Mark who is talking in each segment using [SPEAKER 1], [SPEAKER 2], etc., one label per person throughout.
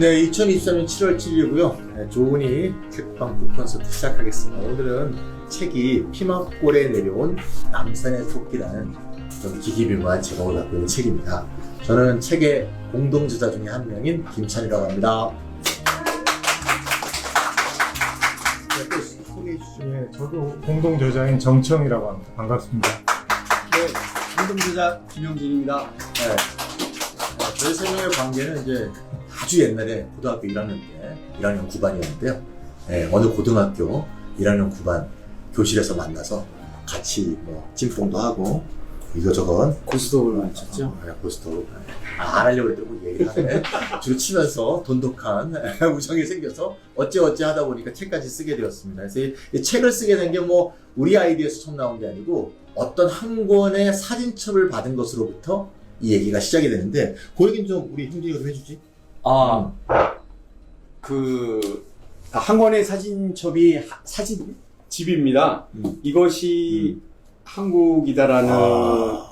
[SPEAKER 1] 네, 2023년 7월 7일이고요. 네, 조은이 책방 북 콘서트 시작하겠습니다. 오늘은 책이 피막골에 내려온 남산의 토끼라는 좀 기기묘한 제목을 갖고 있는 책입니다. 저는 책의 공동저자 중에 한 명인 김찬이라고 합니다. 네, 또 소개해 주시죠.
[SPEAKER 2] 예, 저도 공동저자인 정청이라고 합니다. 반갑습니다.
[SPEAKER 3] 네, 공동저자 김영진입니다.
[SPEAKER 1] 네. 저희 세 명의 관계는 이제 아주 옛날에 고등학교 1학년 때 1학년 9반이었는데요. 네, 어느 고등학교 1학년 9반 교실에서 만나서 같이 뭐 찜뽕도 하고 이거저거
[SPEAKER 3] 고스톱을 맞췄죠?
[SPEAKER 1] 고스톱 안 하려고 했더니 얘기를 하네. 주로 치면서 돈독한 우정이 생겨서 어찌어찌 하다 보니까 책까지 쓰게 되었습니다. 그래서 이 책을 쓰게 된 게 뭐 우리 아이디어에서 처음 나온 게 아니고 어떤 한 권의 사진첩을 받은 것으로부터 이 얘기가 시작이 되는데 그 얘기는 좀 우리 형진이가 좀 해주지?
[SPEAKER 3] 한 권의 사진첩이 사진집입니다. 이것이 한국이다라는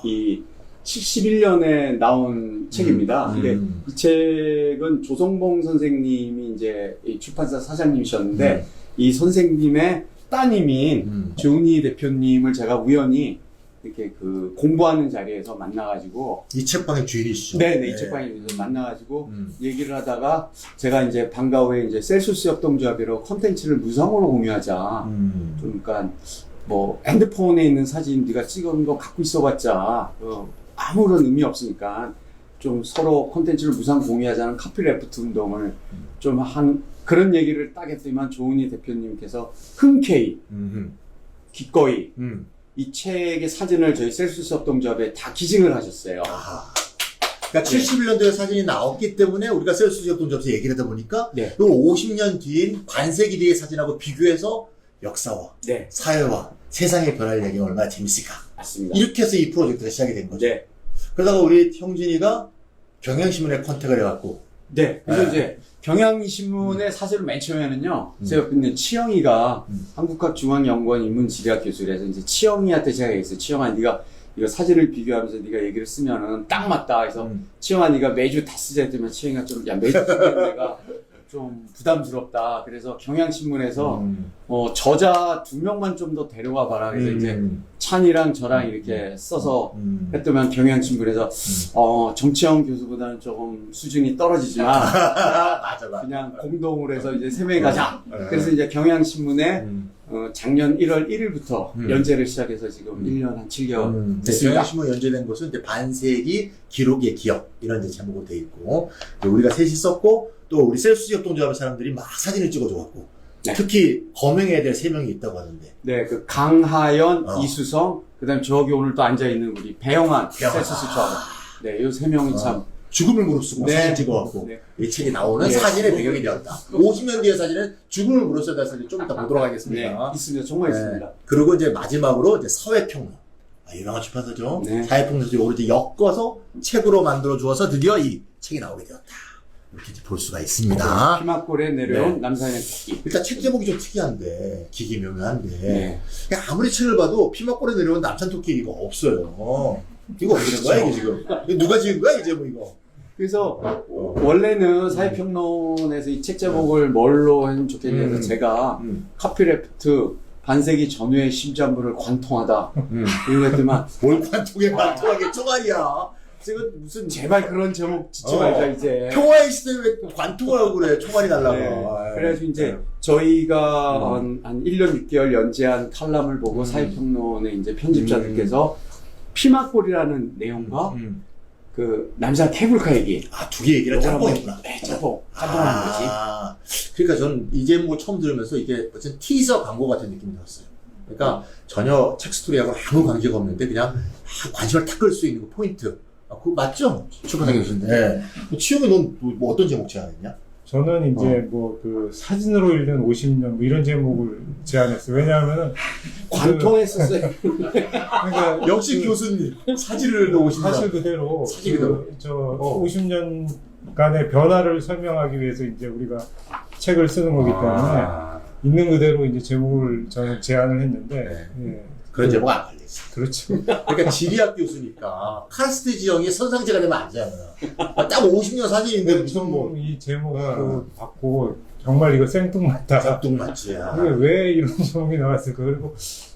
[SPEAKER 3] 이 71년에 나온 책입니다. 근데 이 책은 조성봉 선생님이 이제 이 출판사 사장님이셨는데 이 선생님의 따님인 조은희 대표님을 제가 우연히 이렇게 그 공부하는 자리에서 만나가지고
[SPEAKER 1] 이 책방의 주인이시죠?
[SPEAKER 3] 네네, 이 책방에서 만나가지고 얘기를 하다가 제가 이제 방과 후에 이제 셀수스 협동조합으로 컨텐츠를 무상으로 공유하자. 좀 그러니까 뭐 핸드폰에 있는 사진 네가 찍은 거 갖고 있어봤자 아무런 의미 없으니까 좀 서로 컨텐츠를 무상 공유하자는 카피레프트 운동을 좀 한 그런 얘기를 딱 했더니만 조은희 대표님께서 흔쾌히 기꺼이 이 책의 사진을 저희 셀수스 협동조합에 다 기증을 하셨어요.
[SPEAKER 1] 그러니까 71년도에 사진이 나왔기 때문에 우리가 셀수스 협동조합에서 얘기를 하다 보니까
[SPEAKER 3] 네.
[SPEAKER 1] 그 50년 뒤인 반세기 뒤의 사진하고 비교해서 역사와
[SPEAKER 3] 네,
[SPEAKER 1] 사회와 세상의 변화를 얘기하면 얼마나 재밌을까.
[SPEAKER 3] 맞습니다.
[SPEAKER 1] 이렇게 해서 이 프로젝트가 시작이 된 거죠.
[SPEAKER 3] 네,
[SPEAKER 1] 그러다가 우리 형진이가 경향신문에 컨택을 해갖고
[SPEAKER 3] 네. 그래서
[SPEAKER 1] 네.
[SPEAKER 3] 이제 경향신문의 사실을 맨 처음에는요, 제가 근데 치영이가 한국학중앙연구원 인문지리학 교수라서 이제 치영이한테 제가 얘기했어요. 치영아, 네가 이거 사진을 비교하면서 네가 얘기를 쓰면은 딱 맞다. 그래서 치영아, 네가 매주 다 쓰자 했더니 치영이가 좀, 야, 매주 쓰면 내가 좀 부담스럽다. 그래서 경향신문에서 저자 2명만 좀 더 데려와 봐라. 그래서 이제 찬이랑 저랑 이렇게 써서 했더만 경향신문에서 정치영 교수보다는 조금 수준이 떨어지지만
[SPEAKER 1] 맞아.
[SPEAKER 3] 그냥 공동으로 해서 이제 3명이 가자.
[SPEAKER 1] 네.
[SPEAKER 3] 그래서 이제 경향신문에 작년 1월 1일부터 연재를 시작해서 지금 1년 한 7개월 됐습니다.
[SPEAKER 1] 경향신문 연재된 것은 이제 반세기 기록의 기억 이런 이제 제목으로 돼 있고 우리가 셋이 썼고 또 우리 셀수스 협동조합의 사람들이 막 사진을 찍어줘갖고
[SPEAKER 3] 네.
[SPEAKER 1] 특히 거명해야 될 3명이 있다고 하는데
[SPEAKER 3] 네, 그 강하연, 이수성, 그다음에 저기 오늘 또 앉아 있는 우리 배영환, 셀수스 조합. 네, 요 3명이 참
[SPEAKER 1] 죽음을 무릅쓰고
[SPEAKER 3] 네.
[SPEAKER 1] 사진 찍어갖고
[SPEAKER 3] 네.
[SPEAKER 1] 이 책이 나오는
[SPEAKER 3] 네.
[SPEAKER 1] 사진의 배경이 되었다. 50년 뒤의 사진은 죽음을 무릅쓰다 사진 좀 이따 보도록 하겠습니다.
[SPEAKER 3] 네, 있습니다. 정말 있습니다.
[SPEAKER 1] 그리고 이제 마지막으로 이제 사회평론. 유명한 출판사죠.
[SPEAKER 3] 네.
[SPEAKER 1] 사회평론을 이제 엮어서 책으로 만들어 주어서 드디어 이 책이 나오게 되었다. 이렇게 이제 볼 수가 있습니다.
[SPEAKER 3] 피막골에 내려온
[SPEAKER 1] 네.
[SPEAKER 3] 남산의 토끼.
[SPEAKER 1] 일단 책 제목이 좀 특이한데, 기기묘묘한데,
[SPEAKER 3] 네.
[SPEAKER 1] 그냥 아무리 책을 봐도 피막골에 내려온 남산토끼 이거 없어요. 이거 어떻게 된 거야, 이게 지금? 이거 누가 지은 거야, 이 제목 이거?
[SPEAKER 3] 그래서 원래는 사회평론에서 이 책 제목을 뭘로 하면 좋겠냐 해서 제가 카피레프트 반세기 전후의 심전부를 관통하다 이런 거 했더만
[SPEAKER 1] 뭘 관통에 관통하게 총알이야. 지금 무슨
[SPEAKER 3] 제발 그런 제목 짓지 말자 이제.
[SPEAKER 1] 평화의 시대에 왜 관통을 하고 그래, 총알이 달라고.
[SPEAKER 3] 네. 그래가지고 이제 저희가 한 1년 6개월 연재한 칼럼을 보고 사회평론의 이제 편집자들께서 피막골이라는 내용과 그 남산 케이블카 얘기.
[SPEAKER 1] 두 개 얘기를 짬뽕했구나.
[SPEAKER 3] 네, 짬뽕하는 거지.
[SPEAKER 1] 그러니까 저는 이 제목을 처음 들으면서 이게 무슨 티저 광고 같은 느낌이 들었어요. 그러니까 전혀 책 스토리하고 아무 관계가 없는데 그냥 관심을 탁 끌 수 있는 그 포인트. 그거 맞죠? 출판사 교수인데. 치영이 넌 뭐 어떤 제목 제안했냐?
[SPEAKER 2] 저는 이제 뭐 그 사진으로 읽는 50년 뭐 이런 제목을 제안했어요. 왜냐하면은
[SPEAKER 3] 관통했었어요.
[SPEAKER 2] 그러니까
[SPEAKER 1] 역시 교수님 사진을 넣으신다.
[SPEAKER 2] 사실 그대로
[SPEAKER 1] 사실 그대로.
[SPEAKER 2] 50년간의 변화를 설명하기 위해서 이제 우리가 책을 쓰는 거기 때문에 있는 그대로 이제 제목을 저는 제안을 했는데
[SPEAKER 1] 네.
[SPEAKER 2] 예,
[SPEAKER 1] 그런 제목 안 걸리지.
[SPEAKER 2] 그렇죠.
[SPEAKER 1] 그러니까 지리학 교수니까 카스트 지형이 선상제가 되면 안 되잖아. 딱 50년 사진인데 무슨 뭐
[SPEAKER 2] 이 제목도 받고 정말 이거 생뚱맞다.
[SPEAKER 1] 작동맞지야.
[SPEAKER 2] 이게 왜 이런 제목이 나왔을까? 그리고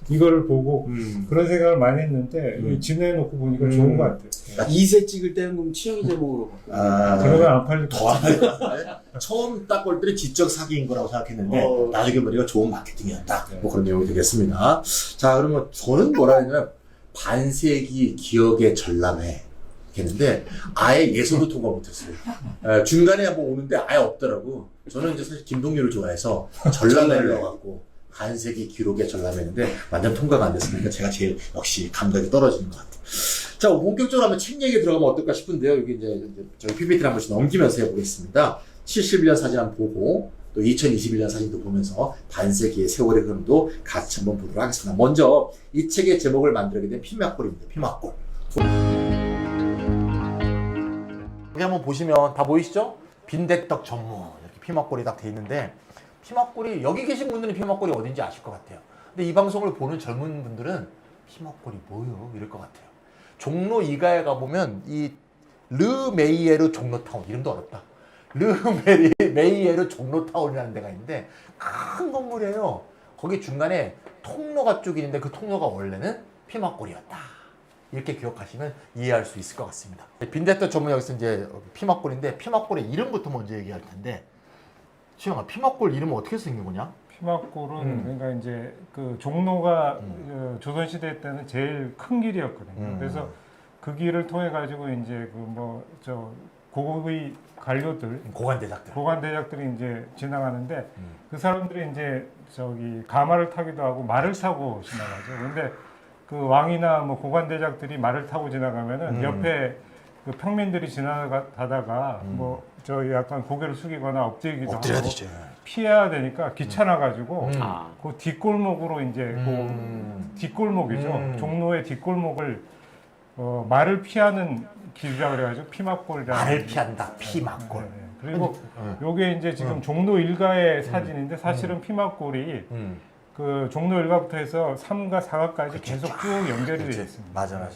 [SPEAKER 2] 이걸 보고 그런 생각을 많이 했는데 이게 지내놓고 보니까 좋은 것 같아요.
[SPEAKER 3] 이세 찍을 때는 그럼 치영이 제목으로 바꿔.
[SPEAKER 2] 그러면 안 팔릴 것
[SPEAKER 1] 더
[SPEAKER 2] 같아요.
[SPEAKER 1] 처음 딱 볼 때는 지적 사기인 거라고 생각했는데 나중에 보니까 좋은 마케팅이었다. 뭐 그런 내용이 되겠습니다. 자, 그러면 저는 뭐라 했냐면 반세기 기억의 전람회 했는데 아예 예서도 통과 못했어요. 중간에 한번 오는데 아예 없더라고. 저는 이제 사실 김동률을 좋아해서 전람회를 넣어갖고 반세기 기록의 전람회인데 완전 통과가 안 됐으니까 제가 제일 역시 감각이 떨어지는 것 같아요. 자, 본격적으로 한번 책 얘기 들어가면 어떨까 싶은데요. 여기 이제 저희 PPT를 한 번씩 넘기면서 해보겠습니다. 71년 사진 한번 보고 또 2021년 사진도 보면서 반세기의 세월의 흐름도 같이 한번 보도록 하겠습니다. 먼저 이 책의 제목을 만들게 된 피막골입니다. 피막골. 여기 한번 보시면 다 보이시죠? 빈대떡 전문 이렇게 피막골이 딱 돼 있는데 피막골이 여기 계신 분들은 피막골이 어딘지 아실 것 같아요. 근데 이 방송을 보는 젊은 분들은 피막골이 뭐요? 이럴 것 같아요. 종로 2가에 가보면 이 르메이에르 종로타운 이름도 어렵다. 르메이에르 종로타운이라는 데가 있는데 큰 건물이에요. 거기 중간에 통로가 쭉 있는데 그 통로가 원래는 피막골이었다. 이렇게 기억하시면 이해할 수 있을 것 같습니다. 빈대떡 전문 여기서 이제 피막골인데 피막골의 이름부터 먼저 얘기할 텐데 수영아, 피막골 이름은 어떻게 생긴 거냐?
[SPEAKER 2] 피막골은 그러니까 이제 그 종로가 조선시대 때는 제일 큰 길이었거든요. 그래서 그 길을 통해 가지고 이제 그 뭐 저 고위 관료들, 고관대작들이 이제 지나가는데 그 사람들이 이제 저기 가마를 타기도 하고 말을 타고 지나가죠. 근데 그 왕이나 뭐 고관대작들이 말을 타고 지나가면은 옆에 그 평민들이 지나가다가 뭐 저 약간 고개를 숙이거나 엎드리기도 하고
[SPEAKER 1] 되죠.
[SPEAKER 2] 피해야 되니까 귀찮아가지고 그 뒷골목으로 이제 그 뒷골목이죠. 종로의 뒷골목을 말을 피하는 길이라 그래가지고 피막골이라는
[SPEAKER 1] 말을 피한다. 피막골.
[SPEAKER 2] 네. 그리고 요게 이제 지금 종로 일가의 사진인데 사실은 피막골이 그 종로 일가부터 해서 3가 4가까지 계속 쭉 연결이 되어 있습니다.
[SPEAKER 1] 맞아.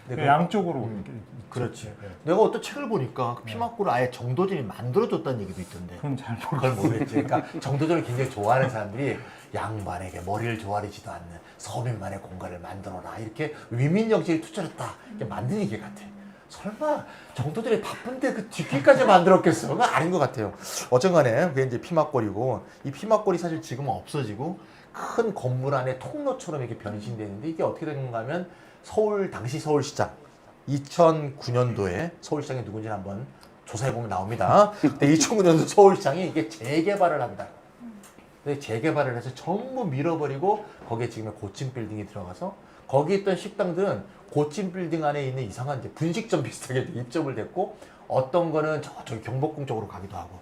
[SPEAKER 2] 그 양쪽으로 이렇게
[SPEAKER 1] 그렇지. 내가 어떤 책을 보니까 그 피막골을 아예 정도전이 만들어줬다는 얘기도 있던데.
[SPEAKER 2] 그건 잘
[SPEAKER 1] 그걸 모르겠지. 그러니까 정도전을 굉장히 좋아하는 사람들이 양반에게 머리를 조아리지도 않는 서민만의 공간을 만들어라. 이렇게 위민정신이 투철했다. 이렇게 만든 얘기 같아. 설마 정도전이 바쁜데 그 뒷길까지 만들었겠어? 그건 아닌 것 같아요. 어쩐간에 그게 이제 피막골이고 이 피막골이 사실 지금은 없어지고 큰 건물 안에 통로처럼 이렇게 변신되는데 이게 어떻게 된 건가 하면 당시 서울시장 2009년도에 서울시장이 누군지 한번 조사해보면 나옵니다. 근데 2009년도 서울시장이 이게 재개발을 합니다. 근데 재개발을 해서 전부 밀어버리고 거기에 지금 고층 빌딩이 들어가서 거기 있던 식당들은 고층 빌딩 안에 있는 이상한 이제 분식점 비슷하게 입점을 됐고 어떤 거는 저기 경복궁 쪽으로 가기도 하고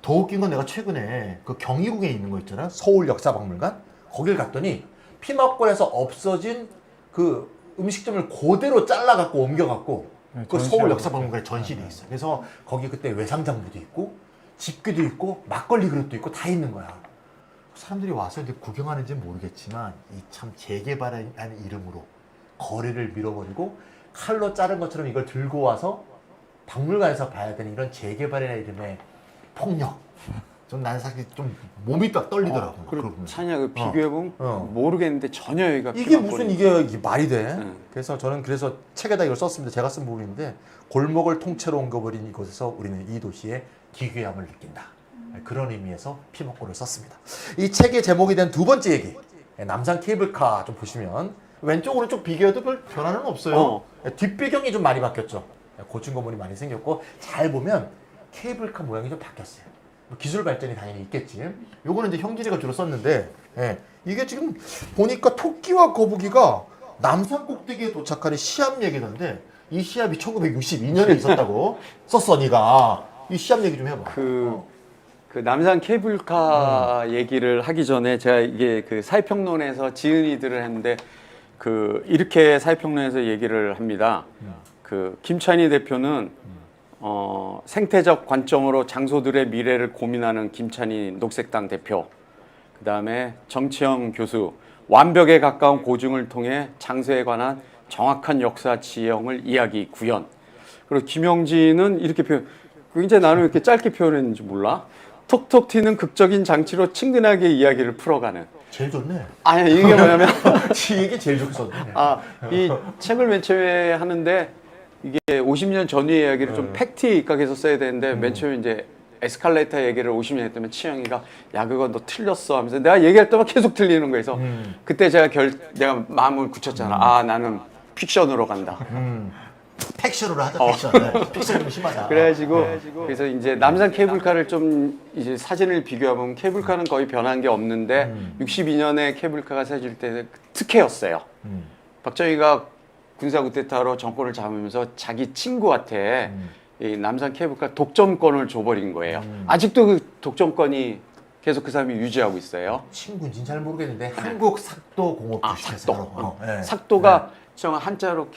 [SPEAKER 1] 더 웃긴 건 내가 최근에 그 경희궁에 있는 거 있잖아. 서울역사박물관 거길 갔더니 피막골에서 없어진 그 음식점을 그대로 잘라갖고 옮겨갖고 그 서울역사박물관에 전시돼 있어. 그래서 거기 그때 외상장부도 있고 집기도 있고 막걸리 그릇도 있고 다 있는 거야. 사람들이 와서 이제 구경하는지는 모르겠지만 이 참 재개발이라는 이름으로 거리를 밀어버리고 칼로 자른 것처럼 이걸 들고 와서 박물관에서 봐야 되는 이런 재개발이라는 이름의 폭력. 난 사실 좀 몸이 딱 떨리더라고.
[SPEAKER 3] 그럼 찬이야 그 비교해보면 모르겠는데 전혀 여기가
[SPEAKER 1] 이게 무슨 이게 말이 돼? 그래서 저는 그래서 책에다 이걸 썼습니다. 제가 쓴 부분인데 골목을 통째로 옮겨버린 이곳에서 우리는 이 도시의 기괴함을 느낀다. 그런 의미에서 피막골을 썼습니다. 이 책의 제목이 된 두 번째 얘기 남산 케이블카 좀 보시면 왼쪽 오른쪽 비교해도 별 변화는 없어요. 뒷배경이 좀 많이 바뀌었죠. 고층 건물이 많이 생겼고 잘 보면 케이블카 모양이 좀 바뀌었어요. 기술 발전이 당연히 있겠지. 요거는 이제 형진이가 주로 썼는데 이게 지금 보니까 토끼와 거북이가 남산 꼭대기에 도착하는 시합 얘기던데 이 시합이 1962년에 있었다고 썼어. 네가 이 시합 얘기 좀 해봐.
[SPEAKER 3] 그 남산 케이블카 얘기를 하기 전에 제가 이게 그 사회평론에서 지은이들을 했는데 그 이렇게 사회평론에서 얘기를 합니다. 그 김찬희 대표는 생태적 관점으로 장소들의 미래를 고민하는 김찬희 녹색당 대표, 그 다음에 정치영 교수, 완벽에 가까운 고증을 통해 장세에 관한 정확한 역사 지형을 이야기 구현. 그리고 김영진은 이렇게 표현. 이제 나는 왜 이렇게 짧게 표현했는지 몰라. 톡톡 튀는 극적인 장치로 친근하게 이야기를 풀어가는.
[SPEAKER 1] 제일 좋네.
[SPEAKER 3] 아니 이게 뭐냐면
[SPEAKER 1] 이게 제일 좋게 썼네.
[SPEAKER 3] 이 책을 맨 처음에 하는데 이게 50년 전의 이야기를 좀 팩트에 입각해서 써야 되는데 맨 처음에 이제 에스컬레이터 얘기를 50년 했다면 치영이가 야 그거 너 틀렸어 하면서 내가 얘기할 때만 계속 틀리는 거에서 그때 내가 마음을 굳혔잖아. 나는 픽션으로 간다.
[SPEAKER 1] 팩션으로 하자. 팩션. 팩션이 심하다.
[SPEAKER 3] 그래가지고 그래서 이제 남산 케이블카를 좀 이제 사진을 비교해보면 케이블카는 거의 변한 게 없는데 62년에 케이블카가 세질 때 특혜였어요. 박정희가 군사 쿠데타로 정권을 잡으면서 자기 친구한테 이 남산 케이블카 독점권을 줘버린 거예요. 아직도 그 독점권이 계속 그 사람이 유지하고 있어요.
[SPEAKER 1] 친구인지는 잘 모르겠는데 한국 삭도 공업 주식회사. 네.
[SPEAKER 3] 삭도가 정 한자로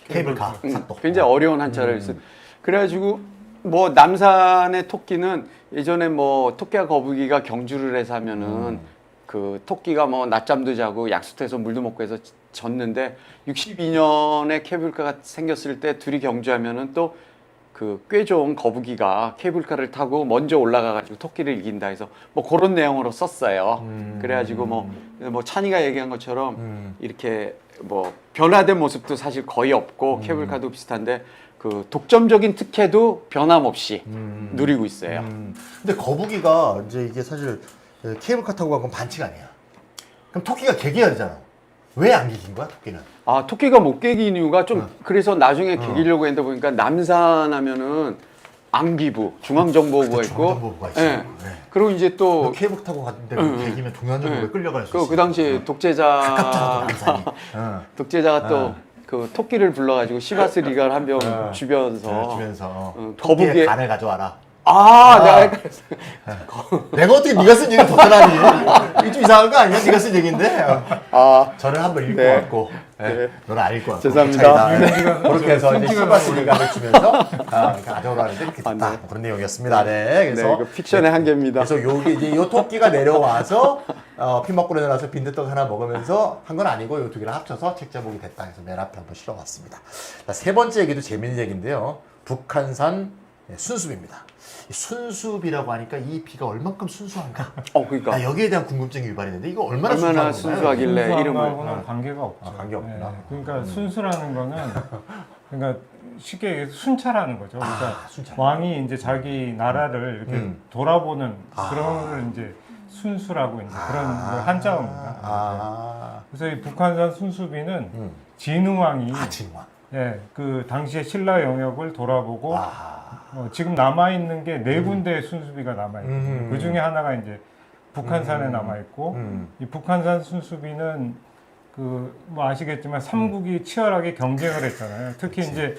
[SPEAKER 1] 케이블카 삭도.
[SPEAKER 3] 굉장히 어려운 한자를 쓰. 그래가지고 뭐 남산의 토끼는 예전에 뭐 토끼와 거북이가 경주를 해서 하면은 그 토끼가 뭐 낮잠도 자고 약수터에서 물도 먹고 해서 졌는데 62년에 케이블카가 생겼을 때 둘이 경주하면은 또 그 꽤 좋은 거북이가 케이블카를 타고 먼저 올라가가지고 토끼를 이긴다 해서 뭐 그런 내용으로 썼어요. 그래가지고 뭐 찬이가 얘기한 것처럼 이렇게 뭐 변화된 모습도 사실 거의 없고 케이블카도 비슷한데 그 독점적인 특혜도 변함없이 누리고 있어요.
[SPEAKER 1] 근데 거북이가 이제 이게 사실 케이블카 타고 간 건 반칙 아니야. 그럼 토끼가 개개야 되잖아. 왜 안 개긴 거야 토끼는?
[SPEAKER 3] 토끼가 못 개긴 이유가 좀 그래서 나중에 개기려고 했는데 보니까 남산 하면은 안기부 중앙정보부가 있고,
[SPEAKER 1] 중앙정보부가 있어.
[SPEAKER 3] 예. 그리고 이제 또
[SPEAKER 1] 케이블카 타고 갔는데 개기면 중앙정보부에 끌려갈 수 있어.
[SPEAKER 3] 그 당시에 독재자
[SPEAKER 1] 가깝잖아 남산이.
[SPEAKER 3] 독재자가 또 그 토끼를 불러가지고 시바스 리갈 한 병 주면서
[SPEAKER 1] 거북이의
[SPEAKER 3] 거북이의
[SPEAKER 1] 간을 가져와라. 내가 어떻게 네가 쓴 얘기를 덧하라니? 이게 좀 이상한 거 아니야? 네가 쓴 얘기인데. 저는 한번 읽고 왔고, 너는 안 읽고 왔고.
[SPEAKER 3] 죄송합니다.
[SPEAKER 1] 그렇게 해서 이제 시바스 리갈을 주면서 가져오라는데 이렇게 됐다. 그런 내용이었습니다. 네, 그래서
[SPEAKER 3] 이거 픽션의 한계입니다.
[SPEAKER 1] 그래서 여기 이제 요 토끼가 내려와서 피막골에 내려와서 빈대떡 하나 먹으면서 한 건 아니고 요 두 개를 합쳐서 책 제목이 됐다 해서 맨 앞에 한번 실어봤습니다. 자, 세 번째 얘기도 재밌는 얘기인데요. 북한산 순숲입니다. 이 순숲이라고 하니까 이 비가 얼만큼 순수한가?
[SPEAKER 3] 그러니까
[SPEAKER 1] 여기에 대한 궁금증이 유발했는데 이거 얼마나 순수한
[SPEAKER 3] 순수하길래 이름을
[SPEAKER 2] 순수하고는 관계가 없죠.
[SPEAKER 1] 관계 없구나.
[SPEAKER 2] 그러니까 순수라는 거는 그러니까 쉽게 얘기해서 순찰하는 거죠. 그러니까
[SPEAKER 1] 순찰.
[SPEAKER 2] 왕이 이제 자기 나라를 이렇게 돌아보는 그런 걸 이제 순수라고 이제 그런 한자어입니다. 그래서 이 북한산 순수비는 진흥왕이
[SPEAKER 1] 진흥왕.
[SPEAKER 2] 그 당시에 신라 영역을 돌아보고 지금 남아 있는 게 네 군데의 순수비가 남아 있고 그 중에 하나가 이제 북한산에 남아 있고 이 북한산 순수비는 그 뭐 아시겠지만 삼국이 치열하게 경쟁을 했잖아요. 특히 이제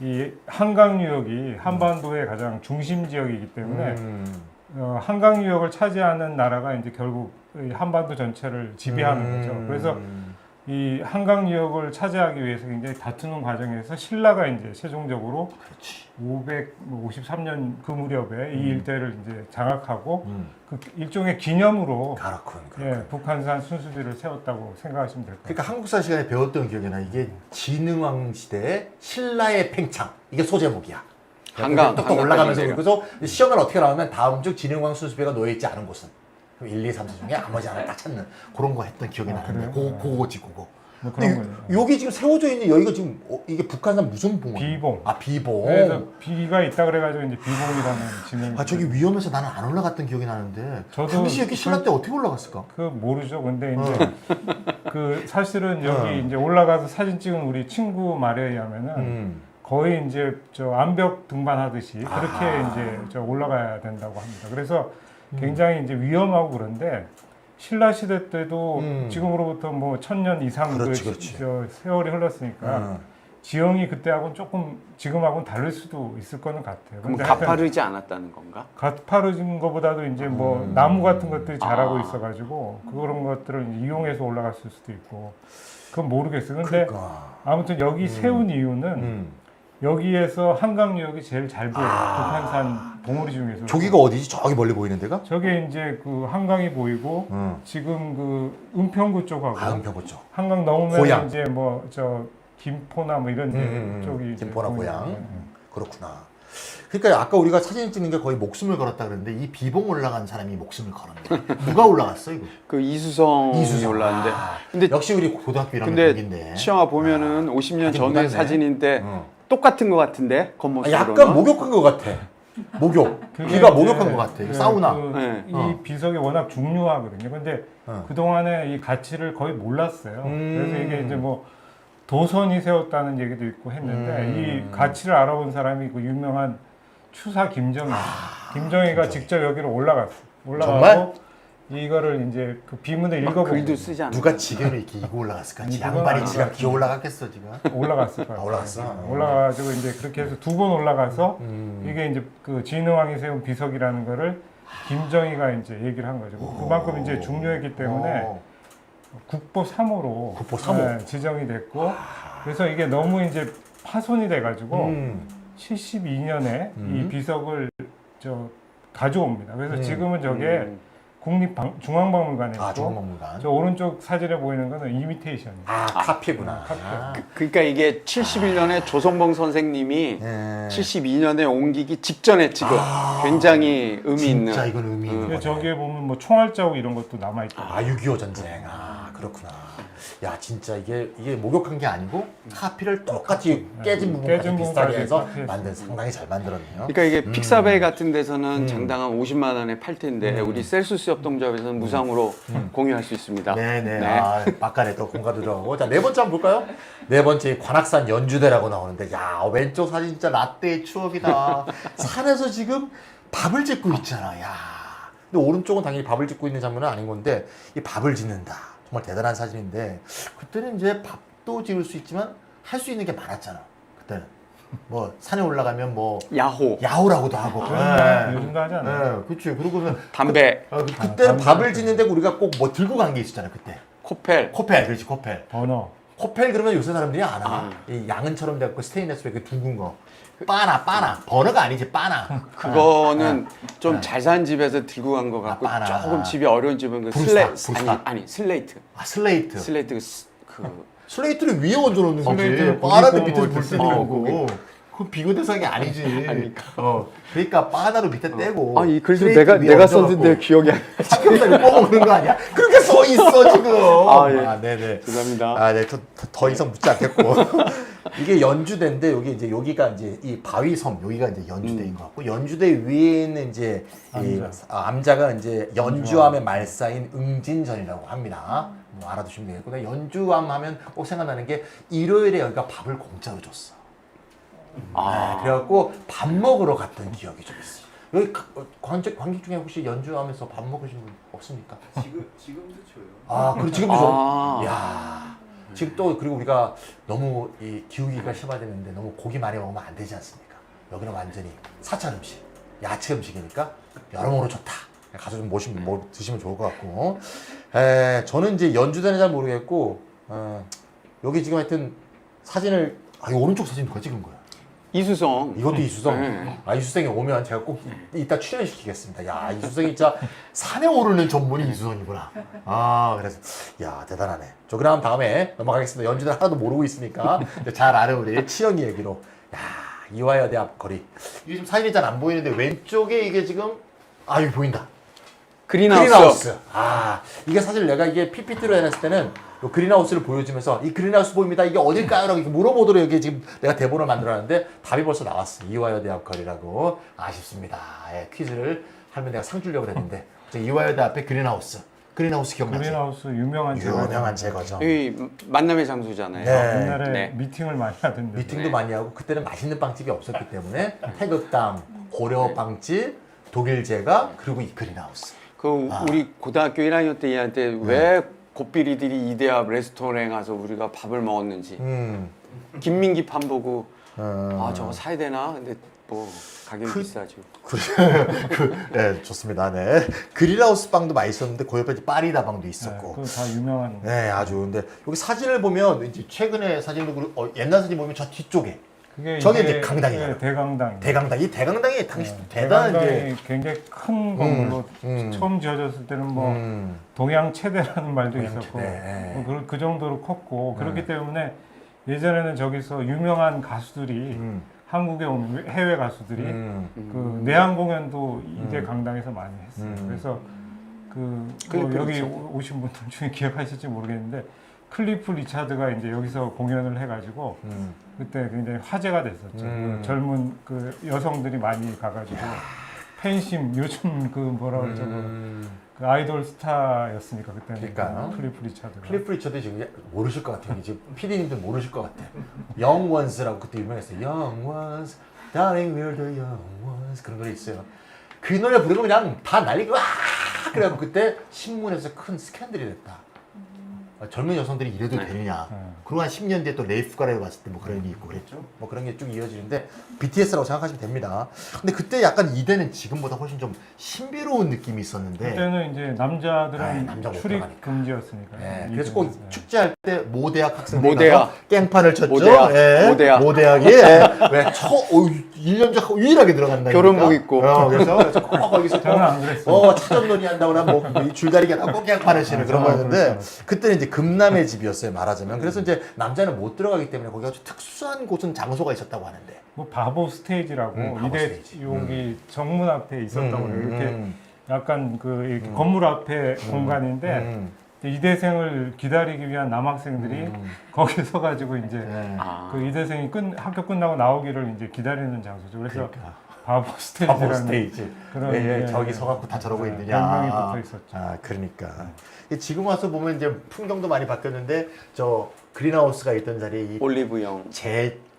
[SPEAKER 2] 이 한강 유역이 한반도의 가장 중심 지역이기 때문에 한강 유역을 차지하는 나라가 이제 결국 이 한반도 전체를 지배하는 거죠. 그래서 이 한강 유역을 차지하기 위해서 굉장히 다투는 과정에서 신라가 이제 최종적으로 553년 그 무렵에 이 일대를 이제 장악하고 그 일종의 기념으로 북한산 순수비를 세웠다고 생각하시면 될 거예요.
[SPEAKER 1] 그러니까 한국사 시간에 배웠던 기억이 나. 이게 진흥왕 시대에 신라의 팽창 이게 소제목이야.
[SPEAKER 3] 한강
[SPEAKER 1] 또 올라가면서 그래서 시험을 어떻게 나오면 다음 주 진흥왕 순수비가 놓여 있지 않은 곳은 1, 2, 3, 4 중에 나머지 하나 딱 찾는 그런 거 했던 기억이 나는데 그거지 그거.
[SPEAKER 2] 뭐 그런 거죠.
[SPEAKER 1] 여기 지금 세워져 있는 여기가 지금 이게 북한산 무슨 봉?
[SPEAKER 2] 비봉.
[SPEAKER 1] 비봉.
[SPEAKER 2] 그래서 비가 있다 그래가지고 이제 비봉이라는 진흥.
[SPEAKER 1] 저기 위험해서 나는 안 올라갔던 기억이 나는데.
[SPEAKER 2] 저도
[SPEAKER 1] 당시 여기 신라 때 어떻게 올라갔을까?
[SPEAKER 2] 그 모르죠. 근데 이제 그 사실은 여기 이제 올라가서 사진 찍은 우리 친구 말에 의하면은 거의 이제 저 암벽 등반하듯이 그렇게 이제 저 올라가야 된다고 합니다. 그래서 굉장히 이제 위험하고 그런데 신라 시대 때도 지금으로부터 뭐 1000년 이상 저 세월이 흘렀으니까 지형이 그때하고는 조금 지금하고는 다를 수도 있을 거는 같아요.
[SPEAKER 3] 그럼 가파르지 않았다는 건가?
[SPEAKER 2] 가파르진 것보다도 이제 뭐 나무 같은 것들이 자라고 있어가지고 그런 것들을 이용해서 올라갔을 수도 있고 그건 모르겠어요. 근데 아무튼 여기 세운 이유는 여기에서 한강 유역이 제일 잘 보여요. 북한산 봉우리 중에서
[SPEAKER 1] 저기가 어디지? 저기 멀리 보이는 데가?
[SPEAKER 2] 저게 이제 그 한강이 보이고 지금 그 은평구 쪽하고
[SPEAKER 1] 은평구 쪽.
[SPEAKER 2] 한강 넘으면
[SPEAKER 1] 고양.
[SPEAKER 2] 이제 뭐 저 김포나 뭐 이런 쪽이 이제
[SPEAKER 1] 김포나
[SPEAKER 2] 보이는
[SPEAKER 1] 고양.
[SPEAKER 2] 거예요.
[SPEAKER 1] 그렇구나. 그러니까 아까 우리가 사진 찍는 게 거의 목숨을 걸었다 그랬는데 이 비봉 올라간 사람이 목숨을 걸었네. 누가 올라갔어 이거?
[SPEAKER 3] 그 이수성이 올랐는데.
[SPEAKER 1] 아,
[SPEAKER 3] 근데
[SPEAKER 1] 역시 우리 고등학교 1학년
[SPEAKER 3] 근데
[SPEAKER 1] 동기인데.
[SPEAKER 3] 치영아 보면은 50년
[SPEAKER 1] 아직
[SPEAKER 3] 전의
[SPEAKER 1] 못났네.
[SPEAKER 3] 사진인데
[SPEAKER 1] 어.
[SPEAKER 3] 똑같은 것 같은데 겉모습으로는.
[SPEAKER 1] 약간 목욕한 것 같아. 목욕.
[SPEAKER 2] 그게
[SPEAKER 1] 비가
[SPEAKER 2] 이제
[SPEAKER 1] 목욕한 것 같아.
[SPEAKER 2] 그-
[SPEAKER 1] 사우나.
[SPEAKER 2] 그
[SPEAKER 3] 네.
[SPEAKER 2] 이 비석이 워낙 중요하거든요. 근데 그 동안에 이 가치를 거의 몰랐어요. 그래서 이게 이제 뭐 도선이 세웠다는 얘기도 있고 했는데 이 가치를 알아본 사람이 그 유명한 추사 김정희. 김정희가 직접 여기로 올라가고
[SPEAKER 1] 정말?
[SPEAKER 2] 이거를 이제 그 비문을
[SPEAKER 3] 막
[SPEAKER 2] 읽어보고
[SPEAKER 3] 글도 쓰지 않아.
[SPEAKER 1] 누가 지게로 이렇게 이고 올라갔을까?
[SPEAKER 2] 아니, 그건
[SPEAKER 1] 양반이
[SPEAKER 2] 아닌
[SPEAKER 1] 지가
[SPEAKER 2] 것
[SPEAKER 1] 기어 올라갔겠어 지금.
[SPEAKER 2] 올라갔을 거예요.
[SPEAKER 1] 올라갔어?
[SPEAKER 2] 올라가가지고 이제 그렇게 해서 2번 올라가서 이게 이제 그 진흥왕이 세운 비석이라는 거를 김정희가 이제 얘기를 한 거죠. 그만큼 이제 중요했기 때문에 국보 3호로
[SPEAKER 1] 국보 3호.
[SPEAKER 2] 지정이 됐고 그래서 이게 너무 이제 파손이 돼가지고 72년에 이 비석을 저 가져옵니다. 그래서 지금은 저게 국립중앙박물관에 있고
[SPEAKER 1] 중앙박물관.
[SPEAKER 2] 저 오른쪽 사진에 보이는 거는 이미테이션이에요.
[SPEAKER 1] 카피구나.
[SPEAKER 2] 카피.
[SPEAKER 3] 그러니까 이게 71년에 조성봉 선생님이
[SPEAKER 1] 예.
[SPEAKER 3] 72년에 옮기기 직전에 지금 굉장히 의미 있는.
[SPEAKER 1] 진짜 이건 의미 있는
[SPEAKER 2] 근데
[SPEAKER 1] 거네.
[SPEAKER 2] 저기에 보면 뭐 총알 자국 이런 것도 남아 있고.
[SPEAKER 1] 6.25 전쟁. 그렇구나. 야, 진짜 이게 목욕한 게 아니고 카피를 똑같이 깨진 부분까지
[SPEAKER 2] 깨진
[SPEAKER 1] 비슷하게
[SPEAKER 2] 부분까지
[SPEAKER 1] 해서
[SPEAKER 2] 카피했어요.
[SPEAKER 1] 만든 상당히 잘 만들었네요.
[SPEAKER 3] 그러니까 이게 픽사베이 같은 데서는 장당 한 50만 원에 팔 텐데 우리 셀수스 협동조합에서는 무상으로 공유할 수 있습니다.
[SPEAKER 1] 네네.
[SPEAKER 3] 네.
[SPEAKER 1] 아, 막간에 또 공과도 들어가고. 자, 네 번째 한번 볼까요? 네 번째 관악산 연주대라고 나오는데, 야, 왼쪽 사진 진짜 라떼의 추억이다. 산에서 지금 밥을 짓고 있잖아. 야. 근데 오른쪽은 당연히 밥을 짓고 있는 장면은 아닌 건데, 이 밥을 짓는다. 정말 대단한 사진인데, 그때는 이제 밥도 지을 수 있지만 할 수 있는 게 많았잖아. 그때는. 뭐, 산에 올라가면 뭐, 야호라고도 하고.
[SPEAKER 2] 요즘도 하잖아요.
[SPEAKER 1] 네, 그치. 그러고는
[SPEAKER 3] 담배,
[SPEAKER 1] 그때는 밥을 짓는데 우리가 꼭 뭐 들고 간 게 있었잖아요, 그때.
[SPEAKER 3] 코펠.
[SPEAKER 1] 코펠, 그렇지, 코펠.
[SPEAKER 2] 버너.
[SPEAKER 1] 코펠 그러면 요새 사람들이 안 와. 이 양은처럼 돼갖고 스테인레스로 이렇게 둥근 거. 빠나. 버너가 아니지, 빠나.
[SPEAKER 3] 그거는 좀 잘 산 집에서 들고 간 것 같고
[SPEAKER 1] 빠나.
[SPEAKER 3] 조금 집이 어려운 집은 그
[SPEAKER 1] 브루스타.
[SPEAKER 3] 아니 슬레이트.
[SPEAKER 1] 슬레이트.
[SPEAKER 3] 슬레이트
[SPEAKER 1] 슬레이트를 위에 얹어놓는 거지.
[SPEAKER 2] 슬레이트를
[SPEAKER 1] 빠나도
[SPEAKER 2] 고기
[SPEAKER 1] 밑에서
[SPEAKER 2] 구워
[SPEAKER 1] 불 때리는 거고. 그 비교 대상이 아니지. 그러니까 빠나로 밑에 떼고.
[SPEAKER 3] 이 글도
[SPEAKER 1] 슬레이트 위에
[SPEAKER 3] 내가
[SPEAKER 1] 얹어갖고
[SPEAKER 3] 썼는데 기억이 안 나.
[SPEAKER 1] 치킨살이 뽑아먹는 거 아니야? 그렇게 써 있어 지금.
[SPEAKER 3] 예.
[SPEAKER 1] 네네.
[SPEAKER 3] 죄송합니다.
[SPEAKER 1] 네, 더 이상 묻지 않겠고. 이게 연주대인데 여기가 이제 이 바위섬 여기가 이제 연주대인 것 같고 연주대 위에 있는 이제 암자가 이제 연주암의 말사인 응진전이라고 합니다. 뭐 알아두시면 되겠고, 근데 연주암 하면 꼭 생각나는 게 일요일에 여기가 밥을 공짜로 줬어. 네, 그래갖고 밥 먹으러 갔던 기억이 좀 있어요. 여기 관객 중에 혹시 연주하면서 밥 먹으신 분 없습니까?
[SPEAKER 4] 지금도 줘요.
[SPEAKER 1] 그리고 지금도 좀. 야, 지금 또 그리고 우리가 너무 이 기후기가 심화되는데 너무 고기 많이 먹으면 안 되지 않습니까? 여기는 완전히 사찰 음식, 야채 음식이니까 여러모로 좋다. 가서 좀 드시면 좋을 것 같고. 저는 이제 연주대는 잘 모르겠고, 여기 지금 하여튼 사진을 이 오른쪽 사진 누가 찍은 거야?
[SPEAKER 3] 이수성.
[SPEAKER 1] 이것도 이수성.
[SPEAKER 3] 네.
[SPEAKER 1] 이수성이 오면 제가 꼭 이따 출연시키겠습니다. 야, 이수성이 진짜 산에 오르는 전문이 이수성이구나. 그래서 야, 대단하네. 저 그럼 다음에 넘어가겠습니다. 연주는 하나도 모르고 있으니까 잘 아는 우리 치영이 얘기로. 야, 이화여대 앞 거리. 이게 지금 사진이 잘 안 보이는데 왼쪽에 이게 지금 여기 보인다.
[SPEAKER 3] 그린하우스.
[SPEAKER 1] 이게 사실 내가 이게 PPT로 해놨을 때는 요 그린하우스를 보여주면서 이 그린하우스 보입니다. 이게 어딜까요? 라고 이렇게 물어보도록 여기 지금 내가 대본을 만들어놨는데 답이 벌써 나왔어. 이화여대 앞 거리라고. 아쉽습니다. 퀴즈를 하면 내가 상 주려고 그랬는데 이화여대 앞에 그린하우스 기억나지?
[SPEAKER 2] 그린하우스 유명한
[SPEAKER 1] 제거죠.
[SPEAKER 3] 여기 만남의 장소잖아요.
[SPEAKER 1] 네.
[SPEAKER 2] 옛날에
[SPEAKER 3] 네.
[SPEAKER 2] 미팅을 많이 하던데.
[SPEAKER 1] 미팅도 많이 하고 그때는 맛있는 빵집이 없었기 때문에 태극담, 고려빵집, 독일제가 그리고 이 그린하우스.
[SPEAKER 3] 우리 고등학교 1학년 때 얘한테 왜 곱비리들이 이대앞 레스토랑에 가서 우리가 밥을 먹었는지 김민기 판 보고 저거 사야 되나? 근데 뭐 가격이 비싸죠.
[SPEAKER 1] 네, 좋습니다. 네. 그린하우스 빵도 맛있었는데 그 옆에 파리다 빵도 있었고.
[SPEAKER 2] 그거 다 유명한.
[SPEAKER 1] 네, 아주. 근데 여기 사진을 보면 이제 최근에 사진도 그렇고 옛날 사진 보면 저 뒤쪽에
[SPEAKER 2] 그게
[SPEAKER 1] 저게 이제 강당이에요.
[SPEAKER 2] 네, 대강당.
[SPEAKER 1] 대강당. 이 대강당이 당시 대단한
[SPEAKER 2] 대강당이
[SPEAKER 1] 이제
[SPEAKER 2] 굉장히 큰 건물로 처음 지어졌을 때는 뭐 동양 최대라는 말도
[SPEAKER 1] 동양
[SPEAKER 2] 있었고
[SPEAKER 1] 최대.
[SPEAKER 2] 뭐 그 정도로 컸고 그렇기 때문에 예전에는 저기서 유명한 가수들이 한국에 온 해외 가수들이 그 내한 공연도 이대 강당에서 많이 했어요. 그래서 뭐 여기 오신 분들 중에 기억하실지 모르겠는데 클리프 리차드가 이제 여기서 공연을 해가지고 그때 굉장히 화제가 됐었죠. 그 젊은 그 여성들이 많이 가가지고 팬심 요즘 그 뭐라 그러죠 그 아이돌 스타였으니까 그때는
[SPEAKER 1] 그러니까요.
[SPEAKER 2] 클리프 리차드가.
[SPEAKER 1] 클리프 리처드 지금 모르실 것 같아요. 지금 PD님들 모르실 것 같아. Young Ones라고 그때 유명했어요. Young Ones, Darling We're the Young Ones 그런 노래 있어요. 그 노래 부르면 그냥 다 난리가 와! 그래갖고 그때 신문에서 큰 스캔들이 됐다. 젊은 여성들이 이래도 되느냐. 그리고 한 10년 뒤에 또 레이프 가라에 왔을 때 뭐 그런 일이 있고 그랬죠. 뭐 그런 게 쭉 이어지는데 BTS라고 생각하시면 됩니다. 근데 그때 약간 이대는 지금보다 훨씬 좀 신비로운 느낌이 있었는데
[SPEAKER 2] 그때는 이제 남자들은
[SPEAKER 1] 남자 못
[SPEAKER 2] 출입
[SPEAKER 1] 들어가니까.
[SPEAKER 2] 금지였으니까.
[SPEAKER 1] 네,
[SPEAKER 2] 이제는.
[SPEAKER 1] 그래서 꼭 축제할 때 모대학 학생들이
[SPEAKER 3] 모대학.
[SPEAKER 1] 가서 깽판을 쳤죠.
[SPEAKER 3] 모대학.
[SPEAKER 1] 예,
[SPEAKER 3] 모대학.
[SPEAKER 1] 모대학이 왜 1년 전 유일하게 들어간다.
[SPEAKER 3] 교련복 입고.
[SPEAKER 1] 그래서 꼭 거기서
[SPEAKER 2] 저는 안 그랬어요.
[SPEAKER 1] 차전놀이 한다거나 뭐 줄다리기 하고 꼭 깽판을 치는 그런
[SPEAKER 2] 저는
[SPEAKER 1] 거였는데
[SPEAKER 2] 그랬어요.
[SPEAKER 1] 그때는 이제 금남의 집이었어요 말하자면. 그래서 이제 남자는 못 들어가기 때문에 거기 아주 특수한 곳은 장소가 있었다고 하는데.
[SPEAKER 2] 뭐 바보 스테이지라고
[SPEAKER 1] 바보
[SPEAKER 2] 이대
[SPEAKER 1] 스테이지.
[SPEAKER 2] 여기 정문 앞에 있었다고 해요. 이렇게
[SPEAKER 1] 음.
[SPEAKER 2] 약간 그 이렇게 건물 앞에 공간인데 이대생을 기다리기 위한 남학생들이 거기 서가지고 이제
[SPEAKER 1] 네.
[SPEAKER 2] 그 이대생이 학교 끝나고 나오기를 이제 기다리는 장소죠. 그래서
[SPEAKER 1] 그러니까.
[SPEAKER 2] 바보
[SPEAKER 1] 바보
[SPEAKER 2] 스테이지라는
[SPEAKER 1] 스테이지.
[SPEAKER 2] 그런
[SPEAKER 1] 예,
[SPEAKER 2] 예,
[SPEAKER 1] 저기
[SPEAKER 2] 예.
[SPEAKER 1] 서갖고 다 저러고 있느냐.
[SPEAKER 2] 별명이 붙어 있었죠.
[SPEAKER 1] 아, 그러니까. 지금 와서 보면 이제 풍경도 많이 바뀌었는데 저 그린하우스가 있던 자리에 이
[SPEAKER 3] 올리브영.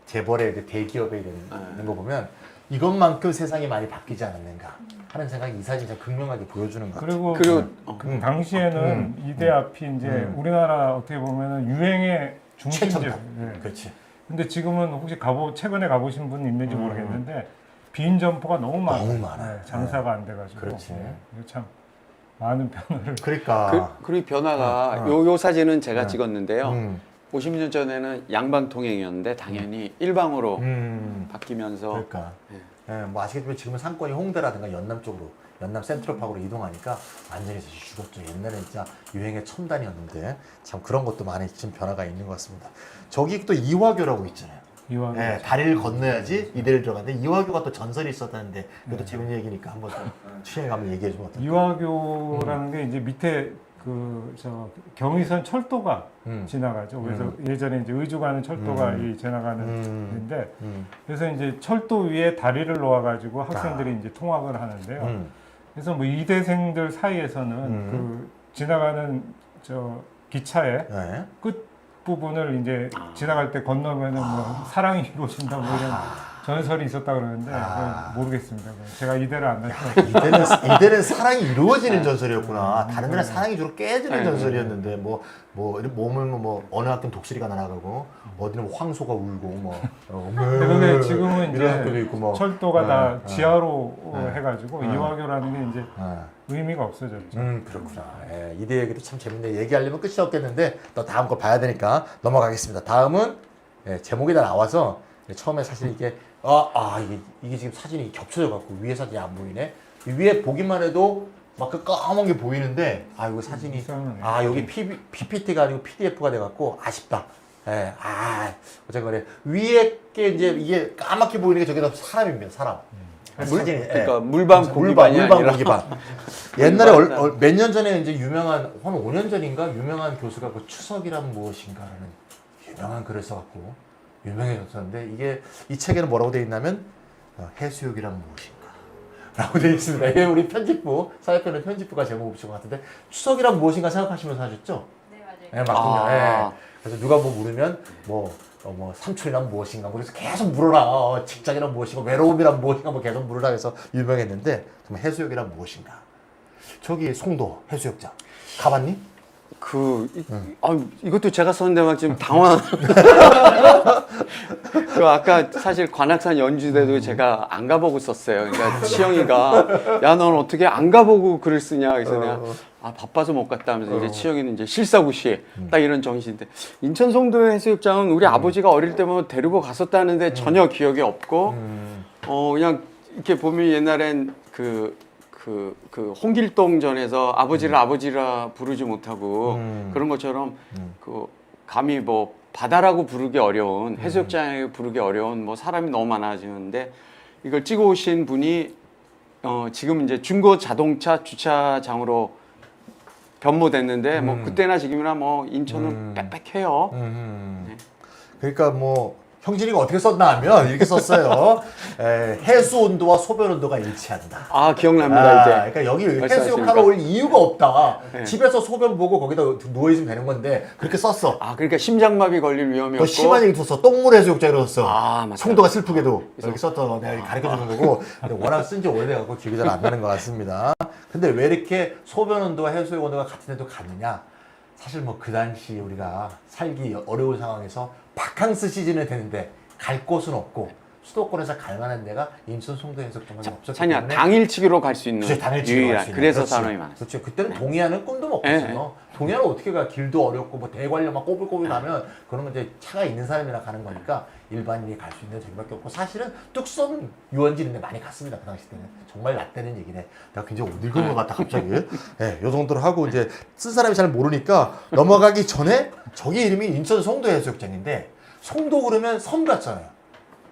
[SPEAKER 1] 재벌의 이제 대기업에 있는 거 보면 이것만큼 세상이 많이 바뀌지 않았는가 하는 생각이 이 사진이 참 극명하게 보여주는 것 같아요.
[SPEAKER 2] 그리고
[SPEAKER 3] 그리고
[SPEAKER 2] 당시에는 이대 앞이 이제 우리나라 어떻게 보면은 유행의 중심지.
[SPEAKER 1] 최첨단.
[SPEAKER 2] 예.
[SPEAKER 1] 그렇지.
[SPEAKER 2] 근데 지금은 혹시 최근에 가보신 분 있는지 모르겠는데 빈 점포가 너무 많아요.
[SPEAKER 1] 너무 많아요.
[SPEAKER 2] 네, 장사가 안 돼가지고.
[SPEAKER 1] 그렇지.
[SPEAKER 2] 이거 참 많은 변화를.
[SPEAKER 1] 그러니까.
[SPEAKER 3] 그리고 변화가 요 사진은 제가
[SPEAKER 1] 네.
[SPEAKER 3] 찍었는데요.
[SPEAKER 1] 음.
[SPEAKER 3] 50년 전에는 양방 통행이었는데 당연히 일방으로 바뀌면서
[SPEAKER 1] 그러니까.
[SPEAKER 3] 네.
[SPEAKER 1] 예, 뭐 아시겠지만 지금은 상권이 홍대라든가 연남 쪽으로, 연남 센트럴파크로 이동하니까 완전히 죽었죠. 옛날에 진짜 유행의 첨단이었는데 참 그런 것도 많이 지금 변화가 있는 것 같습니다. 저기 또 이화교라고 있잖아요.
[SPEAKER 2] 이화교.
[SPEAKER 1] 예, 다리를 건너야지 이대를 들어가는데 이화교가 또 전설이 있었다는데 그것도 재밌는 얘기니까 한번 추행해 가면 얘기해 주면 어떨까요?
[SPEAKER 2] 이화교라는 게 이제 밑에 저 경의선 철도가 지나가죠. 그래서 예전에 이제 의주 가는 철도가 지나가는 데인데 그래서 이제 철도 위에 다리를 놓아가지고 학생들이 이제 통학을 하는데요. 그래서 뭐 이대생들 사이에서는 그 지나가는 저 기차의
[SPEAKER 1] 예.
[SPEAKER 2] 끝 부분을 이제 지나갈 때 건너면은 뭐 사랑이 이루어진다 뭐 이런 전설이 있었다 그러는데 모르겠습니다. 제가 이대를 안 다녀서.
[SPEAKER 1] 이대는 사랑이 이루어지는 전설이었구나. 다른 데는 사랑이 주로 깨지는 전설이었는데 몸을 어느 학교는 독수리가 날아가고 어디는 황소가 울고
[SPEAKER 2] 그런데 지금은
[SPEAKER 1] 이런 학교도
[SPEAKER 2] 이제
[SPEAKER 1] 있고
[SPEAKER 2] 철도가 다 지하로 해가지고 이화교라는 게 이제
[SPEAKER 1] 예.
[SPEAKER 2] 의미가 없어졌죠.
[SPEAKER 1] 그렇구나. 예, 이대 얘기도 참 재밌네. 얘기하려면 끝이 없겠는데 또 다음 걸 봐야 되니까 넘어가겠습니다. 다음은 제목이 다 나와서 처음에 사실 이게 이게 지금 사진이 겹쳐져 갖고 위에 사진이 안 보이네. 이 위에 보기만 해도 막 그 까만 게 보이는데 이거 사진이
[SPEAKER 2] 이상하네.
[SPEAKER 1] 여기 PPT가 아니고 PDF가 돼 갖고 아쉽다. 예, 어쨌거나 위에 게 이제 이게 까맣게 보이는 게 저기다 사람입니다. 사람. 사진이,
[SPEAKER 3] 그러니까 물방 고기반이
[SPEAKER 1] 물방
[SPEAKER 3] 아니라
[SPEAKER 1] 고기반. 옛날에 몇 년 전에 이제 유명한 한 5년 전인가 유명한 교수가 그 추석이란 무엇인가라는 유명한 글을 써갖고 유명해졌었는데 이게 이 책에는 뭐라고 되어 있냐면 해수욕이란 무엇인가 라고 되어 있습니다. 이게 우리 편집부 사회편의 편집부가 제목 붙인 것 같은데 추석이란 무엇인가 생각하시면서 하셨죠?
[SPEAKER 5] 네, 맞아요.
[SPEAKER 1] 네, 맞습니다. 예. 그래서 누가 뭐 물으면 삼촌이란 무엇인가 그래서 계속 물어라. 직장이란 무엇인가 외로움이란 무엇인가 계속 물으라 해서 유명했는데 정말 해수욕이란 무엇인가. 저기 송도 해수욕장 가봤니?
[SPEAKER 3] 이것도 제가 썼는데 막 지금 당황. 그 아까 사실 관악산 연주대도 제가 안 가보고 썼어요. 그러니까 치영이가 야, 넌 어떻게 안 가보고 글을 쓰냐. 그래서 내가 바빠서 못 갔다 하면서 이제 치영이는 이제 실사구시에 딱 이런 정신인데 인천 송도 해수욕장은 우리 아버지가 어릴 때면 데리고 갔었다는데 전혀 기억이 없고 그냥 이렇게 보면 옛날엔 그 홍길동전에서 아버지를 아버지라 부르지 못하고 그런 것처럼 그 감히 뭐 바다라고 부르기 어려운 해수욕장에 부르기 어려운 뭐 사람이 너무 많아지는데 이걸 찍어 오신 분이 지금 이제 중고 자동차 주차장으로 변모됐는데 뭐 그때나 지금이나 뭐 인천은 빽빽해요. 네.
[SPEAKER 1] 그러니까 뭐 형진이가 어떻게 썼나 하면 이렇게 썼어요. 해수 온도와 소변 온도가 일치한다.
[SPEAKER 3] 아 기억납니다 이제.
[SPEAKER 1] 그러니까 여기
[SPEAKER 3] 말씀하시니까.
[SPEAKER 1] 해수욕하러 올 이유가 없다.
[SPEAKER 3] 네.
[SPEAKER 1] 집에서 소변 보고 거기다 누워 있으면 되는 건데 그렇게 썼어.
[SPEAKER 3] 아 그러니까 심장마비 걸릴 위험이
[SPEAKER 1] 더
[SPEAKER 3] 없고.
[SPEAKER 1] 심한 얘기 썼어. 똥물 해수욕장이라고 썼어.
[SPEAKER 3] 아, 맞다.
[SPEAKER 1] 송도가 슬프게도 이렇게 썼던 내가 가르쳐 주는 거고. 근데 워낙 쓴 지 오래돼갖고 기억이 잘 안 나는 것 같습니다. 근데 왜 이렇게 소변 온도와 해수욕 온도가 같은 데도 갔느냐? 사실 뭐 그 당시 우리가 살기 어려운 상황에서 바캉스 시즌은 되는데 갈 곳은 없고 수도권에서 갈 만한 데가 인천 송도 해수욕장밖에 없었기
[SPEAKER 3] 찬이야
[SPEAKER 1] 때문에
[SPEAKER 3] 당일치기로 갈 수 있는
[SPEAKER 1] 그렇죠, 당일치기로 갈수 있는.
[SPEAKER 3] 그래서
[SPEAKER 1] 그렇지.
[SPEAKER 3] 사람이 많았어요.
[SPEAKER 1] 그렇죠. 그때는 동해안은 꿈도 못 꿨어요. 동해안은 어떻게 가? 길도 어렵고 뭐 대관령 막 꼬불꼬불 가면 그런 건 이제 차가 있는 사람이나 가는 거니까 일반인이 갈 수 있는 저기밖에 없고 사실은 뚝섬 유원지인데 많이 갔습니다. 그 당시 때는 정말 얕다는 얘기네. 내가 굉장히 못 읽은 것 같다 갑자기. 네, 요 정도로 하고 이제 쓴 사람이 잘 모르니까 넘어가기 전에 저기 이름이 인천 송도 해수욕장인데 송도 그러면 섬 같잖아요.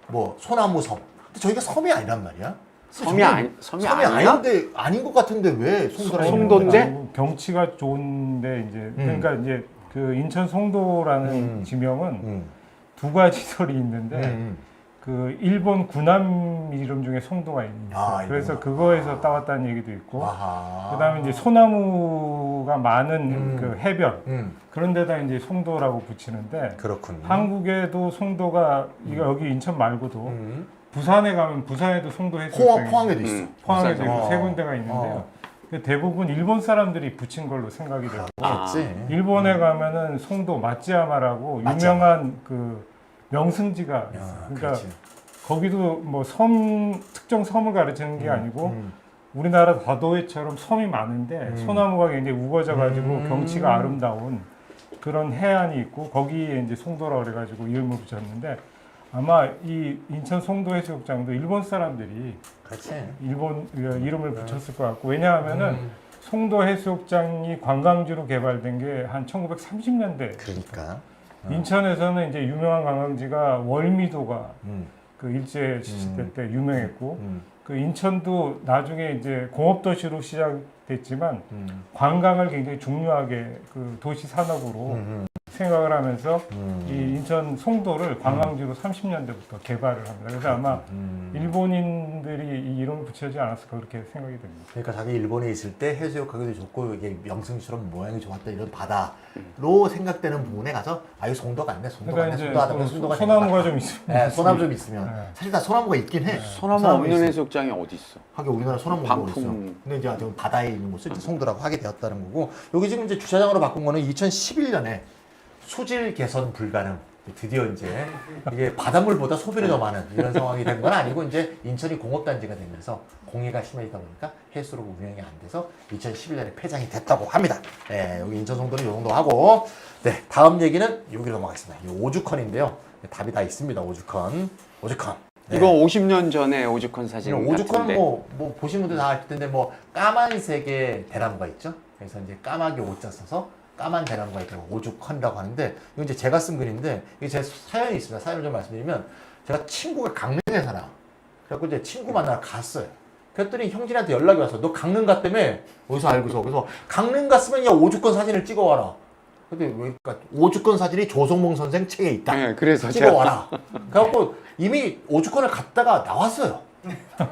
[SPEAKER 1] 뭐 소나무 섬. 근데 저희가 섬이 아니란 말이야.
[SPEAKER 3] 섬이 아니야?
[SPEAKER 1] 아닌데 아닌 것 같은데 왜 송도라?
[SPEAKER 3] 송도인데?
[SPEAKER 2] 경치가 좋은데 이제 그러니까 이제 그 인천 송도라는 지명은 두 가지 설이 있는데 그 일본 군함 이름 중에 송도가 있어요. 그래서 그거에서 따왔다는 얘기도 있고, 그다음에 이제 소나무가 많은 그 해변 그런 데다 이제 송도라고 붙이는데,
[SPEAKER 1] 그렇군요.
[SPEAKER 2] 한국에도 송도가 이거 여기 인천 말고도 부산에 가면 부산에도 송도 해수욕장이
[SPEAKER 1] 포항에도 있어.
[SPEAKER 2] 포항에도 있고 세
[SPEAKER 1] 어.
[SPEAKER 2] 군데가 있는데요. 대부분 일본 사람들이 붙인 걸로 생각이 되고,
[SPEAKER 1] 그렇지.
[SPEAKER 2] 일본에 가면은 송도 마찌야마라고 유명한 그 명승지가 있어요. 그러니까
[SPEAKER 1] 그렇지.
[SPEAKER 2] 거기도 뭐 특정 섬을 가르치는 게 아니고 우리나라 다도해처럼 섬이 많은데 소나무가 굉장히 우거져가지고 경치가 아름다운 그런 해안이 있고 거기에 이제 송도라 그래가지고 이름을 붙였는데 아마 이 인천 송도 해수욕장도 일본 사람들이
[SPEAKER 1] 그렇지.
[SPEAKER 2] 일본 이름을 붙였을 것 같고 왜냐하면은 송도 해수욕장이 관광지로 개발된 게 한 1930년대.
[SPEAKER 1] 그러니까.
[SPEAKER 2] 인천에서는 이제 유명한 관광지가 월미도가 그 일제 시대 때 유명했고 그 인천도 나중에 이제 공업도시로 시작됐지만 관광을 굉장히 중요하게 그 도시 산업으로 생각을 하면서 이 인천 송도를 관광지로 30년대부터 개발을 합니다. 그래서 아마 일본인들이 이 이름을 붙여지 않았을까 그렇게 생각이 됩니다.
[SPEAKER 1] 그러니까 자기 일본에 있을 때 해수욕하기도 좋고 이게 명승처럼 모양이 좋았다 이런 바다로 생각되는 부분에 가서 이거 송도 같네, 송도
[SPEAKER 2] 그러니까
[SPEAKER 1] 같네,
[SPEAKER 2] 이제
[SPEAKER 1] 송도 하다 송도가
[SPEAKER 2] 소나무가 좀 있으면
[SPEAKER 1] 네, 소나무 좀 있으면
[SPEAKER 2] 네.
[SPEAKER 1] 사실 다 소나무가 있긴 해.
[SPEAKER 3] 소나무 없는
[SPEAKER 1] 있어.
[SPEAKER 3] 해수욕장이 어디 있어?
[SPEAKER 1] 하긴 우리나라 소나무
[SPEAKER 3] 방풍.
[SPEAKER 1] 있어. 근데 이제 지금 바다에 있는 곳을 이제 송도라고 하게 되었다는 거고 여기 지금 이제 주차장으로 바꾼 거는 2011년에 수질 개선 불가능. 드디어 이제 이게 바닷물보다 소변이 더 많은 이런 상황이 된 건 아니고 이제 인천이 공업단지가 되면서 공해가 심해지다 보니까 해수로 운영이 안 돼서 2011년에 폐장이 됐다고 합니다. 네, 여기 인천 송도는 이 정도 하고 네 다음 얘기는 여기로 넘어가겠습니다. 이 오죽헌인데요. 답이 다 있습니다. 오죽헌. 네.
[SPEAKER 3] 이거 50년 전에 오죽헌 사진
[SPEAKER 1] 오죽헌은
[SPEAKER 3] 같은데.
[SPEAKER 1] 뭐 보신 분들 다 알 텐데 뭐 까만색의 대나무가 있죠. 그래서 이제 까마귀 오자 써서 까만 대나무가 있다고 오죽헌이라고 하는데 이건 이제 제가 쓴 글인데 이게 제 사연이 있습니다. 사연을 좀 말씀드리면 제가 친구가 강릉에 살아. 그래갖고 이제 친구 만나러 갔어요. 그랬더니 형진한테 연락이 왔어. 너 강릉 갔다며? 어디서 알고서. 그래서 강릉 갔으면 야 오죽헌 사진을 찍어와라. 근데 왜 그러니까 오죽헌 사진이 조성몽 선생 책에 있다.
[SPEAKER 3] 네, 그래서
[SPEAKER 1] 찍어와라. 그래갖고 이미 오죽헌을 갔다가 나왔어요.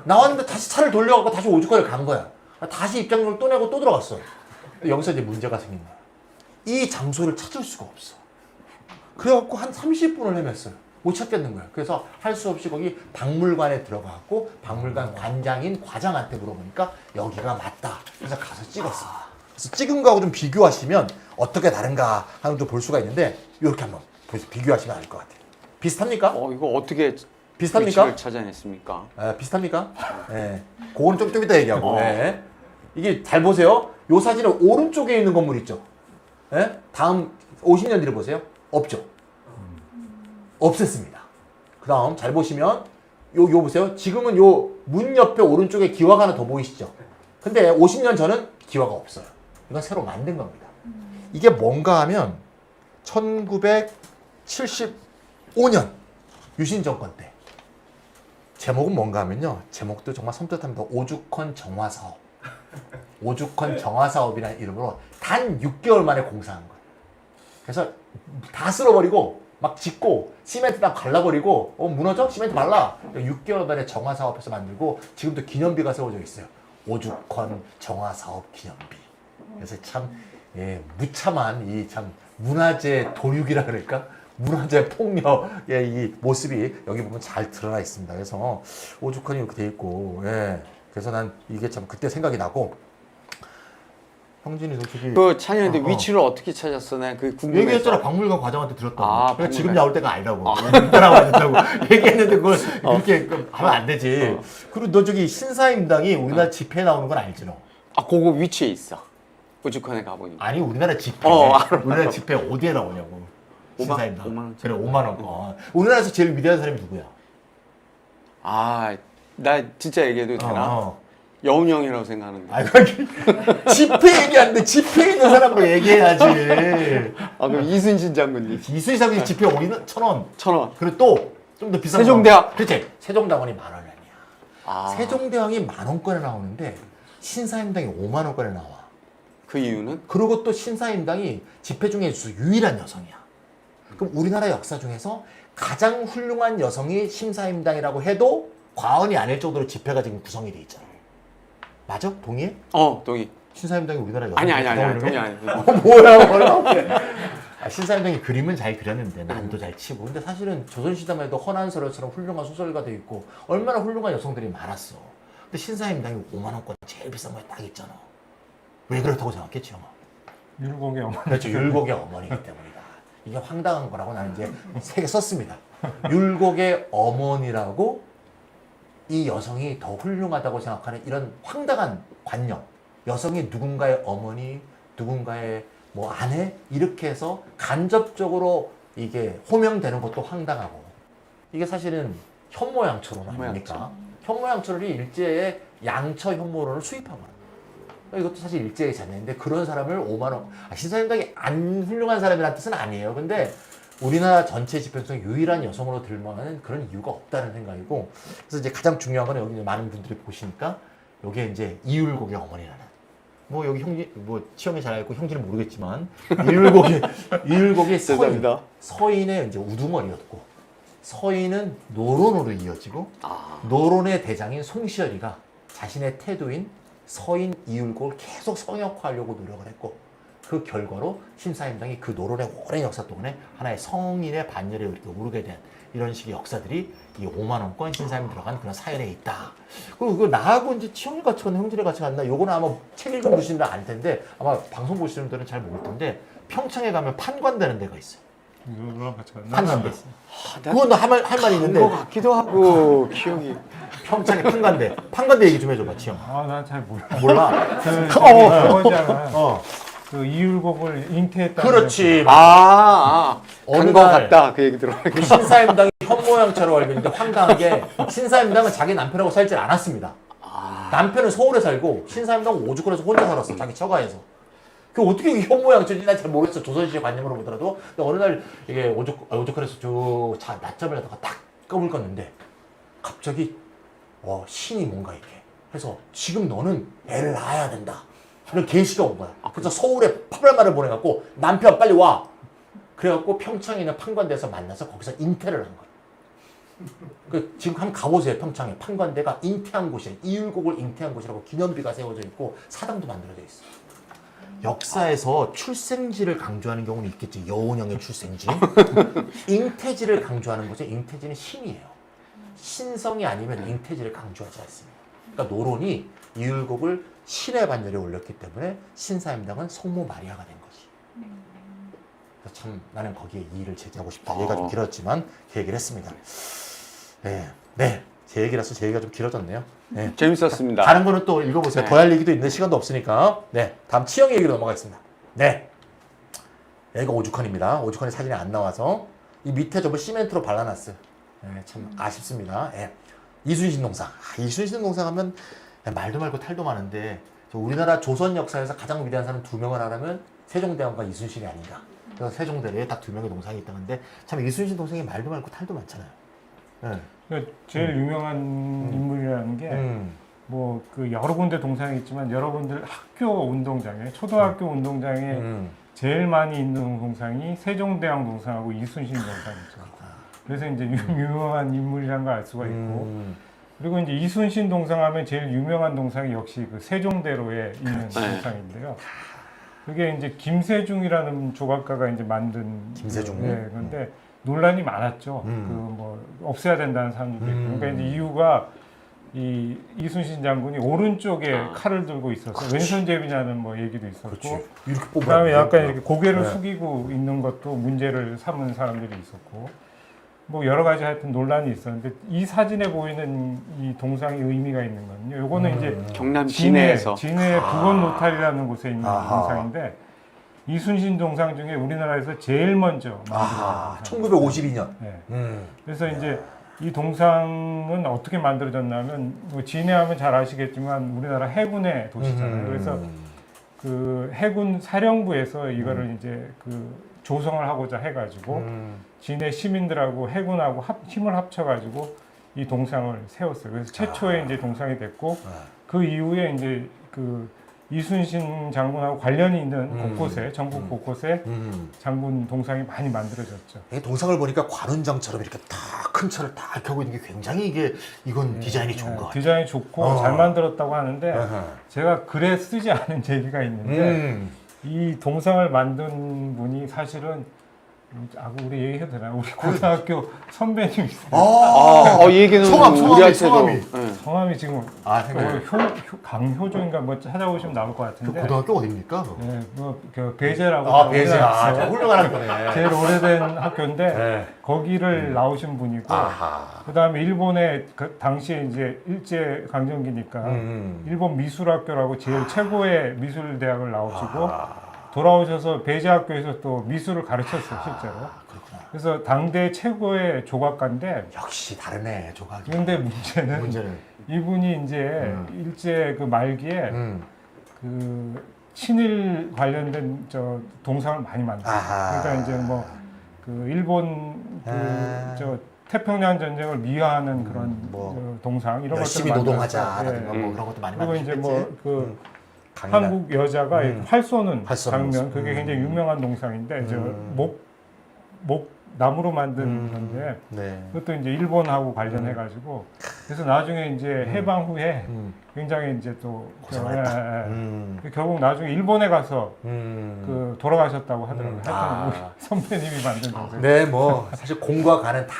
[SPEAKER 1] 나왔는데 다시 차를 돌려갖고 다시 오죽헌을 간 거야. 다시 입장료를 또 내고 또 들어갔어. 여기서 이제 문제가 생긴 거야. 이 장소를 찾을 수가 없어. 그래갖고 한 30분을 헤맸어요. 못 찾겠는 거야. 그래서 할 수 없이 거기 박물관에 들어가갖고 박물관 관장인 과장한테 물어보니까 여기가 맞다. 그래서 가서 찍었어. 그래서 찍은 거하고 좀 비교하시면 어떻게 다른가 하는 걸 볼 수가 있는데 이렇게 한번 비교하시면 알 것 같아요. 비슷합니까?
[SPEAKER 3] 이거 어떻게
[SPEAKER 1] 비슷합니까?
[SPEAKER 3] 위치를 찾아냈습니까?
[SPEAKER 1] 비슷합니까? 예. 그거는 좀 이따 얘기하고. 예. 이게 잘 보세요. 요 사진은 오른쪽에 있는 건물 있죠? 예? 다음 50년 뒤를 보세요. 없죠? 없앴습니다. 그 다음 잘 보시면 요 보세요. 지금은 요 문 옆에 오른쪽에 기와가 하나 더 보이시죠? 근데 50년 전은 기와가 없어요. 이건 새로 만든 겁니다. 이게 뭔가 하면 1975년 유신 정권 때 제목은 뭔가 하면요. 제목도 정말 섬뜩합니다. 오죽헌 정화 사업. 오죽헌 정화 사업이라는 이름으로 단 6개월 만에 공사한 거예요. 그래서 다 쓸어버리고 막 짓고 시멘트 다 갈라버리고 무너져? 시멘트 발라. 6개월 만에 정화 사업해서 만들고 지금도 기념비가 세워져 있어요. 오죽헌 정화 사업 기념비. 그래서 참 무참한 이 참 문화재 도륙이라 그럴까? 문화재 폭력의 이 모습이 여기 보면 잘 드러나 있습니다. 그래서 오죽헌이 이렇게 돼 있고, 그래서 난 이게 참 그때 생각이 나고, 형진이 솔직히
[SPEAKER 3] 그 찬이한테 위치를 어떻게 찾았어? 난 그 궁금해서.
[SPEAKER 1] 얘기했잖아. 박물관 과장한테 들었다고.
[SPEAKER 3] 박물관.
[SPEAKER 1] 지금 나올 때가 아니라고. 따라와야 된다고 얘기했는데 그걸 이렇게 하면 안 되지. 그리고 너 저기 신사임당이 우리나라 집회에 나오는 건 알지 너?
[SPEAKER 3] 그거 위치에 있어. 오죽헌에 가보니까.
[SPEAKER 1] 아니 우리나라 집회. 우리나라 집회 어디에 나오냐고. 신사임당.
[SPEAKER 3] 5만 원.
[SPEAKER 1] 그래 5만 원. 우리나라에서 제일 위대한 사람이 누구야?
[SPEAKER 3] 나 진짜 얘기해도 되나? 여운 형이라고 생각하는데.
[SPEAKER 1] 집회 얘기하는데 집회에 있는 사람으로 얘기해야지.
[SPEAKER 3] 그럼 이순신 장군님.
[SPEAKER 1] 이순신 장군이 집회 우리는 1,000원.
[SPEAKER 3] 1,000원.
[SPEAKER 1] 그리고 또 좀 더 비싼
[SPEAKER 3] 세종대왕.
[SPEAKER 1] 그렇지. 세종대왕이 10,000원이야. 세종대왕이 10,000원권에 나오는데 신사임당이 50,000원권에 나와.
[SPEAKER 3] 그 이유는?
[SPEAKER 1] 그리고 또 신사임당이 집회 중에 유일한 여성이야. 그럼 우리나라 역사 중에서 가장 훌륭한 여성이 신사임당이라고 해도 과언이 아닐 정도로 집회가 지금 구성이 돼 있잖아. 맞아? 동의해?
[SPEAKER 3] 동의.
[SPEAKER 1] 신사임당이 우리나라 여성.
[SPEAKER 3] 아니. 동의 아니.
[SPEAKER 1] 뭐야. 신사임당이 그림은 잘 그렸는데 난도 잘 치고. 근데 사실은 조선시대만 해도 허난설화처럼 훌륭한 소설가도 있고 얼마나 훌륭한 여성들이 많았어. 근데 신사임당이 50,000원권 제일 비싼 거에 딱 있잖아. 왜 그렇다고 생각했지, 형아?
[SPEAKER 2] 율곡의 어머니.
[SPEAKER 1] 그렇죠. 율곡의 어머니이기 때문이다. 이게 황당한 거라고 나는 이제 세 개 썼습니다. 율곡의 어머니라고 이 여성이 더 훌륭하다고 생각하는 이런 황당한 관념. 여성이 누군가의 어머니, 누군가의 뭐 아내 이렇게 해서 간접적으로 이게 호명되는 것도 황당하고. 이게 사실은 현모양처론 아닙니까? 현모양처론이 일제의 양처 현모론을 수입한 거예요. 이것도 사실 일제의 자녀인데 그런 사람을 50,000원. 신사임당이 안 훌륭한 사람이라는 뜻은 아니에요. 근데 우리나라 전체 집회에서 유일한 여성으로 들만한 그런 이유가 없다는 생각이고. 그래서 이제 가장 중요한 건 여기 많은 분들이 보시니까 요게 이제 이율곡의 어머니라는. 뭐 여기 형진 뭐 치영이 잘 알고 형진은 모르겠지만 이율곡의 서인의 이제 우두머리였고 서인은 노론으로 이어지고 노론의 대장인 송시열이가 자신의 태도인 서인 이율곡을 계속 성역화하려고 노력을 했고 그 결과로 신사임당이 그 노론의 오랜 역사 동안에 하나의 성인의 반열에 이렇게 오르게 된 이런 식의 역사들이 이 50,000원권 신사임 들어간 그런 사연에 있다. 그리고 그 나하고 이제 치영이 같이 갔나 형들이 같이 갔나 요거는 아마 책 읽은 분들은 알 텐데 아마 방송 보시는 분들은 잘 모를 텐데 평창에 가면 판관되는 데가 있어요.
[SPEAKER 2] 누구랑 같이 갔나?
[SPEAKER 1] 판관대. 그건 할 말 있는데.
[SPEAKER 3] 것 같기도 하고 기억이.
[SPEAKER 1] 평창에 판관대 얘기 좀 해줘봐, 치영.
[SPEAKER 2] 난 잘 몰라.
[SPEAKER 1] 몰라.
[SPEAKER 2] 저번장은 그 이율곡을 잉태했다.
[SPEAKER 1] 그렇지.
[SPEAKER 3] 간 거 같다 그 얘기 들어.
[SPEAKER 1] 그 신사임당이 현모양처럼 알고 있는데 황당한 게 신사임당은 자기 남편하고 살질 않았습니다. 남편은 서울에 살고 신사임당은 오죽헌에서 혼자 살았어. 자기 처가에서. 그 어떻게 현모양처인지 난 잘 모르겠어. 조선시대 관념으로 보더라도. 근데 어느 날 이게 오죽헌에서 낮잠을 하다가 딱 꿈을 꿨는데 갑자기 신이 뭔가 이렇게 해서 지금 너는 애를 낳아야 된다. 그런 계시가 온 거야. 그래서 서울에 파별말을 보내갖고 남편 빨리 와. 그래갖고 평창에 있는 판관대에서 만나서 거기서 잉태를 한 거야. 지금 한번 가보세요. 평창에 판관대가 잉태한 곳이에요. 이율곡을 잉태한 곳이라고 기념비가 세워져 있고 사당도 만들어져 있어. 역사에서 출생지를 강조하는 경우는 있겠지. 여운형의 출생지. 잉태지를 강조하는 거죠. 잉태지는 신이에요. 신성이 아니면 잉태지를 강조하지 않습니다. 그러니까 노론이 이율곡을 신의 반열에 올렸기 때문에 신사임당은 성모 마리아가 된 거지. 그래서 참 나는 거기에 이의를 제기하고 싶다. 얘기가 좀 길었지만 그 얘기를 했습니다. 네. 제 얘기라서 제 얘기가 좀 길어졌네요. 네.
[SPEAKER 3] 재밌었습니다.
[SPEAKER 1] 다른 거는 또 읽어보세요.
[SPEAKER 3] 네.
[SPEAKER 1] 더 할 얘기도 있는데 시간도 없으니까. 네. 다음 치영 얘기로 넘어가겠습니다. 네. 여기가 오죽헌입니다. 오죽헌이 사진이 안 나와서 이 밑에 저거 시멘트로 발라놨어요. 네, 참 아쉽습니다. 네. 이순신 동상. 이순신 동상 하면 말도 말고 탈도 많은데 우리나라 조선 역사에서 가장 위대한 사람 2명을 하라면 세종대왕과 이순신이 아닌가. 그래서 세종대로에 딱 2명의 동상이 있다는데 참 이순신 동상이 말도 많고 탈도 많잖아요. 네.
[SPEAKER 2] 그러니까 제일 유명한 인물이라는 게 뭐 그 여러 군데 동상이 있지만 여러분들 학교 운동장에 초등학교 운동장에 제일 많이 있는 동상이 세종대왕 동상하고 이순신 동상이죠. 그래서 이제 유명한 인물이라는 걸 알 수가 있고 그리고 이제 이순신 동상하면 제일 유명한 동상이 역시 그 세종대로에 있는 동상인데요. 그게 이제 김세중이라는 조각가가 이제 만든
[SPEAKER 1] 김세중.
[SPEAKER 2] 네, 그런데 논란이 많았죠. 그 뭐 없애야 된다는 사람들도 있고. 그러니까 이제 이유가 이 이순신 장군이 오른쪽에 칼을 들고 있어서 왼손잡이냐는 뭐 얘기도 있었고.
[SPEAKER 1] 그렇지. 이렇게 뽑아.
[SPEAKER 2] 그다음에 약간 이렇게 고개를
[SPEAKER 1] 네.
[SPEAKER 2] 숙이고 있는 것도 문제를 삼은 사람들이 있었고. 뭐 여러 가지 하여튼 논란이 있었는데 이 사진에 보이는 이 동상의 의미가 있는 거는요. 요거는 이제
[SPEAKER 3] 경남 진해에서
[SPEAKER 2] 진해 북원 노탈이라는 곳에 있는
[SPEAKER 1] 아하.
[SPEAKER 2] 동상인데 이순신 동상 중에 우리나라에서 제일 먼저 만들어진 동상.
[SPEAKER 1] 1952년.
[SPEAKER 2] 네. 그래서 이제 이 동상은 어떻게 만들어졌냐면 뭐 진해하면 잘 아시겠지만 우리나라 해군의 도시잖아요. 그래서 그 해군 사령부에서 이거를 이제 그 조성을 하고자 해가지고 진해 시민들하고 해군하고 힘을 합쳐가지고 이 동상을 세웠어요. 그래서 최초의 이제 동상이 됐고 그 이후에 이제 그 이순신 장군하고 관련이 있는 곳곳에 전국 곳곳에 장군 동상이 많이 만들어졌죠.
[SPEAKER 1] 이 동상을 보니까 관훈장처럼 이렇게 다 큰 차를 다 이렇게 하고 있는 게 굉장히 이건 디자인이 좋은 것 같아요.
[SPEAKER 2] 디자인이 좋고 잘 만들었다고 하는데 제가 글에 쓰지 않은 얘기가 있는데 이 동상을 만든 분이 사실은 우리 얘기해도 되나요? 우리 고등학교 선배님 있어요.
[SPEAKER 3] 이 얘기는
[SPEAKER 1] 성함이.
[SPEAKER 2] 성함이 지금 강효종인가 뭐 찾아보시면 나올 것
[SPEAKER 1] 그
[SPEAKER 2] 같은데.
[SPEAKER 1] 고등학교 어디입니까?
[SPEAKER 2] 네, 그 배제라고.
[SPEAKER 1] 배제. 훌륭한 학교네.
[SPEAKER 2] 제일 오래된 학교인데
[SPEAKER 1] 네.
[SPEAKER 2] 거기를 나오신 분이고. 그다음에 일본에 그 당시에 이제 일제 강점기니까 일본 미술학교라고 제일 최고의 미술 대학을 나오시고. 돌아오셔서 배제학교에서 또 미술을 가르쳤어요, 실제로.
[SPEAKER 1] 그렇구나.
[SPEAKER 2] 그래서 당대 최고의 조각가인데.
[SPEAKER 1] 역시 다르네, 조각이.
[SPEAKER 2] 그런데 문제는 이분이 이제 일제 그 말기에 그 친일 관련된 저 동상을 많이 만들었어요. 그러니까 이제 뭐 그 일본 저 태평양 전쟁을 미화하는 그런 뭐 동상 이런 것들
[SPEAKER 1] 열심히 노동하자라든가 뭐 그런 것도 많이
[SPEAKER 2] 그리고
[SPEAKER 1] 만들었겠지.
[SPEAKER 2] 이제 뭐 그 한국 여자가 활 쏘는 장면 그게 굉장히 유명한 동상인데 목 나무로 만든 건데 그것도 이제 일본하고 관련해 가지고 그래서 나중에 이제 해방 후에 굉장히 이제 또 결국 나중에 일본에 가서 그 돌아가셨다고 하더라고요. 하여튼 우리 선배님이 만든 동상.
[SPEAKER 1] 네, 뭐 사실 공과 가는 다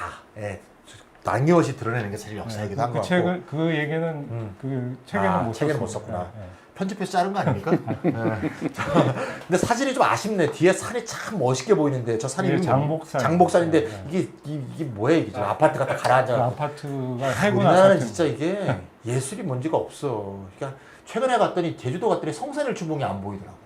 [SPEAKER 1] 남김없이 드러내는 게 사실 역사이기도 한 것 같고.
[SPEAKER 2] 그 얘기는 그 책에는 못
[SPEAKER 1] 썼구나. 편집해서 자른 거 아닙니까? 근데 사진이 좀 아쉽네. 뒤에 산이 참 멋있게 보이는데 저 산이 장복산인데 이게 뭐야 이게 지금 아파트 갖다 가라앉아.
[SPEAKER 2] 그 아파트가 해군
[SPEAKER 1] 우리나라는
[SPEAKER 2] 아파트.
[SPEAKER 1] 진짜 이게 예술이 뭔지가 없어. 그러니까 최근에 갔더니 제주도 갔더니 성산일 춘봉이 안 보이더라고.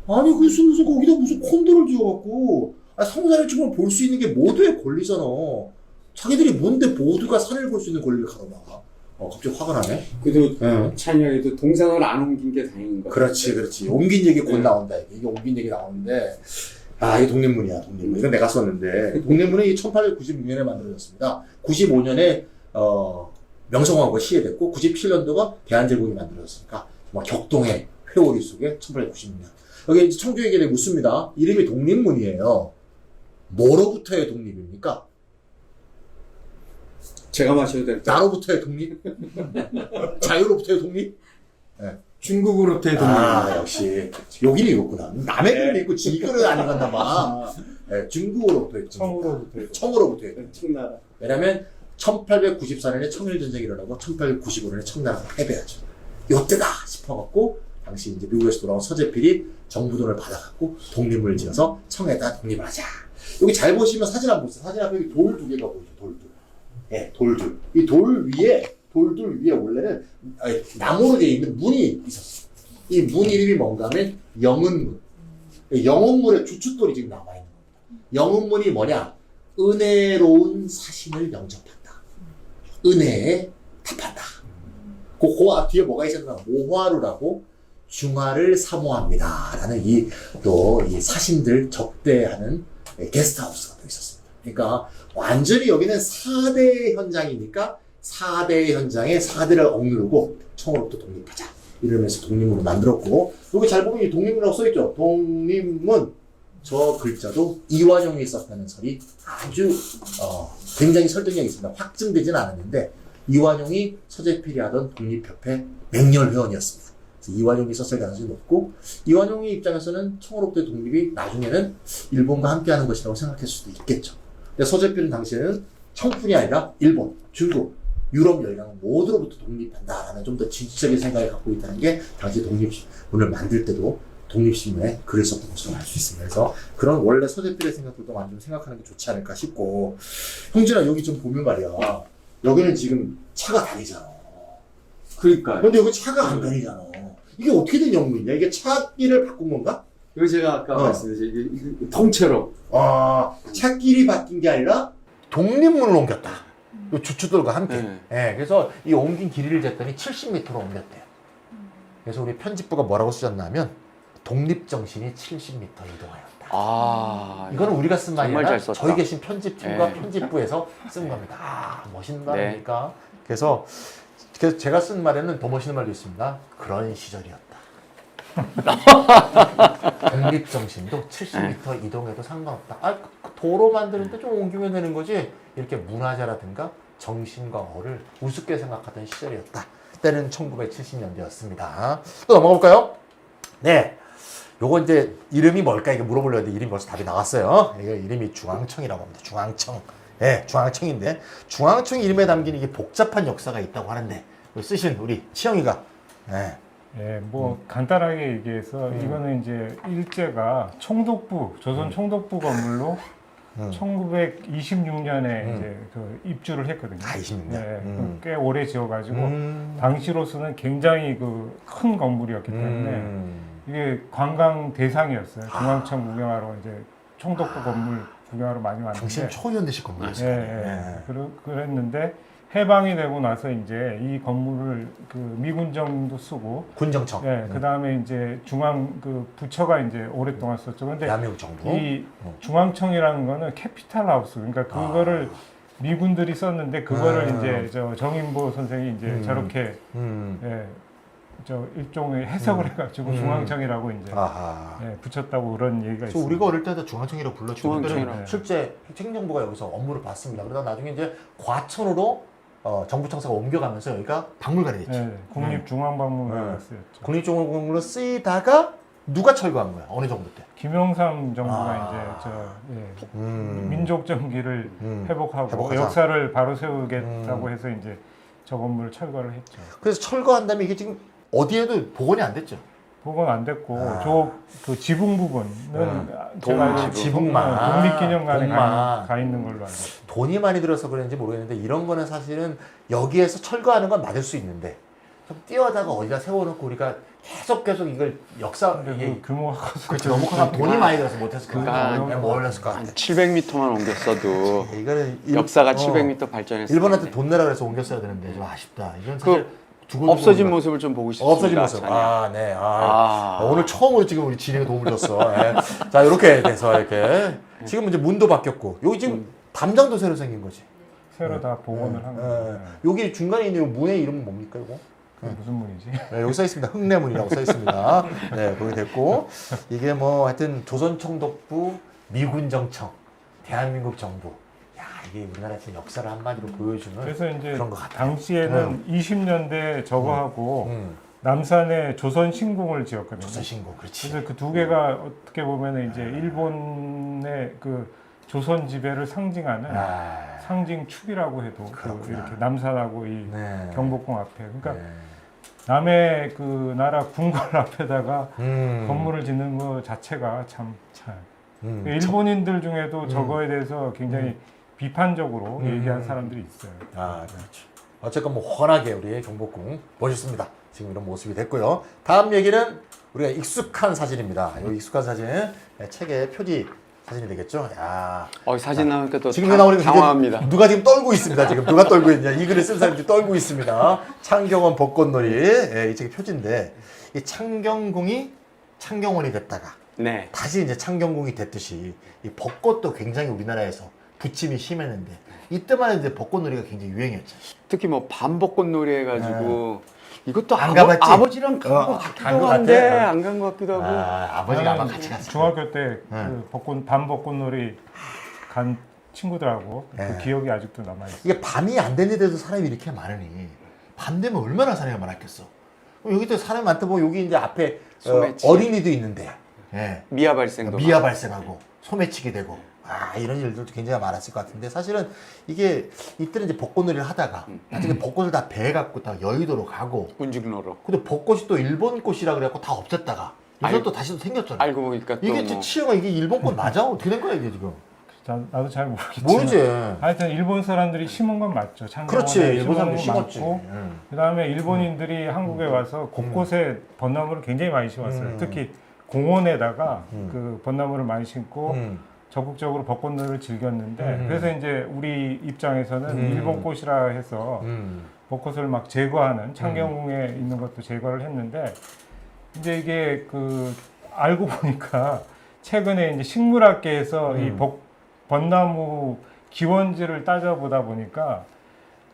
[SPEAKER 1] 아니 무슨 거기다 무슨 콘도를 지어갖고 성산일 춘봉을 볼 수 있는 게 모두의 권리잖아. 자기들이 뭔데 모두가 산을 볼 수 있는 권리를 가로막아. 갑자기 화가 나네.
[SPEAKER 3] 그래도 찬열이도 동상을 안 옮긴 게 다행인 거야.
[SPEAKER 1] 그렇지. 옮긴 얘기 곧 나온다. 이게 옮긴 얘기 나오는데, 이게 독립문이야, 독립문. 이건 내가 썼는데, 독립문은 1896년에 만들어졌습니다. 95년에, 명성황후가 시해됐고, 97년도가 대한제국이 만들어졌으니까, 정말 격동의 회오리 속에 1896년. 여기 이제 청주에게 묻습니다. 이름이 독립문이에요. 뭐로부터의 독립입니까?
[SPEAKER 3] 제가 마셔도 될까요?
[SPEAKER 1] 나로부터의 독립? 자유로부터의 독립? 네.
[SPEAKER 3] 중국으로부터의 독립.
[SPEAKER 1] 역시. 여기는 이렇구나. 남의 글을 읽고 지 글을 안 읽었나 봐. 네, 중국으로부터의 독립. 청으로부터의 독립.
[SPEAKER 3] 청나라.
[SPEAKER 1] 왜냐면, 1894년에 청일전쟁이 일어나고 1895년에 청나라가 패배하죠. 요때다 싶어갖고 당시 이제 미국에서 돌아온 서재필이 정부 돈을 받아갖고 독립을 지어서 청에다 독립을 하자. 여기 잘 보시면 사진 한번 보세요. 사진 앞에 돌 두 개가 보이죠. 돌들. 예, 돌들. 이 돌들 위에 원래는 나무로 되어 있는 문이 있었어요. 이 문 이름이 뭔가 하면 영은문. 영은문의 주춧돌이 지금 남아있는 겁니다. 영은문이 뭐냐? 은혜로운 사신을 영접한다. 은혜에 답한다. 그 뒤에 뭐가 있었나? 모화루라고 중화를 사모합니다. 라는 이 사신들 접대하는 게스트하우스가 또 있었습니다. 그러니까 완전히 여기는 4대 현장이니까 4대 현장에 4대를 억누르고 청으로부터 독립하자. 이러면서 독립문을 만들었고, 여기 잘 보면 이 독립문이라고 써있죠. 독립문, 저 글자도 이완용이 썼다는 설이 아주 굉장히 설득력이 있습니다. 확증되지는 않았는데 이완용이 서재필이 하던 독립협회 맹렬 회원이었습니다. 그래서 이완용이 썼을 가능성이 높고, 이완용의 입장에서는 청으로부터의 독립이 나중에는 일본과 함께하는 것이라고 생각할 수도 있겠죠. 근데 서재필은 당시에는 청뿐이 아니라 일본, 중국, 유럽 열강 모두로부터 독립한다라는 좀 더 진취적인 생각을 갖고 있다는 게 당시 독립문을 만들 때도 독립신문에 글을 썼던 것으로 알 수 있습니다. 그래서 그런 원래 서재필의 생각들도 많이 좀 생각하는 게 좋지 않을까 싶고, 형진아 여기 좀 보면 말이야. 여기는 지금 차가 다니잖아.
[SPEAKER 3] 그러니까요.
[SPEAKER 1] 근데 여기 차가 안 다니잖아. 이게 어떻게 된 영문이냐? 이게 차길을 바꾼 건가?
[SPEAKER 3] 이거 제가 아까 말씀드린 이게 통째로.
[SPEAKER 1] 차길이 바뀐 게 아니라 독립문을 옮겼다. 요 주춧돌과 함께. 예, 그래서 이 옮긴 길이를 쟀더니 70m로 옮겼대요. 그래서 우리 편집부가 뭐라고 쓰셨냐면 독립정신이 70m 이동하였다. 이거는 우리가 쓴 말이
[SPEAKER 4] 정말
[SPEAKER 1] 아니라
[SPEAKER 4] 잘 썼다.
[SPEAKER 1] 저희 계신 편집팀과
[SPEAKER 4] 네.
[SPEAKER 1] 편집부에서 쓴 겁니다. 멋있다
[SPEAKER 4] 네.
[SPEAKER 1] 보니까. 그래서 제가 쓴 말에는 더 멋있는 말도 있습니다. 그런 시절이었다. 독립정신도 70m 이동해도 상관없다. 도로 만드는데 좀 옮기면 되는 거지. 이렇게 문화재라든가 정신과 어를 우습게 생각하던 시절이었다. 때는 1970년대였습니다. 또 넘어가 볼까요? 네. 요거 이제 이름이 뭘까? 이게 물어보려고 했는데 이름이 벌써 답이 나왔어요. 이게 이름이 중앙청이라고 합니다. 중앙청. 네, 중앙청인데 중앙청 이름에 담긴 이게 복잡한 역사가 있다고 하는데 쓰신 우리 치영이가 네.
[SPEAKER 2] 예, 뭐 간단하게 얘기해서 이거는 이제 일제가 총독부, 조선 총독부 건물로 1926년에 이제 그 입주를 했거든요.
[SPEAKER 1] 26년.
[SPEAKER 2] 예, 꽤 오래 지어가지고 당시로서는 굉장히 그 큰 건물이었기 때문에 이게 관광 대상이었어요. 중앙청 구경하러 이제 총독부 건물 구경하러 많이
[SPEAKER 1] 당신
[SPEAKER 2] 왔는데.
[SPEAKER 1] 초연대식 건물이었어요.
[SPEAKER 2] 예. 그랬는데 해방이 되고 나서 이제 이 건물을 그 미군정도 쓰고,
[SPEAKER 1] 군정청.
[SPEAKER 2] 그 다음에 이제 중앙 그 부처가 이제 오랫동안 썼죠. 근데
[SPEAKER 1] 대한민국 정부.
[SPEAKER 2] 이 중앙청이라는 거는 캐피탈 하우스, 그러니까 그거를 미군들이 썼는데 그거를 이제 저 정인보 선생이 이제 저렇게 저 일종의 해석을 해가지고 중앙청이라고 이제 붙였다고 그런 얘기가 있어요.
[SPEAKER 1] 우리가 어릴 때도 중앙청이라고 불렀죠.
[SPEAKER 2] 중앙청이라고.
[SPEAKER 1] 실제 행정부가 여기서 업무를 받습니다. 그러다 나중에 이제 과천으로 정부청사가 옮겨가면서 여기가 박물관이 됐죠.
[SPEAKER 2] 국립중앙박물관이 쓰였죠.
[SPEAKER 1] 국립중앙박물관으로 쓰이다가 누가 철거한 거야? 어느 정도 때?
[SPEAKER 2] 김영삼 정부가 이제 민족 정기를 회복하고
[SPEAKER 1] 회복하자.
[SPEAKER 2] 역사를 바로 세우겠다고 해서 이제 저 건물 철거를 했죠.
[SPEAKER 1] 그래서 철거한 다음에 이게 지금 어디에도 복원이 안 됐죠.
[SPEAKER 2] 복원 안 됐고 저 그 지붕 부분은
[SPEAKER 1] 지붕만
[SPEAKER 2] 독립기념관에 가 있는 걸로 알고 있어요.
[SPEAKER 1] 돈이 많이 들어서 그런지 모르겠는데 이런 거는 사실은 여기에서 철거하는 건 맞을 수 있는데 좀 띄어다가 어디다 세워놓고 우리가 계속 이걸 역사
[SPEAKER 2] 근데 그 규모가 커서
[SPEAKER 1] 그렇죠. 너무 커서 돈이 많이 들어서 못했을 것 같아요.
[SPEAKER 4] 그러니까
[SPEAKER 1] 뭐 올렸을 것
[SPEAKER 4] 한
[SPEAKER 1] 같아.
[SPEAKER 4] 700m만 옮겼어도
[SPEAKER 1] 이거는
[SPEAKER 4] 역사가 700m 발전했어요.
[SPEAKER 1] 일본한테 돈 내라 그래서 옮겼어야 되는데 좀 아쉽다. 이건 사실
[SPEAKER 4] 없어진 모습을 좀 보고 싶습니다.
[SPEAKER 1] 없어진 모습.
[SPEAKER 4] 찬이야.
[SPEAKER 1] 네. 오늘 처음으로 지금 우리 진행에 도움을 줬어. 네. 자, 이렇게 돼서 이렇게 지금 이제 문도 바뀌었고 여기 지금 담장도 새로 생긴 거지.
[SPEAKER 2] 새로 다 복원을 한 거예요.
[SPEAKER 1] 여기 중간에 있는 문의 이름은 뭡니까 이거?
[SPEAKER 2] 그게 무슨 문이지?
[SPEAKER 1] 네, 여기 써 있습니다. 흥내문이라고 써 있습니다. 네, 거기 됐고 이게 뭐 하여튼 조선총독부, 미군정청, 대한민국 정부. 야, 이게 우리나라의 역사를 한마디로 보여주는
[SPEAKER 2] 그래서 이제
[SPEAKER 1] 그런 것 같아요.
[SPEAKER 2] 당시에는 20년대 저거하고 남산에 조선신궁을 지었거든요.
[SPEAKER 1] 조선신궁, 그렇지.
[SPEAKER 2] 그래서 그 두 개가 어떻게 보면 이제 일본의 그 조선 지배를 상징하는 상징 축이라고 해도 그
[SPEAKER 1] 그렇구나.
[SPEAKER 2] 이렇게 남산하고 이
[SPEAKER 1] 네.
[SPEAKER 2] 경복궁 앞에 그러니까
[SPEAKER 1] 네.
[SPEAKER 2] 남의 그 나라 궁궐 앞에다가
[SPEAKER 1] 음.
[SPEAKER 2] 건물을 짓는 것 자체가 참
[SPEAKER 1] 음.
[SPEAKER 2] 일본인들 중에도 저거에 대해서 굉장히 비판적으로 얘기한 사람들이 있어요.
[SPEAKER 1] 아, 그렇죠. 어쨌건 뭐 훤하게 우리 경복궁 멋있습니다. 지금 이런 모습이 됐고요. 다음 얘기는 우리가 익숙한 사진입니다. 이 익숙한 사진 책의 표지 사진이 되겠죠. 야,
[SPEAKER 4] 사진 나오니까 또
[SPEAKER 1] 지금 나오는 거
[SPEAKER 4] 당황합니다.
[SPEAKER 1] 누가 지금 떨고 있습니다. 지금 누가 떨고 있냐? 이 글을 쓴 사람이 떨고 있습니다. 창경원 벚꽃놀이 이 책의 표지인데 이 창경궁이 창경원이 됐다가
[SPEAKER 4] 네.
[SPEAKER 1] 다시 이제 창경궁이 됐듯이 이 벚꽃도 굉장히 우리나라에서 부침이 심했는데 이때만 해도 이제 벚꽃놀이가 굉장히 유행이었죠.
[SPEAKER 4] 특히 뭐 밤벚꽃놀이 해가지고 이것도
[SPEAKER 1] 안 가봤지?
[SPEAKER 4] 아버지랑 간 것
[SPEAKER 1] 간
[SPEAKER 4] 같기도
[SPEAKER 1] 것
[SPEAKER 4] 한데
[SPEAKER 1] 같아.
[SPEAKER 4] 안 간 것 같기도 하고.
[SPEAKER 1] 아버지가 아마 같이 갔어요.
[SPEAKER 2] 중학교 때 그 밤 벚꽃놀이 간 친구들하고
[SPEAKER 1] 네.
[SPEAKER 2] 그 기억이 아직도 남아 있어요.
[SPEAKER 1] 이게 밤이 안 됐는데도 사람이 이렇게 많으니 밤 되면 얼마나 사람이 많았겠어. 그럼 여기 또 사람이 많다 보면 여기 이제 앞에
[SPEAKER 4] 소매치.
[SPEAKER 1] 어린이도 있는데
[SPEAKER 4] 미아 발생도
[SPEAKER 1] 미아 발생하고 소매치기 되고 이런 일들도 굉장히 많았을 것 같은데 사실은 이게 이때는 이제 벚꽃놀이를 하다가 나중에 벚꽃을 다 배해갖고 다 여의도로 가고
[SPEAKER 4] 운죽로로
[SPEAKER 1] 근데 벚꽃이 또 일본 꽃이라 그래갖고 다 없앴다가 요새 또 다시 또 생겼잖아.
[SPEAKER 4] 알고 보니까 또
[SPEAKER 1] 이게
[SPEAKER 4] 뭐
[SPEAKER 1] 치어가 이게 일본 꽃 맞아? 어떻게 된 거야 이게 지금?
[SPEAKER 2] 나도 잘 모르겠지만
[SPEAKER 1] 모르지.
[SPEAKER 2] 하여튼 일본 사람들이 심은 건 맞죠.
[SPEAKER 1] 그렇지. 일본 사람들이
[SPEAKER 2] 심은 건
[SPEAKER 1] 심었지.
[SPEAKER 2] 맞고 그다음에 일본인들이 한국에 와서 곳곳에 벚나무를 굉장히 많이 심었어요. 특히 공원에다가 그 벚나무를 많이 심고 적극적으로 벚꽃놀이를 즐겼는데 그래서 이제 우리 입장에서는 일본 꽃이라 해서 벚꽃을 막 제거하는 창경궁에 있는 것도 제거를 했는데 이제 이게 그 알고 보니까 최근에 이제 식물학계에서 이 벚나무 기원지를 따져보다 보니까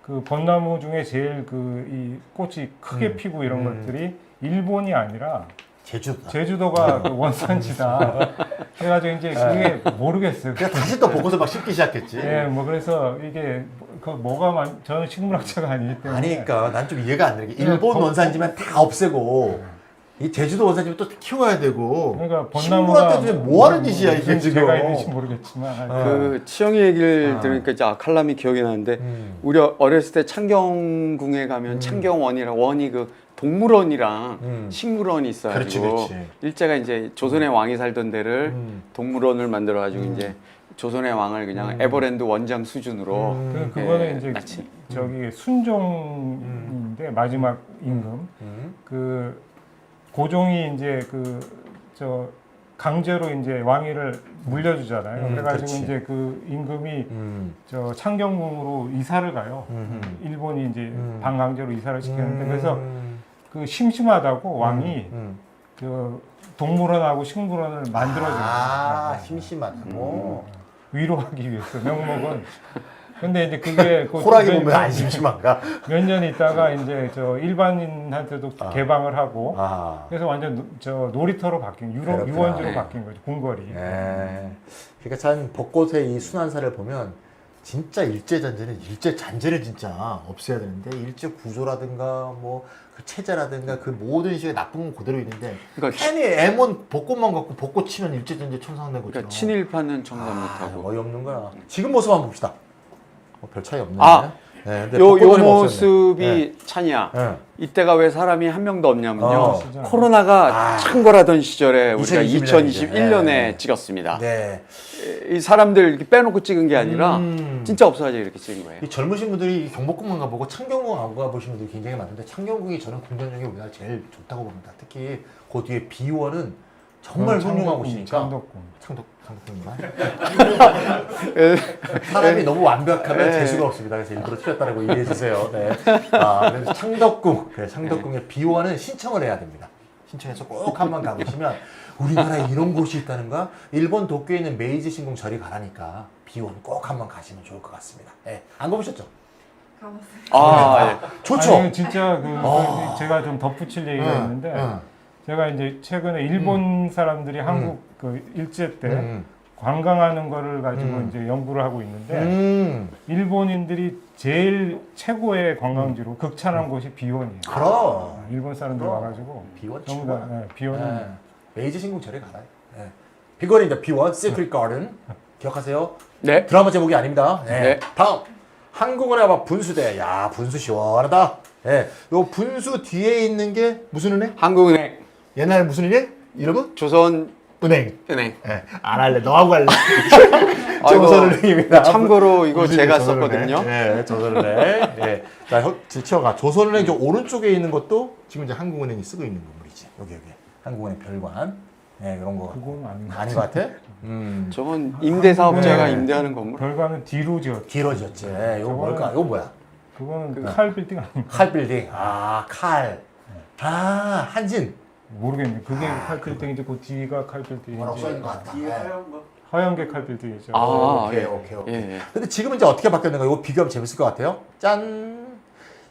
[SPEAKER 2] 그 벚나무 중에 제일 그 이 꽃이 크게 피고 이런 것들이 일본이 아니라 제주도가 그 원산지다. 그래가지고 이제 그게 모르겠어요.
[SPEAKER 1] 그래서 다시 또 벚꽃을 막 심기 시작했지.
[SPEAKER 2] 예, 뭐 그래서 이게 그 뭐가 저는 식물학자가 아니기 때문에.
[SPEAKER 1] 아니니까 난 좀 이해가 안 되는 게 일본 원산지만 다 없애고 이 제주도 원산지만 또 키워야 되고.
[SPEAKER 2] 그러니까
[SPEAKER 1] 식물한테 지금 뭐 하는 짓이야 이게 지금.
[SPEAKER 2] 제가 있는지 모르겠지만.
[SPEAKER 4] 그 치영이 얘기를 들으니까 이제 칼럼이 기억이 나는데 우리 어렸을 때 창경궁에 가면 창경원이랑 원이 그 동물원이랑 식물원이 있어가지고
[SPEAKER 1] 그렇지.
[SPEAKER 4] 일제가 이제 조선의 왕이 살던 데를 동물원을 만들어가지고 이제 조선의 왕을 그냥 에버랜드 원장 수준으로
[SPEAKER 2] 그거는 이제
[SPEAKER 4] 마치.
[SPEAKER 2] 저기 순종인데 마지막 임금 그 고종이 이제 그 저 강제로 이제 왕위를 물려주잖아요. 그래가지고
[SPEAKER 1] 그렇지.
[SPEAKER 2] 이제 그 임금이 저 창경궁으로 이사를 가요. 일본이 이제 반강제로 이사를 시키는데 그래서 그 심심하다고 왕이 그 동물원하고 식물원을 만들어줘요.
[SPEAKER 1] 심심하다고.
[SPEAKER 2] 위로하기 위해서 명목은. 근데 이제 그게 그
[SPEAKER 1] 호랑이 보면 안 심심한가?
[SPEAKER 2] 몇 년 있다가 이제 저 일반인한테도 개방을 하고 그래서 완전 저 놀이터로 바뀐 유원지로 바뀐 거죠. 궁궐이.
[SPEAKER 1] 그러니까 참 벚꽃의 이 순환사를 보면 진짜 일제잔재를 진짜 없애야 되는데 일제 구조라든가 뭐 그 체제라든가 그 모든 식의 나쁜 건 그대로 있는데
[SPEAKER 4] 그러니까
[SPEAKER 1] 괜히 애몬 벚꽃만 갖고 벚꽃 치면 일제잔재 청산된 것처럼
[SPEAKER 4] 그러니까 친일파는 청산 못하고
[SPEAKER 1] 어이없는 거야. 지금 모습 한번 봅시다. 별 차이 없네. 근데
[SPEAKER 4] 요
[SPEAKER 1] 벚꽃놀이만
[SPEAKER 4] 모습이
[SPEAKER 1] 없었네.
[SPEAKER 4] 찬이야.
[SPEAKER 1] 네.
[SPEAKER 4] 이때가 왜 사람이 한 명도 없냐면요.
[SPEAKER 2] 진짜.
[SPEAKER 4] 코로나가 창궐하던 시절에 우리가
[SPEAKER 1] 2021
[SPEAKER 4] 2021년에
[SPEAKER 1] 네.
[SPEAKER 4] 찍었습니다.
[SPEAKER 1] 네.
[SPEAKER 4] 이 사람들 이렇게 빼놓고 찍은 게 아니라 진짜 없어가지고 이렇게 찍은 거예요.
[SPEAKER 1] 이 젊으신 분들이 경복궁만 가보고 창경궁 안 가보신 분들이 굉장히 많은데 창경궁이 저는 궁전 중에 우리나라 제일 좋다고 봅니다. 특히 그 뒤에 비원은 정말 훌륭한 곳이니까. 창덕궁인가? 사람이 너무 완벽하면 재수가 없습니다. 그래서 일부러 틀렸다고 이해해 주세요. 네. 그래서 창덕궁, 창덕궁의 비원은 신청을 해야 됩니다. 신청해서 꼭 한번 가보시면 우리나라에 이런 곳이 있다는가? 일본 도쿄에 있는 메이지 신궁 저리 가라니까 비원 꼭 한번 가시면 좋을 것 같습니다. 네. 안 가보셨죠?
[SPEAKER 4] 예.
[SPEAKER 1] 좋죠?
[SPEAKER 2] 아니, 진짜 제가 좀 덧붙일 얘기가 있는데 제가 이제 최근에 일본 사람들이 한국 그 일제 때 관광하는 거를 가지고 이제 연구를 하고 있는데 일본인들이 제일 최고의 관광지로 극찬한 곳이 비원이에요.
[SPEAKER 1] 그럼.
[SPEAKER 2] 일본 사람들 와가지고
[SPEAKER 1] 비원
[SPEAKER 2] 전부
[SPEAKER 1] 최고야.
[SPEAKER 2] 다 비원은
[SPEAKER 1] 메이지 신궁 저리 가라. 비건입니다. 비원, 시크릿 가든. 기억하세요?
[SPEAKER 4] 네.
[SPEAKER 1] 드라마 제목이 아닙니다. 네.
[SPEAKER 4] 네.
[SPEAKER 1] 다음 한국은행 막 분수대. 야 분수 시원하다. 예. 요 분수 뒤에 있는 게 무슨 은행?
[SPEAKER 4] 한국은행,
[SPEAKER 1] 옛날에 무슨 은행? 이름은?
[SPEAKER 4] 조선은행.
[SPEAKER 1] 은행. 예. 안 할래. 너하고 할래. 조선은행입니다.
[SPEAKER 4] 참고로 이거
[SPEAKER 1] 무슨
[SPEAKER 4] 제가
[SPEAKER 1] 조선은행?
[SPEAKER 4] 썼거든요.
[SPEAKER 1] 예, 조선은행. 예. 자, 지쳐가 조선은행 저 오른쪽에 있는 것도 지금 이제 한국은행이 쓰고 있는 건물이지. 여기. 한국은행 별관. 예, 이런 거.
[SPEAKER 2] 그건
[SPEAKER 1] 아닌 것 같아?
[SPEAKER 4] 저건 임대사업자가
[SPEAKER 2] 네.
[SPEAKER 4] 임대하는 건물.
[SPEAKER 2] 별관은 뒤로 지었죠.
[SPEAKER 1] 길어졌지. 이거 뭘까? 이거 뭐야?
[SPEAKER 2] 그거는 칼 빌딩 아닌가?
[SPEAKER 1] 칼 빌딩. 아, 칼. 아, 한진.
[SPEAKER 2] 모르겠네. 그게 칼 빌딩인지 그 뒤가 칼 빌딩인지.
[SPEAKER 1] 뭐라고 써있는 것 같다.
[SPEAKER 2] 하얀 게 칼 빌딩이죠.
[SPEAKER 4] 아,
[SPEAKER 1] 오케이,
[SPEAKER 4] 예.
[SPEAKER 1] 오케이.
[SPEAKER 4] 예, 예.
[SPEAKER 1] 근데 지금 이제 어떻게 바뀌었는가? 이거 비교하면 재밌을 것 같아요. 짠.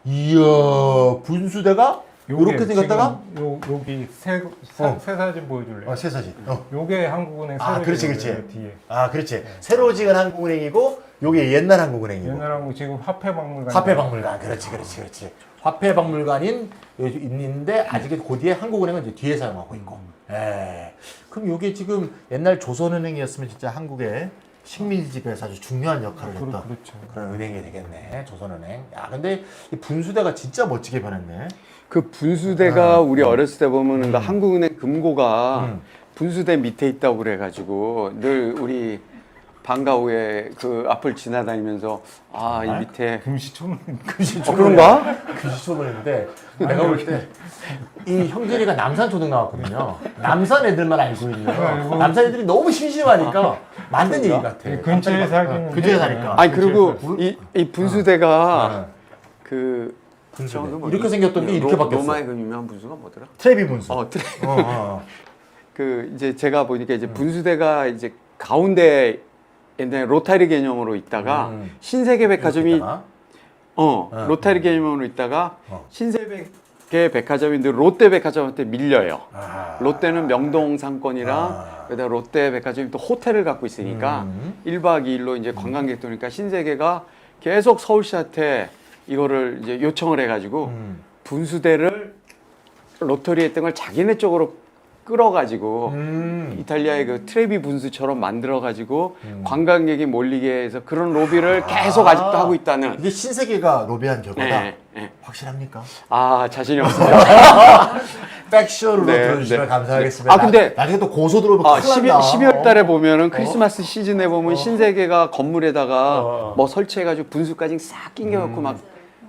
[SPEAKER 1] 이야, 분수대가 이렇게 생겼다가
[SPEAKER 2] 여기 새 사진 보여줄래?
[SPEAKER 1] 새 사진.
[SPEAKER 2] 요게 한국은행 새로
[SPEAKER 1] 아, 그렇지,
[SPEAKER 2] 지은
[SPEAKER 1] 그렇지.
[SPEAKER 2] 거예요, 뒤에.
[SPEAKER 1] 아, 그렇지. 새로 지은 한국은행이고 요게 옛날 한국은행이고.
[SPEAKER 2] 옛날 한국 지금 화폐박물관.
[SPEAKER 1] 화폐박물관. 그렇지. 화폐박물관인 있는데 아직 그 뒤에 한국은행은 이제 뒤에 사용하고 있고. 예. 그럼 요게 지금 옛날 조선은행이었으면 진짜 한국의 식민지배에서 아주 중요한 역할을 했던
[SPEAKER 2] 그렇죠.
[SPEAKER 1] 그런 은행이 되겠네. 조선은행. 야, 근데 이 분수대가 진짜 멋지게 변했네.
[SPEAKER 4] 그 분수대가 우리 어렸을 때 보면은 그 한국은행 금고가 분수대 밑에 있다고 그래가지고 늘 우리 방과후에 그 앞을 지나다니면서 아, 이 밑에
[SPEAKER 2] 금시초문.
[SPEAKER 4] 그런가?
[SPEAKER 1] 금시초문인데 내가 볼 때 이 형준이가 남산초등 나왔거든요. 남산 애들만 알고 있는 남산 애들이 너무 심심하니까 만든 얘기 같아.
[SPEAKER 2] 근처에 살기는.
[SPEAKER 1] 근처에 사니까.
[SPEAKER 4] 아니 그리고 이 분수대가
[SPEAKER 1] 어.
[SPEAKER 4] 그
[SPEAKER 1] 분수대.
[SPEAKER 4] 저거 뭐
[SPEAKER 1] 이렇게 생겼던 게 이렇게 바뀌었어.
[SPEAKER 4] 로마의 그 유명한 분수가 뭐더라?
[SPEAKER 1] 트레비 분수.
[SPEAKER 4] 어. 그 이제 제가 보니까 이제 분수대가 이제 가운데 옛날에 로타리 개념으로 있다가 신세계백화점이
[SPEAKER 1] 있다가.
[SPEAKER 4] 로타리 개념으로 있다가
[SPEAKER 1] 어.
[SPEAKER 4] 신세계 백화점인데 롯데백화점한테 밀려요.
[SPEAKER 1] 아.
[SPEAKER 4] 롯데는 명동 상권이랑
[SPEAKER 1] 아.
[SPEAKER 4] 그다음 롯데백화점이 또 호텔을 갖고 있으니까 1박 2일로 이제 관광객 도니까 신세계가 계속 서울시한테 이거를 이제 요청을 해가지고 분수대를 로터리 했던 걸 자기네 쪽으로 끌어가지고 이탈리아의 그 트레비 분수처럼 만들어가지고 관광객이 몰리게 해서 그런 로비를 계속 아직도 하고 있다는.
[SPEAKER 1] 이게 신세계가 로비한 결과다.
[SPEAKER 4] 네, 네.
[SPEAKER 1] 확실합니까?
[SPEAKER 4] 아 자신이 없습니다.
[SPEAKER 1] 백쇼로
[SPEAKER 4] 네,
[SPEAKER 1] 들어주시면
[SPEAKER 4] 네.
[SPEAKER 1] 감사하겠습니다.
[SPEAKER 4] 아, 근데-
[SPEAKER 1] 나중에 또 고소 들어오면
[SPEAKER 4] 아,
[SPEAKER 1] 큰일 난다.
[SPEAKER 4] 12월 달에 보면은 크리스마스 시즌에 보면 신세계가 건물에다가 뭐 설치해가지고 분수까지 싹 낑겨갖고 막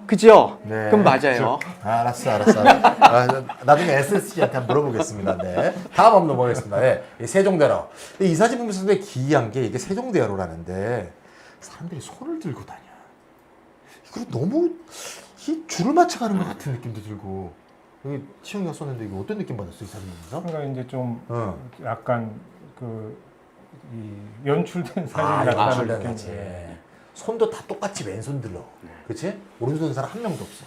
[SPEAKER 4] 그죠?
[SPEAKER 1] 네.
[SPEAKER 4] 그럼 맞아요.
[SPEAKER 1] 알았어. 나중에 SSG한테 한번 물어보겠습니다. 네. 다음 한번 넘어가겠습니다. 네. 이 세종대로. 이 사진 보면서 되게 기이한 게 이게 세종대로라는데 사람들이 손을 들고 다녀. 이거 너무 이 줄을 맞춰가는 것 같은 느낌도 들고. 여기 치영이가 썼는데 이거 어떤 느낌 받았어 이 사진 보면서?
[SPEAKER 2] 그러니까 이제 좀
[SPEAKER 1] 어.
[SPEAKER 2] 약간 이 연출된 사진
[SPEAKER 1] 아,
[SPEAKER 2] 같다는
[SPEAKER 1] 연출된
[SPEAKER 2] 느낌.
[SPEAKER 1] 거지. 손도 다 똑같이 왼손 들러. 그치? 오른손 든 사람 한 명도 없어.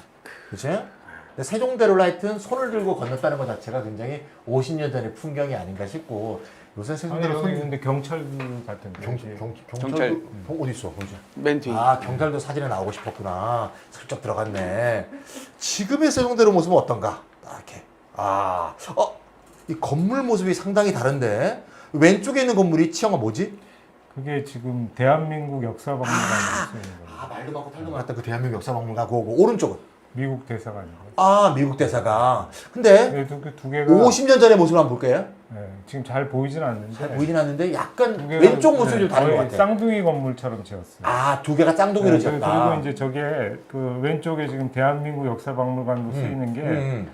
[SPEAKER 1] 그치? 근데 세종대로를 하여튼 손을 들고 건넜다는 것 자체가 굉장히 50년 전의 풍경이 아닌가 싶고 요새
[SPEAKER 2] 아니
[SPEAKER 1] 세종대로
[SPEAKER 2] 여기 근데 경찰 같은데.
[SPEAKER 1] 경찰도 어디 있어? 보자.
[SPEAKER 4] 맨 뒤.
[SPEAKER 1] 아 경찰도 사진에 나오고 싶었구나. 슬쩍 들어갔네. 지금의 세종대로 모습은 어떤가? 이렇게. 이 건물 모습이 상당히 다른데 왼쪽에 있는 건물이 치영아 뭐지?
[SPEAKER 2] 그게 지금 대한민국 역사박물관으로 쓰이는 거예요.
[SPEAKER 1] 말도 많고 탈도 많았던 그 대한민국 역사박물관 그거고 오른쪽은
[SPEAKER 2] 미국 대사관이고.
[SPEAKER 1] 미국 대사관. 근데
[SPEAKER 2] 그래도 그 두 개가
[SPEAKER 1] 50년 전의 모습을 한번 볼게요.
[SPEAKER 2] 네, 지금 잘 보이진 않는데.
[SPEAKER 1] 잘 보이진 않는데 약간
[SPEAKER 2] 두 개가,
[SPEAKER 1] 왼쪽 모습이 좀 다른 것
[SPEAKER 2] 거의
[SPEAKER 1] 같아.
[SPEAKER 2] 쌍둥이 건물처럼 지었어요.
[SPEAKER 1] 두 개가 짱둥이로
[SPEAKER 2] 네,
[SPEAKER 1] 지었다.
[SPEAKER 2] 그리고 이제 저게 그 왼쪽에 지금 대한민국 역사박물관으로 쓰이는 게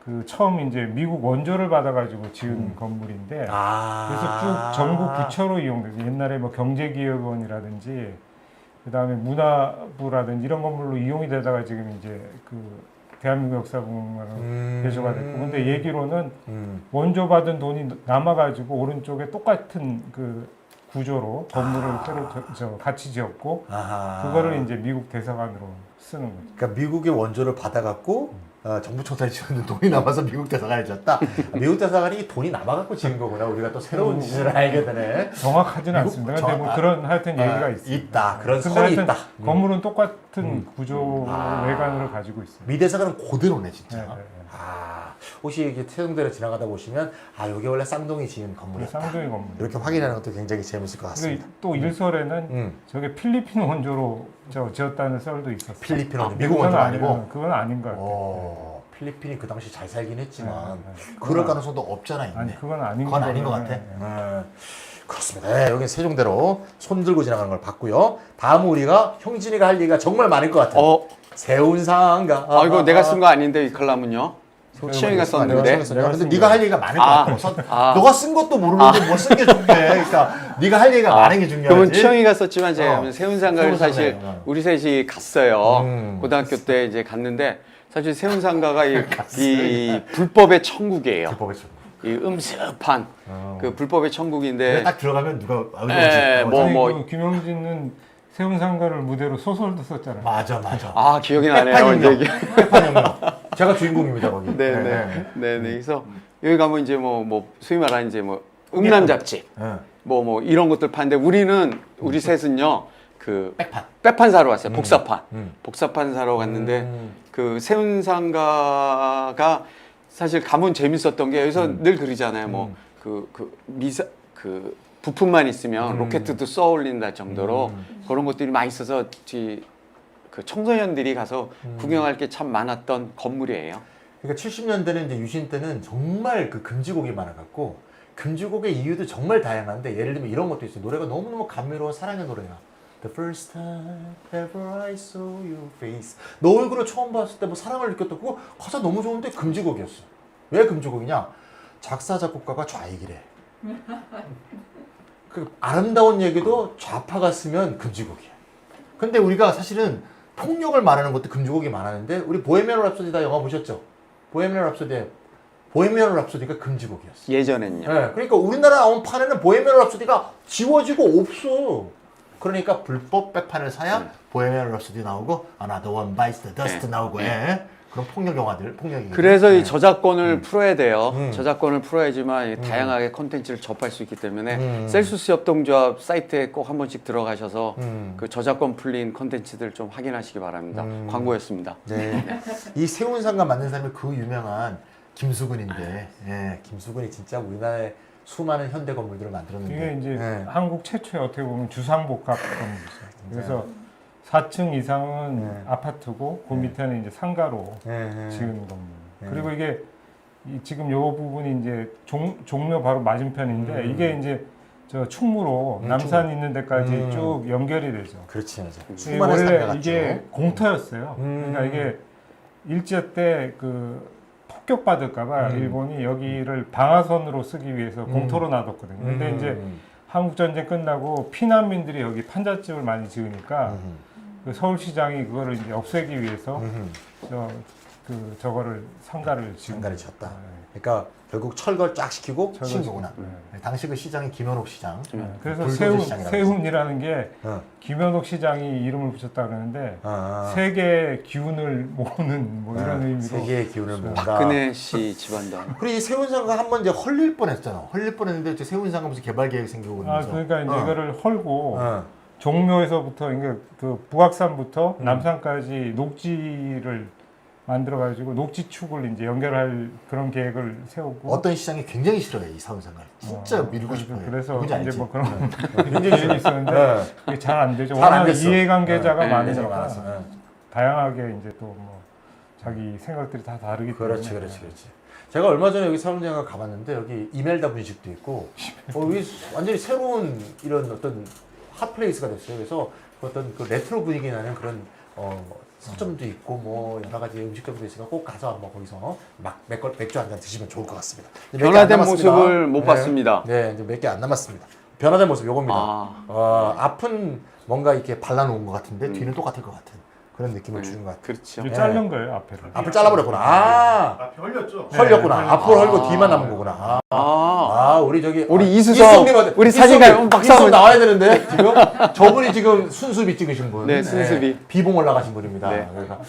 [SPEAKER 2] 그 처음 이제 미국 원조를 받아가지고 지은 건물인데 그래서 쭉 전국 부처로 이용돼서 옛날에 뭐 경제기획원이라든지 그 다음에 문화부라든지 이런 건물로 이용이 되다가 지금 이제 그 대한민국 역사박물관으로 개조가 됐고 근데 얘기로는 원조 받은 돈이 남아가지고 오른쪽에 똑같은 그 구조로 건물을 새로 같이 지었고 그거를 이제 미국 대사관으로 쓰는 거죠.
[SPEAKER 1] 그러니까 미국의 원조를 받아갖고 정부 청사에 지었는데 돈이 남아서 미국 대사관에 지었다. 미국 대사관이 돈이 남아갖고 지은 거구나. 우리가 또 새로운 지식을 알게 되네.
[SPEAKER 2] 정확하지는 않습니다. 근데 뭐 그런 하여튼 얘기가 있어요.
[SPEAKER 1] 있다. 그런
[SPEAKER 2] 근데
[SPEAKER 1] 선이
[SPEAKER 2] 하여튼
[SPEAKER 1] 있다.
[SPEAKER 2] 건물은 똑같은 구조 외관을 가지고 있어요.
[SPEAKER 1] 미 대사관은 그대로네 진짜.
[SPEAKER 2] 네.
[SPEAKER 1] 혹시 이게 세종대로 지나가다 보시면 아 여기 원래 쌍둥이 지은 건물이었다.
[SPEAKER 2] 쌍둥이 건물.
[SPEAKER 1] 이렇게 확인하는 것도 굉장히 재밌을 것 같습니다.
[SPEAKER 2] 또 일설에는 저게 필리핀 원조로 지었다는 썰도 있었어요.
[SPEAKER 1] 필리핀 원조,
[SPEAKER 2] 근데
[SPEAKER 1] 미국
[SPEAKER 2] 그건
[SPEAKER 1] 원조 아니고.
[SPEAKER 2] 그건 아닌 것 같아요.
[SPEAKER 1] 필리핀이 그 당시 잘 살긴 했지만
[SPEAKER 2] 네.
[SPEAKER 1] 그럴 가능성도 없잖아 있네.
[SPEAKER 2] 아니 그건 아닌
[SPEAKER 1] 그건 아닌 것
[SPEAKER 2] 거는,
[SPEAKER 1] 같아.
[SPEAKER 2] 네.
[SPEAKER 1] 그렇습니다. 네, 여기 세종대로 손 들고 지나가는 걸 봤고요. 다음은 우리가 형진이가 할 얘기가 정말 많을 것 같아요. 세운상가.
[SPEAKER 4] 이거 내가 쓴 거 아닌데 이 칼럼은요? 치영이가 썼는데.
[SPEAKER 1] 근데 네가 할 얘기가 많을 것
[SPEAKER 4] 아.
[SPEAKER 1] 같아. 너가 쓴 것도 모르는데 뭐 쓴 게 중요해. 그러니까 네가 할 얘기가 많은 게 중요하지.
[SPEAKER 4] 그러면 치영이가 썼지만 제가 세운상가를 사실
[SPEAKER 1] 세운상가예요.
[SPEAKER 4] 우리 셋이 갔어요. 고등학교 때 이제 갔는데 사실 세운상가가 이 불법의 천국이에요.
[SPEAKER 1] 불법의 천국.
[SPEAKER 4] 이 음습한 그 불법의 천국인데
[SPEAKER 1] 근데 딱 들어가면 누가
[SPEAKER 4] 예,
[SPEAKER 2] 그 김용진은 세운상가를 무대로 소설도 썼잖아요.
[SPEAKER 1] 맞아.
[SPEAKER 4] 기억이 나네요.
[SPEAKER 1] 백판인명.
[SPEAKER 4] 이제.
[SPEAKER 1] 백판인명. 제가 주인공입니다 거기.
[SPEAKER 4] 네네. 그래서 여기 가면 이제 뭐 소위 말하는 이제 뭐 음란 잡지
[SPEAKER 1] 네.
[SPEAKER 4] 뭐 이런 것들 파는데 우리 셋은요 그
[SPEAKER 1] 백판.
[SPEAKER 4] 백판 사러 왔어요. 복사판.
[SPEAKER 1] 음.
[SPEAKER 4] 복사판 사러 갔는데 그 세운상가가 사실 가면 재밌었던 게 여기서 늘 그러잖아요. 뭐 그 부품만 있으면 로켓도 쏘아 올린다 정도로 그런 것들이 많이 있어서 그 청소년들이 가서 구경할 게 참 많았던 건물이에요.
[SPEAKER 1] 그러니까 70년대는 이제 유신 때는 정말 그 금지곡이 많아갖고 금지곡의 이유도 정말 다양한데 예를 들면 이런 것도 있어요. 노래가 너무너무 감미로운 사랑의 노래야. The first time ever I saw your face. 너 얼굴을 처음 봤을 때 뭐 사랑을 느꼈다. 그거 가사 너무 좋은데 금지곡이었어. 왜 금지곡이냐? 작사 작곡가가 좌익이래. 그 아름다운 얘기도 좌파가 쓰면 금지곡이야. 근데 우리가 사실은 폭력을 말하는 것도 금지곡이 많았는데 우리 보헤미안 랩소디 다 영화 보셨죠? 보헤미안 랩소디가 금지곡이었어.
[SPEAKER 4] 예전엔요.
[SPEAKER 1] 네, 그러니까 우리나라 나온 판에는 보헤미안 랩소디가 지워지고 없어. 그러니까 불법 백판을 사야 보헤미안 랩소디 나오고 Another One Bites the Dust 나오고 그런 폭력 영화들, 폭력이.
[SPEAKER 4] 그래서 이 저작권을 풀어야 돼요. 저작권을 풀어야지만 다양하게 콘텐츠를 접할 수 있기 때문에 셀수스 협동조합 사이트에 꼭 한 번씩 들어가셔서 그 저작권 풀린 콘텐츠들 좀 확인하시기 바랍니다. 광고였습니다.
[SPEAKER 1] 네. 이 세운상가 만든 사람이 그 유명한 김수근인데, 김수근이 진짜 우리나라의 수많은 현대 건물들을 만들었는데.
[SPEAKER 2] 이게 이제 한국 최초의 어떻게 보면 주상복합 건물이죠. 그래서 4층 이상은 아파트고 그 밑에는 이제 상가로 지은 건물. 그리고 이게 지금 요 부분이 이제 종묘 바로 맞은편인데 이게 이제 저 충무로 남산 있는 데까지 쭉 연결이 되죠.
[SPEAKER 1] 그렇지, 맞아.
[SPEAKER 2] 이게 원래 이게 공터였어요. 그러니까 이게 일제 때 그 폭격받을까봐 일본이 여기를 방아선으로 쓰기 위해서 공터로 놔뒀거든요. 근데 이제 한국 전쟁 끝나고 피난민들이 여기 판잣집을 많이 지으니까 그 서울시장이 그거를 이제 없애기 위해서 저거를 상가를
[SPEAKER 1] 지었다. 그러니까 결국 철거를 쫙 시키고 친 거구나.
[SPEAKER 2] 네.
[SPEAKER 1] 당시 그 시장이 김현옥 시장.
[SPEAKER 2] 그래서
[SPEAKER 1] 불도저 시장이라고
[SPEAKER 2] 세운이라는 게 김현옥 시장이 이름을 붙였다 그러는데 세계의 기운을 모으는 뭐 이런 의미로
[SPEAKER 1] 세계의 기운을 모은다.
[SPEAKER 4] 박근혜 씨 집안다.
[SPEAKER 1] 그리고 이 세운상가 한번 이제 헐릴 뻔했잖아. 헐릴 뻔했는데 이제 세운상가 무슨 개발 계획 생기고
[SPEAKER 2] 그러니까 이제 이거를 헐고 종묘에서부터 그 북악산부터 남산까지 녹지를 만들어가지고 녹지축을 이제 연결할 그런 계획을 세우고
[SPEAKER 1] 어떤 시장이 굉장히 싫어해 이 세운상가. 진짜 밀고 싶어요.
[SPEAKER 2] 그래서 이제
[SPEAKER 1] 알지?
[SPEAKER 2] 뭐 그런 굉장히 있었는데 그게 잘 안 되죠.
[SPEAKER 1] 잘안
[SPEAKER 2] 워낙
[SPEAKER 1] 됐어.
[SPEAKER 2] 이해관계자가
[SPEAKER 1] 이해관계자가
[SPEAKER 2] 많으니까
[SPEAKER 1] 많았어.
[SPEAKER 2] 다양하게 이제 또 뭐 자기 생각들이 다 다르기 때문에
[SPEAKER 1] 그렇지. 제가 얼마 전에 여기 사운장가 가봤는데 여기 이멜다 분식도 있고 여기 완전히 새로운 이런 어떤 핫플레이스가 됐어요. 그래서 어떤 그 레트로 분위기 나는 그런 서점도 있고 뭐 여러 가지 음식점도 있으니까 꼭 가서 한번 거기서 막 맥주 한 잔 드시면 좋을 것 같습니다.
[SPEAKER 4] 변화된 모습을 못 봤습니다.
[SPEAKER 1] 네, 이제 몇 개 안 남았습니다. 변화된 모습 요겁니다. 앞은 뭔가 이렇게 발라놓은 것 같은데 뒤는 똑같을 것 같은 그런 느낌을 주는 것 같아요.
[SPEAKER 4] 그렇죠.
[SPEAKER 2] 이제 자른 거예요 앞에를.
[SPEAKER 1] 앞을 잘라버렸구나.
[SPEAKER 5] 앞에 헐렸죠?
[SPEAKER 1] 헐렸구나.
[SPEAKER 2] 네,
[SPEAKER 1] 앞을 헐고 뒤만 남은 거구나.
[SPEAKER 4] 우리
[SPEAKER 1] 저기
[SPEAKER 4] 이수석, 우리 사진가 박수 한번
[SPEAKER 1] 나와야 되는데 지금 저분이 지금 순수비 찍으신 분.
[SPEAKER 4] 네, 순수비.
[SPEAKER 1] 비봉 올라가신 분입니다.
[SPEAKER 4] 네.
[SPEAKER 1] 그러니까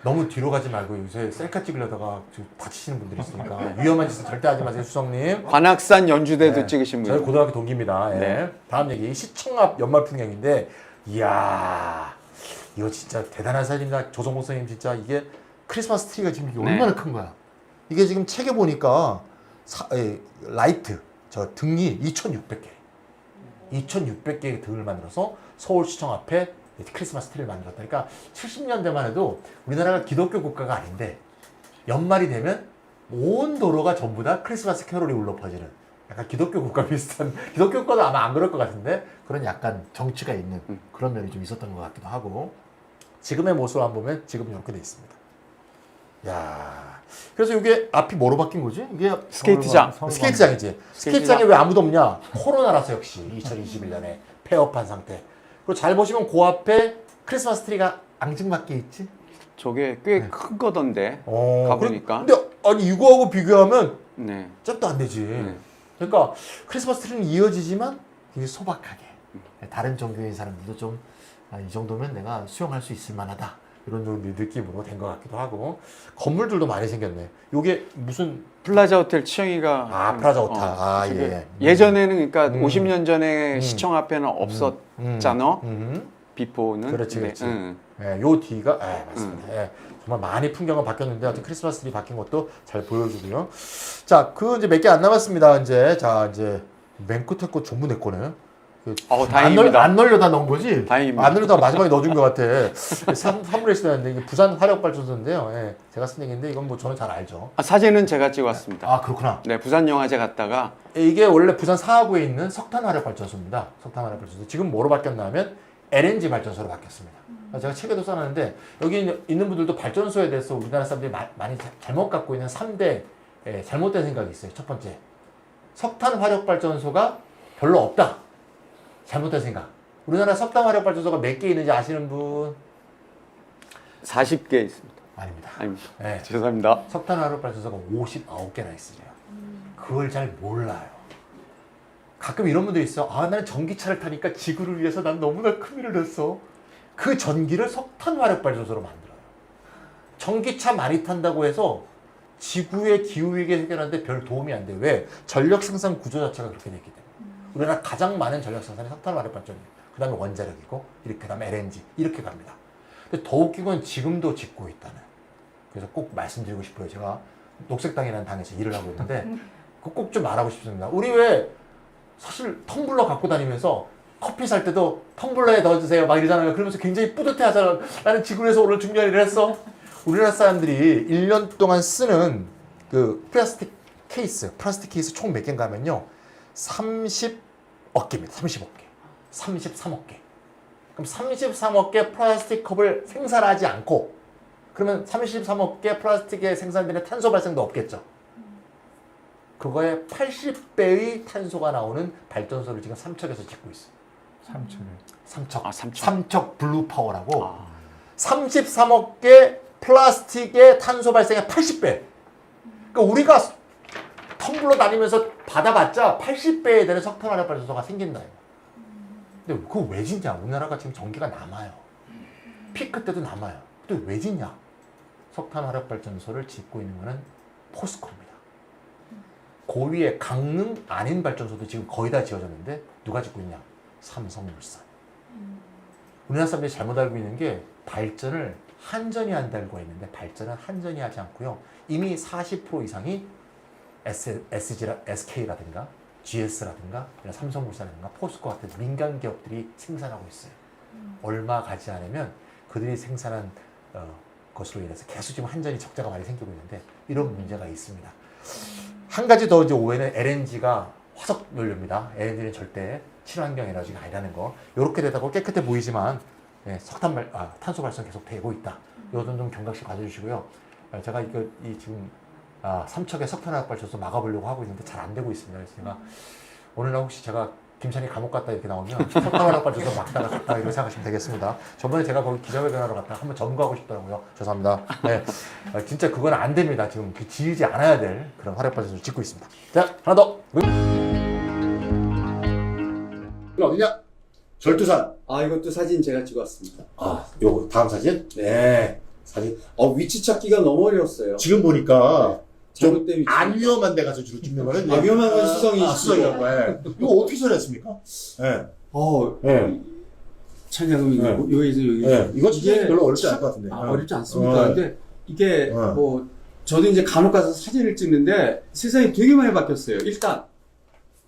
[SPEAKER 1] 너무 뒤로 가지 말고 요새 셀카 찍으려다가 지금 다치시는 분들이 있으니까 위험한 짓은 절대 하지 마세요, 수석님.
[SPEAKER 4] 관악산 연주대도
[SPEAKER 1] 네.
[SPEAKER 4] 찍으신
[SPEAKER 1] 저희
[SPEAKER 4] 분.
[SPEAKER 1] 고등학교 동기입니다. 예.
[SPEAKER 4] 네.
[SPEAKER 1] 다음 얘기 시청 앞 연말 풍경인데 이야 이거 진짜 대단한 사진이다. 조성모 선생님 진짜 이게 크리스마스 트리가 지금 이게
[SPEAKER 4] 네.
[SPEAKER 1] 얼마나 큰 거야. 이게 지금 책에 보니까 라이트 저 등이 2,600개. 2,600개의 등을 만들어서 서울시청 앞에 크리스마스 트리를 만들었다. 그러니까 70년대만 해도 우리나라가 기독교 국가가 아닌데 연말이 되면 온 도로가 전부 다 크리스마스 캐롤이 울려 퍼지는 약간 기독교 국가 비슷한, 기독교 국가도 아마 안 그럴 것 같은데 그런 약간 정치가 있는 그런 면이 좀 있었던 것 같기도 하고, 지금의 모습을 한번 보면 지금은 이렇게 돼 있습니다. 야, 그래서 이게 앞이 뭐로 바뀐 거지? 이게
[SPEAKER 4] 스케이트장.
[SPEAKER 1] 스케이트장이지. 스케이트장에 왜 아무도 없냐? 코로나라서 역시 2021년에 폐업한 상태. 그리고 잘 보시면 그 앞에 크리스마스 트리가 앙증맞게 있지?
[SPEAKER 4] 저게 꽤 큰 거던데.
[SPEAKER 1] 어,
[SPEAKER 4] 가보니까.
[SPEAKER 1] 근데 아니 이거하고 비교하면
[SPEAKER 4] 네.
[SPEAKER 1] cep도 안 되지.
[SPEAKER 4] 네.
[SPEAKER 1] 그러니까 크리스마스 트리는 이어지지만 되게 소박하게. 다른 종교인 사람들도 좀 이 정도면 내가 수용할 수 있을 만하다. 이런 느낌으로 된 것 같기도 하고. 건물들도 많이 생겼네. 요게 무슨
[SPEAKER 4] 플라자 호텔 치영이가
[SPEAKER 1] 플라자 호텔. 예.
[SPEAKER 4] 예전에는 그러니까 50년 전에 시청 앞에는 없었잖아.
[SPEAKER 1] 음.
[SPEAKER 4] 비포는.
[SPEAKER 1] 그렇지, 그렇지.
[SPEAKER 4] 네.
[SPEAKER 1] 예, 요 뒤가 맞습니다. 예, 정말 많이 풍경은 바뀌었는데 하여튼 크리스마스 트리 바뀐 것도 잘 보여주고요. 자, 그 이제 몇 개 안 남았습니다. 이제 맨 끝에 거 전부 내 거네.
[SPEAKER 4] 다행입니다.
[SPEAKER 1] 안 널려다 넣은 거지?
[SPEAKER 4] 다행입니다.
[SPEAKER 1] 안 널려다 마지막에 넣어준 것 같아. 사물에 쓰였는데 이게 부산 화력발전소인데요. 예, 제가 쓴 얘기인데 이건 뭐 저는 잘 알죠.
[SPEAKER 4] 사진은 제가 찍었습니다.
[SPEAKER 1] 아, 그렇구나.
[SPEAKER 4] 네, 부산 영화제 갔다가
[SPEAKER 1] 이게 원래 부산 사하구에 있는 석탄 화력발전소입니다. 석탄 화력발전소. 지금 뭐로 바뀌었냐면 LNG 발전소로 바뀌었습니다. 제가 책에도 써놨는데 여기 있는 분들도 발전소에 대해서 우리나라 사람들이 많이 잘못 갖고 있는 3대 잘못된 생각이 있어요. 첫 번째, 석탄 화력 발전소가 별로 없다. 잘못된 생각. 우리나라 석탄 화력 발전소가 몇 개 있는지 아시는 분?
[SPEAKER 4] 40개 있습니다.
[SPEAKER 1] 아닙니다.
[SPEAKER 4] 아닙니다.
[SPEAKER 1] 네.
[SPEAKER 4] 죄송합니다.
[SPEAKER 1] 석탄 화력 발전소가 59개나 있으래요. 그걸 잘 몰라요. 가끔 이런 분들이 있어. 나는 전기차를 타니까 지구를 위해서 난 너무나 큰 일을 했어. 그 전기를 석탄 화력 발전소로 만들어요. 전기차 많이 탄다고 해서 지구의 기후위기 해결하는데 별 도움이 안 돼. 왜? 전력 생산 구조 자체가 그렇게 됐기 때문에. 우리나라 가장 많은 전력 생산이 석탄 화력 발전이에요. 그 다음에 원자력이고, 이렇게 다음에 LNG 이렇게 갑니다. 근데 더 웃긴 건 지금도 짓고 있다는. 그래서 꼭 말씀드리고 싶어요. 제가 녹색당이라는 당에서 일을 하고 있는데 꼭 좀 말하고 싶습니다. 우리 왜 사실 텀블러 갖고 다니면서 커피 살 때도 텀블러에 넣어주세요 막 이러잖아요. 그러면서 굉장히 뿌듯해 하잖아. 나는 지구에서 오늘 중요한 일을 했어. 우리나라 사람들이 1년 동안 쓰는 그 플라스틱 케이스 총 몇 개인가 하면요. 30억 개입니다. 30억 개. 33억 개. 그럼 33억 개 플라스틱 컵을 생산하지 않고 그러면 33억 개 플라스틱에 생산되는 탄소 발생도 없겠죠. 그거의 80배의 탄소가 나오는 발전소를 지금 삼척에서 짓고 있어요. 삼척. 삼척 블루 파워라고. 33억 개 플라스틱의 탄소 발생의 80배. 그러니까 우리가 텀블러 다니면서 받아봤자 80배에 되는 석탄 화력 발전소가 생긴다. 근데 그거 왜 짓냐? 우리나라가 지금 전기가 남아요. 피크 때도 남아요. 근데 왜 짓냐? 석탄 화력 발전소를 짓고 있는 거는 포스코입니다. 고위의 강릉 안인 발전소도 지금 거의 다 지어졌는데 누가 짓고 있냐? 삼성물산. 우리나라 사람들이 잘못 알고 있는 게 발전을 한전이 한다고 했는데 발전은 한전이 하지 않고요. 이미 40% 이상이 SK라든가 GS라든가 삼성물산이라든가 포스코 같은 민간 기업들이 생산하고 있어요. 얼마 가지 않으면 그들이 생산한 것으로 인해서 계속 지금 한전이 적자가 많이 생기고 있는데 이런 문제가 있습니다. 한 가지 더 이제 오해는 LNG가 화석 연료입니다. LNG는 절대 친환경 에너지가 아니라는 거. 이렇게 되다가 깨끗해 보이지만 탄소 발생 계속 되고 있다. 이것은 좀 경각심 가져주시고요. 제가 지금 삼척의 석탄화력 발전소 막아보려고 하고 있는데 잘 안 되고 있습니다. 그래서 제가 오늘 날 혹시 제가 김찬희 감옥 갔다 이렇게 나오면 석탄화력 발전소 막다가 갔다 이렇게 생각하시면 되겠습니다. 저번에 제가 거기 기자회견하러 갔다가 한번 점거하고 싶더라고요. 죄송합니다. 네. 진짜 그건 안 됩니다. 지금 지으지 않아야 될 그런 화력 발전소를 짓고 있습니다. 자, 하나 더. 어디냐? 절두산.
[SPEAKER 3] 이것도 사진 제가 찍었습니다.
[SPEAKER 1] 요거 다음 사진? 네. 사진.
[SPEAKER 3] 위치 찾기가 너무 어려웠어요.
[SPEAKER 1] 지금 보니까 좀
[SPEAKER 3] 잘못된 위치.
[SPEAKER 1] 안 위험한 데 가서 주로 찍는 거는
[SPEAKER 3] 위험한 건 수성이시고.
[SPEAKER 1] 이거 어떻게 처리했습니까? 네. 네.
[SPEAKER 3] 찬양은
[SPEAKER 1] 네.
[SPEAKER 3] 여기서 여기.
[SPEAKER 1] 네. 이거 진짜 별로 어렵지 않을 것 같은데.
[SPEAKER 3] 어렵지 않습니까? 근데 이게 저도 이제 간혹 가서 사진을 찍는데 세상이 되게 많이 바뀌었어요. 일단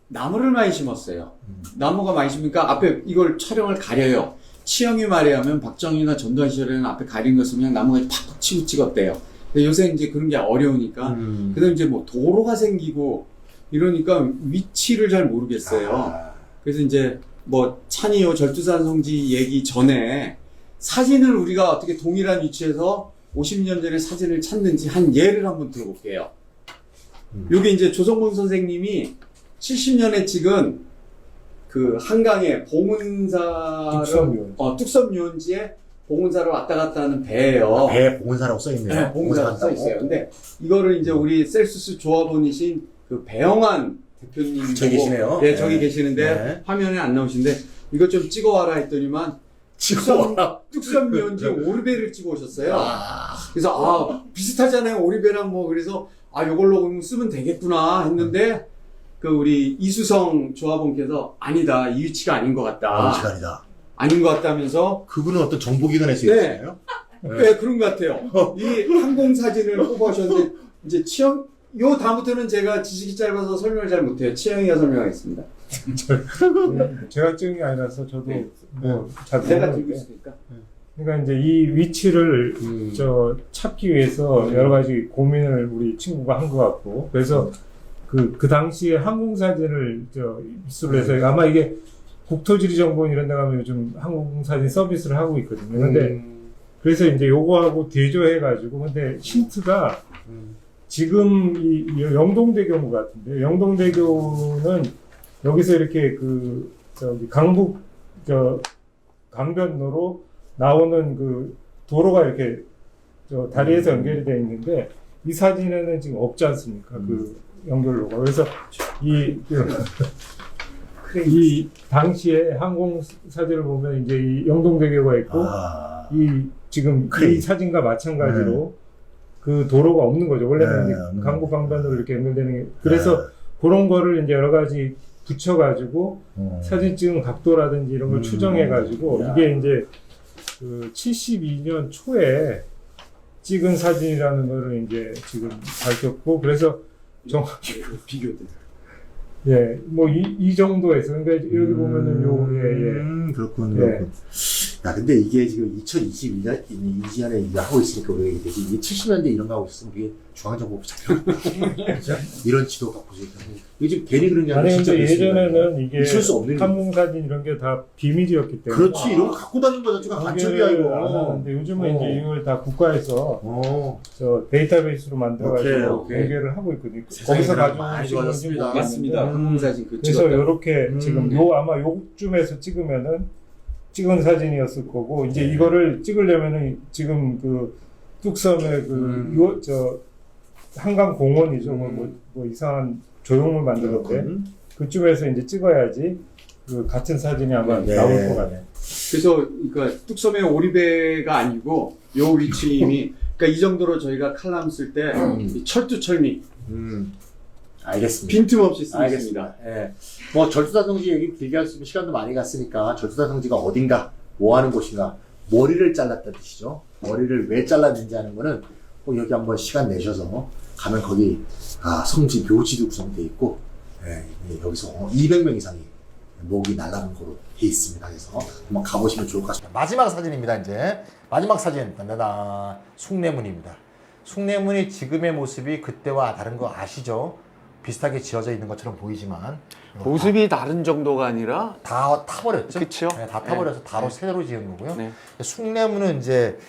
[SPEAKER 3] 나무를 많이 심었어요. 나무가 많이 심으니까 앞에 이걸 촬영을 가려요. 치영이 말에 하면 박정희나 전두환 시절에는 앞에 가린 거 쓰면 나무가 팍팍 치고 찍었대요. 근데 요새 이제 그런 게 어려우니까 그다음 이제 뭐 도로가 생기고 이러니까 위치를 잘 모르겠어요. 그래서 이제 뭐 찬이요 절두산 성지 얘기 전에 사진을 우리가 어떻게 동일한 위치에서 50년 전에 사진을 찾는지 한 예를 한번 들어볼게요. 요게 이제 조성문 선생님이 70년에 찍은 그 한강에 봉은사를 뚝섬유원지에 봉은사를 왔다 갔다 하는 배예요.
[SPEAKER 1] 배에 봉은사라고 써있네요.
[SPEAKER 3] 네, 봉은사라고 써 있어요. 근데 이거를 이제 우리 셀수스 조합원이신 그 배영환 대표님
[SPEAKER 1] 저기 계시네요.
[SPEAKER 3] 네, 저기
[SPEAKER 1] 네.
[SPEAKER 3] 계시는데
[SPEAKER 1] 네.
[SPEAKER 3] 화면에 안 나오시는데 이거 좀 찍어와라 했더니만 뚝섬유원지 오리배를 찍어 오셨어요. 그래서 비슷하잖아요 오리배랑 뭐 그래서 요걸로 그럼 쓰면 되겠구나 했는데 그 우리 이수성 조합원께서 아니다 이 위치가 아닌 것 같다.
[SPEAKER 1] 시간이다.
[SPEAKER 3] 아닌 것 같다면서
[SPEAKER 1] 그분은 어떤 정보기관에서
[SPEAKER 3] 네.
[SPEAKER 1] 일하시나요?
[SPEAKER 3] 네, 그런 것 같아요. 이 항공 사진을 뽑아오셨는데 이제 요 다음부터는 제가 지식이 짧아서 설명을 잘 못해요. 치영이가 설명하겠습니다.
[SPEAKER 2] 제가 찍은 게 아니라서 저도 뭐잘
[SPEAKER 3] 내가 들고
[SPEAKER 2] 모르는데.
[SPEAKER 3] 있으니까.
[SPEAKER 2] 그러니까 이제 이 위치를 찾기 위해서 여러 가지 고민을 우리 친구가 한 것 같고 그래서 그 당시에 항공 사진을 입수를 해서 아마 이게 국토지리정보원 이런 데 가면 요즘 항공 사진 서비스를 하고 있거든요. 근데 그래서 이제 요거하고 대조해가지고 근데 힌트가 지금 이 영동대교인 것 같은데 영동대교는 여기서 이렇게 강북 강변로로 나오는 그 도로가 이렇게 다리에서 연결이 되어 있는데 이 사진에는 지금 없지 않습니까? 그 연결로가. 그래서 이 당시에 항공 사진을 보면 이제 이 영동대교가 있고 이 지금 이 사진과 마찬가지로 그 도로가 없는 거죠. 원래는 강북 강변으로 이렇게 연결되는 게 그래서 그런 거를 이제 여러 가지 붙여가지고 사진 찍은 각도라든지 이런 걸 추정해가지고 이게 이제 그 72년 초에 찍은 사진이라는 거를 이제 지금 밝혔고 그래서 정확히
[SPEAKER 3] 비교돼.
[SPEAKER 1] 네.
[SPEAKER 2] 뭐 이 정도에서 그러니까 여기 보면은
[SPEAKER 1] 그렇군요.
[SPEAKER 2] 예.
[SPEAKER 1] 야, 근데 이게 지금 2022년에 이거 하고 있으니까 우리가 이게 70년대 이런 거 하고 있으면 우리 중앙정보부 잡혀. 이런 지도 갖고 있다고. 이게 지금 괜히 그런 게 아니라
[SPEAKER 2] 아니
[SPEAKER 1] 진짜
[SPEAKER 2] 근데 예전에는 이게
[SPEAKER 1] 있을 수 없는
[SPEAKER 2] 항공사진 이런 게 다 비밀이었기 때문에
[SPEAKER 1] 그렇지 이런 거 갖고 다니는 거죠. 지금 간첩이야 이거.
[SPEAKER 2] 근데 요즘은 이제 이걸 다 국가에서 저 데이터베이스로 만들어가지고
[SPEAKER 1] 오케이.
[SPEAKER 2] 연결을 하고 있거든요.
[SPEAKER 1] 세상이
[SPEAKER 2] 거기서
[SPEAKER 1] 그럼
[SPEAKER 2] 가져온
[SPEAKER 1] 많이
[SPEAKER 2] 지금은
[SPEAKER 1] 좋아졌습니다.
[SPEAKER 2] 모르겠는데
[SPEAKER 3] 맞습니다. 항공사진 그
[SPEAKER 2] 그래서
[SPEAKER 3] 찍었다.
[SPEAKER 2] 이렇게 지금 아마 요쯤에서 찍으면은 찍은 사진이었을 거고 이제 이거를 찍으려면은 지금 그 뚝섬의 한강 공원이죠. 뭐 이상한 조형물 만들었대. 그쯤에서 이제 찍어야지 그 같은 사진이 아마 나올 것 같네.
[SPEAKER 3] 그래서 그러니까 뚝섬의 오리배가 아니고 요 위치임이 그러니까 이 정도로 저희가 칼럼 쓸 때 철두철미
[SPEAKER 1] 알겠습니다.
[SPEAKER 3] 빈틈없이 쓰고
[SPEAKER 1] 알겠습니다.
[SPEAKER 3] 있습니다.
[SPEAKER 1] 예. 뭐 절수다 성지 얘기 길게 할 수 있으면 시간도 많이 갔으니까 절수다 성지가 어딘가, 뭐 하는 곳인가, 머리를 잘랐다는 뜻이죠. 머리를 왜 잘랐는지 하는 거는 꼭 여기 한번 시간 내셔서 가면 거기 성지 묘지도 구성되어 있고 여기서 200명 이상이 목이 날라간 거로 돼 있습니다. 그래서 한번 가보시면 좋을 것 같습니다. 마지막 사진입니다. 이제 마지막 사진 숭례문입니다. 숭례문이 지금의 모습이 그때와 다른 거 아시죠? 비슷하게 지어져 있는 것처럼 보이지만
[SPEAKER 4] 모습이 다른 정도가 아니라
[SPEAKER 1] 다 타버렸죠.
[SPEAKER 4] 그쵸?
[SPEAKER 1] 네, 다 타버려서 바로 새로 지은 거고요.
[SPEAKER 4] 네.
[SPEAKER 1] 숭례문은 이제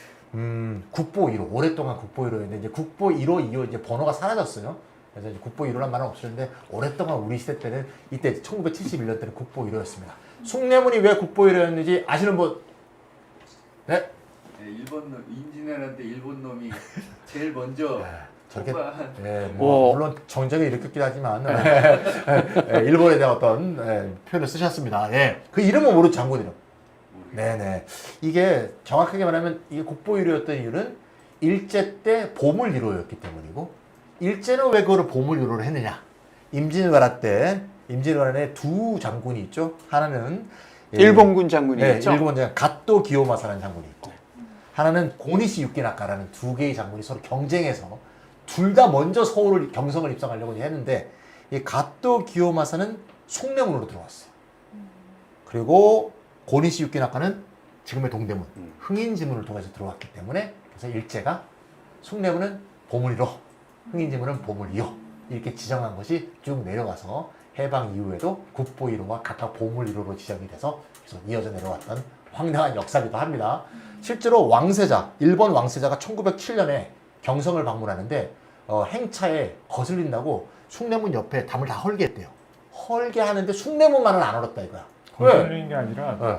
[SPEAKER 1] 국보 1호 오랫동안 국보 1호였는데 이제 국보 1호 이후 이제 번호가 사라졌어요. 그래서 이제 국보 1호란 말은 없었는데 오랫동안 우리 시대 때는 이때 1971년 때는 국보 1호였습니다. 숭례문이 왜 국보 1호였는지 아시는 분? 네.
[SPEAKER 5] 일본 놈 임진왜란 때 일본 놈이 제일 먼저
[SPEAKER 1] 저렇게
[SPEAKER 5] 뽑아한
[SPEAKER 1] 물론 정적이 일으켰긴 하지만 일본에 대한 어떤 표현을 쓰셨습니다. 그 이름은 모르죠 장군이름. 네네. 이게 정확하게 말하면 이게 국보 1호였던 이유는 일제 때 보물 1호였기 때문이고 일제는 왜 그거를 보물 1호를 했느냐? 임진왜란 때 임진왜란에 두 장군이 있죠. 하나는
[SPEAKER 4] 일본군 장군이었죠.
[SPEAKER 1] 일본 장군 갓도 기요마사라는 장군이 있고 하나는 고니시 유키나카라는 두 개의 장군이 서로 경쟁해서 둘 다 먼저 서울을 경성을 입성하려고 했는데 이 가토 기요마사는 숭례문으로 들어왔어요. 그리고 고니시 유키나카는 지금의 동대문, 흥인지문을 통해서 들어왔기 때문에 그래서 일제가 숭례문은 보물이로, 흥인지문은 보물이요 이렇게 지정한 것이 쭉 내려가서 해방 이후에도 국보이로와 각각 보물이로로 지정이 돼서 계속 이어져 내려왔던 황당한 역사기도 합니다. 실제로 왕세자, 일본 왕세자가 1907년에 경성을 방문하는데 행차에 거슬린다고 숭례문 옆에 담을 다 헐게 했대요. 헐게 하는데 숭례문만은 안 헐었다 이거야.
[SPEAKER 2] 거슬리는 게 아니라
[SPEAKER 1] 네.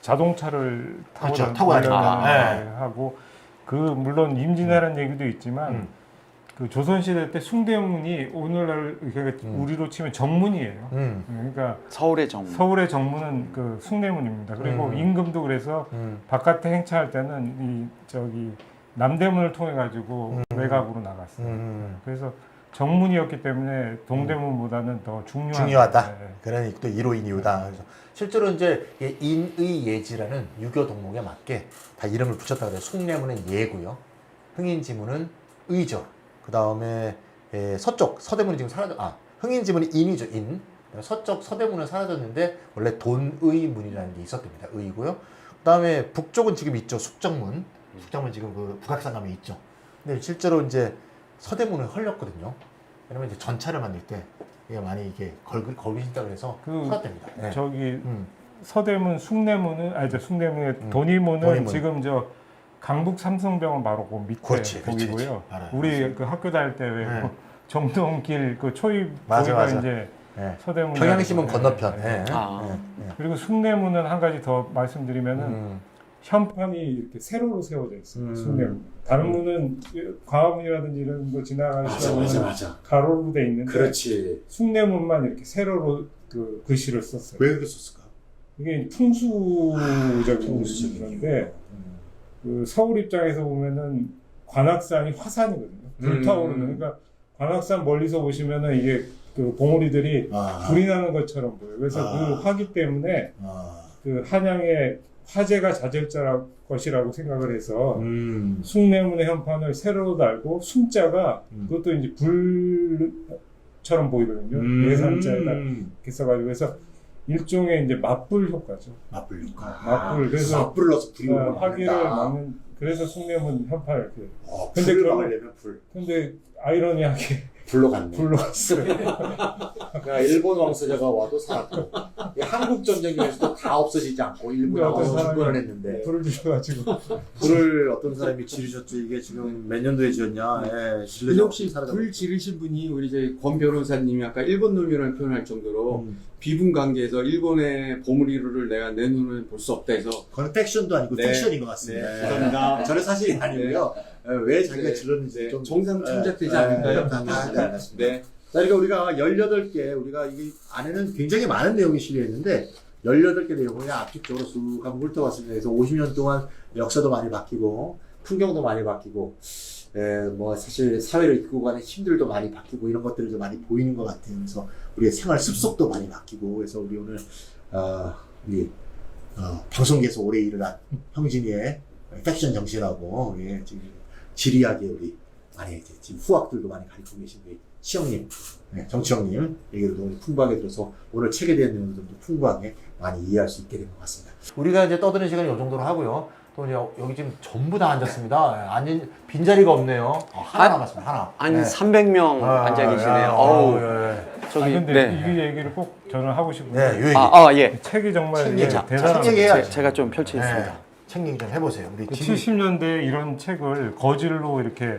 [SPEAKER 2] 자동차를 타고
[SPEAKER 1] 그렇죠. 타고 다니니까. 네.
[SPEAKER 2] 하고 그 물론 임진왜란 얘기도 있지만 그 조선시대 때 숭례문이 오늘날 그러니까 우리로 치면 정문이에요. 그러니까
[SPEAKER 4] 서울의 정문.
[SPEAKER 2] 서울의 정문은 그 숭례문입니다. 그리고 임금도 그래서 바깥에 행차할 때는 이 저기 남대문을 통해 가지고 외곽으로 나갔어요. 그래서 정문이었기 때문에 동대문보다는 더
[SPEAKER 1] 중요하다.
[SPEAKER 2] 네.
[SPEAKER 1] 그런 또 이로인 이유다. 그래서 실제로 이제 인의예지라는 유교 동목에 맞게 다 이름을 붙였다 그래요. 숭례문은 예고요. 흥인지문은 의죠. 그 다음에 서쪽 서대문이 지금 흥인지문이 인이죠. 인. 서쪽 서대문은 사라졌는데 원래 돈의문이라는 게 있었답니다. 의고요. 그 다음에 북쪽은 지금 있죠. 숙정문. 숙정문 지금 그 북악산 가면 있죠. 근데 실제로 이제 서대문을 헐렸거든요. 왜냐면 이제 전차를 만들 때 이게 많이 이게 걸리신다 그래서 헐었답니다. 네.
[SPEAKER 2] 저기 서대문 숭례문은 숭례문의 돈이문은 지금 저 강북 삼성병원 바로 그 밑에
[SPEAKER 1] 그렇지,
[SPEAKER 2] 거기고요.
[SPEAKER 1] 알아요.
[SPEAKER 2] 우리 그 학교 다닐 때 왜
[SPEAKER 1] 네.
[SPEAKER 2] 정동길 그 초입
[SPEAKER 1] 맞아,
[SPEAKER 2] 거기가
[SPEAKER 1] 맞아.
[SPEAKER 2] 이제
[SPEAKER 1] 네.
[SPEAKER 2] 서대문
[SPEAKER 1] 경향신문 건너편.
[SPEAKER 2] 네.
[SPEAKER 1] 네.
[SPEAKER 4] 아.
[SPEAKER 1] 네.
[SPEAKER 2] 그리고 숭례문은 한 가지 더 말씀드리면은 현판이 이렇게 세로로 세워져 있어요. 숭례문. 다른 문은 광화문이라든지 이런 거 지나가시다 보면
[SPEAKER 1] 맞아.
[SPEAKER 2] 가로로 돼 있는데
[SPEAKER 1] 그렇지.
[SPEAKER 2] 숭례문만 이렇게 세로로 그 글씨를 썼어요.
[SPEAKER 1] 왜 그랬었을까?
[SPEAKER 2] 이게 풍수적인 건데 그 서울 입장에서 보면은 관악산이 화산이거든요. 불타오르는 그러니까 관악산 멀리서 보시면은 이게 그 봉우리들이 불이 나는 것처럼 보여요. 그래서 그 화기 때문에 그 한양의 화재가 잦을 것이라고 생각을 해서 숭례문의 현판을 세로로 달고 숭자가 그것도 이제 불처럼 보이거든요. 예산자가 이렇게 써가지고 그래서 일종의 이제 맞불 효과죠.
[SPEAKER 1] 맞불 효과.
[SPEAKER 2] 맞불. 그래서
[SPEAKER 1] 맞불을 넣어서 불이
[SPEAKER 2] 화기를 막는 그래서 숭례문 현판을 이렇게.
[SPEAKER 1] 근데
[SPEAKER 2] 근데
[SPEAKER 1] 막으려면 불.
[SPEAKER 2] 근데 아이러니하게
[SPEAKER 1] 불로 갔네.
[SPEAKER 2] 불로 갔어요.
[SPEAKER 1] 그러니까 일본 왕세자가 와도 살았고 한국 전쟁에서도 다 없어지지 않고 일본이
[SPEAKER 2] 어떤
[SPEAKER 1] 와서
[SPEAKER 2] 사람이
[SPEAKER 1] 집권을 했는데
[SPEAKER 2] 불을 주셔가지고
[SPEAKER 1] 불을 어떤 사람이 지르셨죠. 이게 지금 몇 년도에 지었냐. 예,
[SPEAKER 3] 근데 혹시 불 지르신 분이 우리 이제 권 변호사님이 아까 일본 놈이라는 표현할 정도로 비분 관계에서 일본의 보물이루를 내가 내 눈으로 볼 수 없다 해서
[SPEAKER 1] 그건 팩션도 아니고
[SPEAKER 3] 네.
[SPEAKER 1] 픽션인 것 같습니다.
[SPEAKER 3] 네, 죄송합니다.
[SPEAKER 1] 저는 사실이 아니고요. 왜 자기가
[SPEAKER 3] 네.
[SPEAKER 1] 질렀는지 좀
[SPEAKER 3] 정상 참작되지 않을까요?
[SPEAKER 1] 당하지 않았습니다.
[SPEAKER 3] 네.
[SPEAKER 1] 자, 그러니까 우리가 18개, 우리가 이 안에는 굉장히 많은 내용이 실려있는데, 18개 내용을 압축적으로 쭉 한번 훑어봤습니다. 그래서 50년 동안 역사도 많이 바뀌고, 풍경도 많이 바뀌고, 뭐, 사실 사회를 이끌고 가는 힘들도 많이 바뀌고, 이런 것들도 많이 보이는 것 같아요. 그래서 우리의 생활 습속도 많이 바뀌고, 그래서 우리 오늘, 방송계에서 오래 일을 한 형진이의 팩션 정신하고, 우리 지금 지리하게 우리 많이 지금 후학들도 많이 가르치고 계신 우리 시형님, 정치형님 얘기를 너무 풍부하게 들어서 오늘 책에 대한 내용들도 풍부하게 많이 이해할 수 있게 된 것 같습니다. 우리가 이제 떠드는 시간이 이 정도로 하고요. 또 이제 여기 지금 전부 다 앉았습니다. 앉은 빈자리가 없네요. 하나 남았습니다. 하나.
[SPEAKER 4] 한 300명 앉아 계시네요. 어우. 저기
[SPEAKER 2] 근데
[SPEAKER 4] 네.
[SPEAKER 2] 이 얘기를 꼭 저는 하고 싶은데
[SPEAKER 1] 요 얘기.
[SPEAKER 4] 예.
[SPEAKER 2] 책이 정말
[SPEAKER 1] 책 얘기.
[SPEAKER 2] 대단한
[SPEAKER 1] 책 얘기해야죠.
[SPEAKER 4] 제가 좀 펼치겠습니다.
[SPEAKER 1] 책 얘기 좀 해보세요. 우리
[SPEAKER 2] 70년대에 이런 책을 거질로 이렇게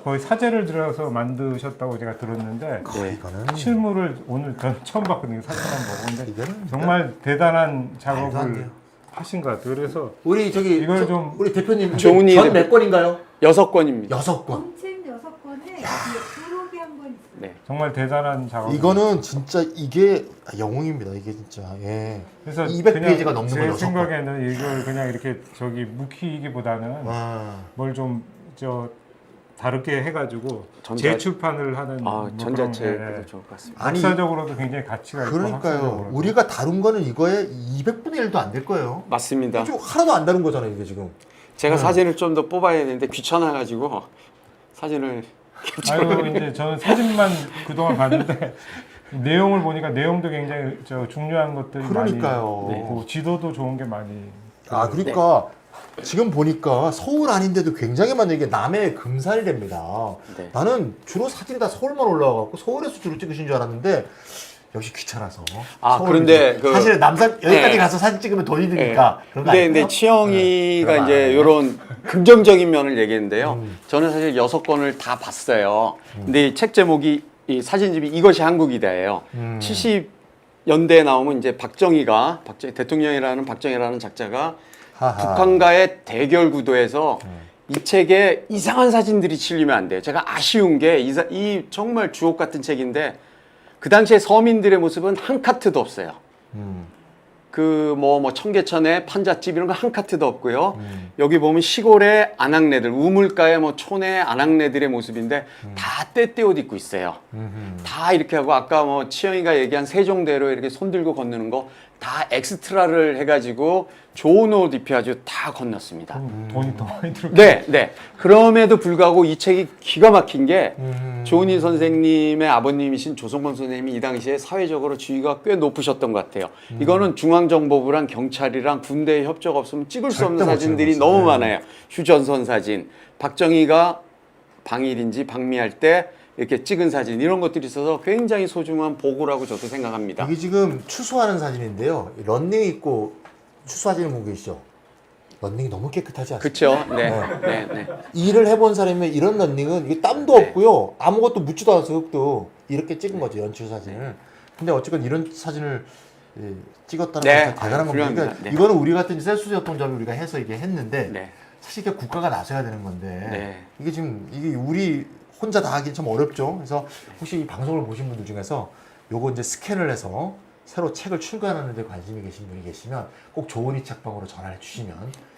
[SPEAKER 2] 거의 사제를 들여서 만드셨다고 제가 들었는데
[SPEAKER 4] 네.
[SPEAKER 1] 이거는
[SPEAKER 2] 실물을 오늘 전 처음 봤거든요. 사진만 보고. 근데
[SPEAKER 1] 이거는
[SPEAKER 2] 정말 대단한
[SPEAKER 1] 말도 안
[SPEAKER 2] 작업을
[SPEAKER 1] 돼요.
[SPEAKER 2] 하신 것 같아요. 그래서
[SPEAKER 1] 우리 저기
[SPEAKER 2] 이걸 좀
[SPEAKER 1] 우리 대표님
[SPEAKER 4] 종훈이
[SPEAKER 1] 전몇 권인가요?
[SPEAKER 4] 6권입니다.
[SPEAKER 1] 6권.
[SPEAKER 6] 공책 6권에 부록이 한 권 있어요.
[SPEAKER 4] 네.
[SPEAKER 2] 정말 대단한 작업.
[SPEAKER 1] 이거는 진짜 이게 영웅입니다. 이게 진짜. 예.
[SPEAKER 2] 그래서
[SPEAKER 1] 200페이지가 넘는
[SPEAKER 2] 제
[SPEAKER 1] 걸 6권.
[SPEAKER 2] 생각에는 이걸 그냥 이렇게 저기 묵히기보다는 뭘 좀 다르게 해가지고 재출판을 하는 뭐
[SPEAKER 4] 전자책도
[SPEAKER 2] 그런, 예.
[SPEAKER 4] 좋을 것 같습니다.
[SPEAKER 1] 아니,
[SPEAKER 2] 역사적으로도 굉장히 가치가 있고
[SPEAKER 1] 그러니까요.
[SPEAKER 2] 학술적으로도.
[SPEAKER 1] 우리가 다룬 거는 이거에 200분의 1도 안 될 거예요.
[SPEAKER 4] 맞습니다.
[SPEAKER 1] 좀 하나도 안 다룬 거잖아요, 이게 지금.
[SPEAKER 4] 제가 사진을 좀 더 뽑아야 되는데 귀찮아가지고 사진을
[SPEAKER 2] 아유 이제 저는 사진만 그동안 봤는데 내용을 보니까 내용도 굉장히 중요한 것들이
[SPEAKER 1] 그러니까요.
[SPEAKER 2] 많이 있고 지도도 좋은 게 많이.
[SPEAKER 1] 아, 그러니까 지금 보니까 서울 아닌데도 굉장히 많은 이게 남해 금산이랍니다.
[SPEAKER 4] 네.
[SPEAKER 1] 나는 주로 사진이 다 서울만 올라와갖고 서울에서 주로 찍으신 줄 알았는데 역시 귀찮아서.
[SPEAKER 4] 아,
[SPEAKER 1] 서울을
[SPEAKER 4] 그런데
[SPEAKER 1] 이제
[SPEAKER 4] 그-
[SPEAKER 1] 사실 남산 여기까지
[SPEAKER 4] 네.
[SPEAKER 1] 가서 사진 찍으면 돈이 드니까. 그런 거
[SPEAKER 4] 근데
[SPEAKER 1] 아닐까요?
[SPEAKER 4] 치영이가
[SPEAKER 1] 그런 거
[SPEAKER 4] 이제
[SPEAKER 1] 아니에요?
[SPEAKER 4] 이런 긍정적인 면을 얘기했는데요. 저는 사실 6권을 다 봤어요. 근데 이 책 제목이 이 사진집이 이것이 한국이다예요. 70년대에 나오면 이제 대통령이라는 박정희라는 작자가
[SPEAKER 1] 하하.
[SPEAKER 4] 북한과의 대결 구도에서 이 책에 이상한 사진들이 실리면 안 돼요. 제가 아쉬운 게 이 정말 주옥 같은 책인데 그 당시에 서민들의 모습은 한 카트도 없어요. 그 뭐 청계천에 판잣집 이런 거 한 카트도 없고요. 여기 보면 시골의 아낙네들, 우물가의 뭐 촌의 아낙네들의 모습인데 다 떼떼 옷 입고 있어요. 다 이렇게 하고 아까 뭐 치영이가 얘기한 세종대로 이렇게 손 들고 건너는 거 다 엑스트라를 해가지고 좋은 옷 입혀가지고 다 건넜습니다.
[SPEAKER 2] 돈이 더 많이 들어.
[SPEAKER 4] 네, 네. 그럼에도 불구하고 이 책이 기가 막힌 게 조은희 선생님의 아버님이신 조성범 선생님이 이 당시에 사회적으로 지위가 꽤 높으셨던 것 같아요. 이거는 중앙정보부랑 경찰이랑 군대의 협조가 없으면 찍을 수 없는
[SPEAKER 1] 절대 못
[SPEAKER 4] 사진들이
[SPEAKER 1] 찍는
[SPEAKER 4] 너무
[SPEAKER 1] 거죠.
[SPEAKER 4] 많아요. 휴전선 사진, 박정희가 방일인지 방미할 때 이렇게 찍은 사진 이런 것들이 있어서 굉장히 소중한 보고라고 저도 생각합니다.
[SPEAKER 1] 이게 지금 추수하는 사진인데요. 런닝 입고 추수하시는 분 계시죠? 런닝이 너무 깨끗하지 않습니까?
[SPEAKER 4] 그렇죠? 네, 네, 네.
[SPEAKER 1] 일을 해본 사람이면 이런 런닝은 이게 땀도
[SPEAKER 4] 네.
[SPEAKER 1] 없고요. 아무것도 묻지도 않아서 흙도 이렇게 찍은 거죠. 연출 사진을. 근데 어쨌건 이런 사진을 찍었다는
[SPEAKER 4] 네.
[SPEAKER 1] 건 대단한 겁니다.
[SPEAKER 4] 훌륭합니다.
[SPEAKER 1] 그러니까
[SPEAKER 4] 네.
[SPEAKER 1] 이거는 우리 같은 셀수스 협동조합이 우리가 해서 이게 했는데
[SPEAKER 4] 네.
[SPEAKER 1] 사실 이게 국가가 나서야 되는 건데
[SPEAKER 4] 네.
[SPEAKER 1] 이게 지금 이게 우리 혼자 다 하기 참 어렵죠. 그래서 혹시 이 방송을 보신 분들 중에서 요거 이제 스캔을 해서 새로 책을 출간하는 데 관심이 계신 분이 계시면 꼭 조은희 책방으로 전화를 주시면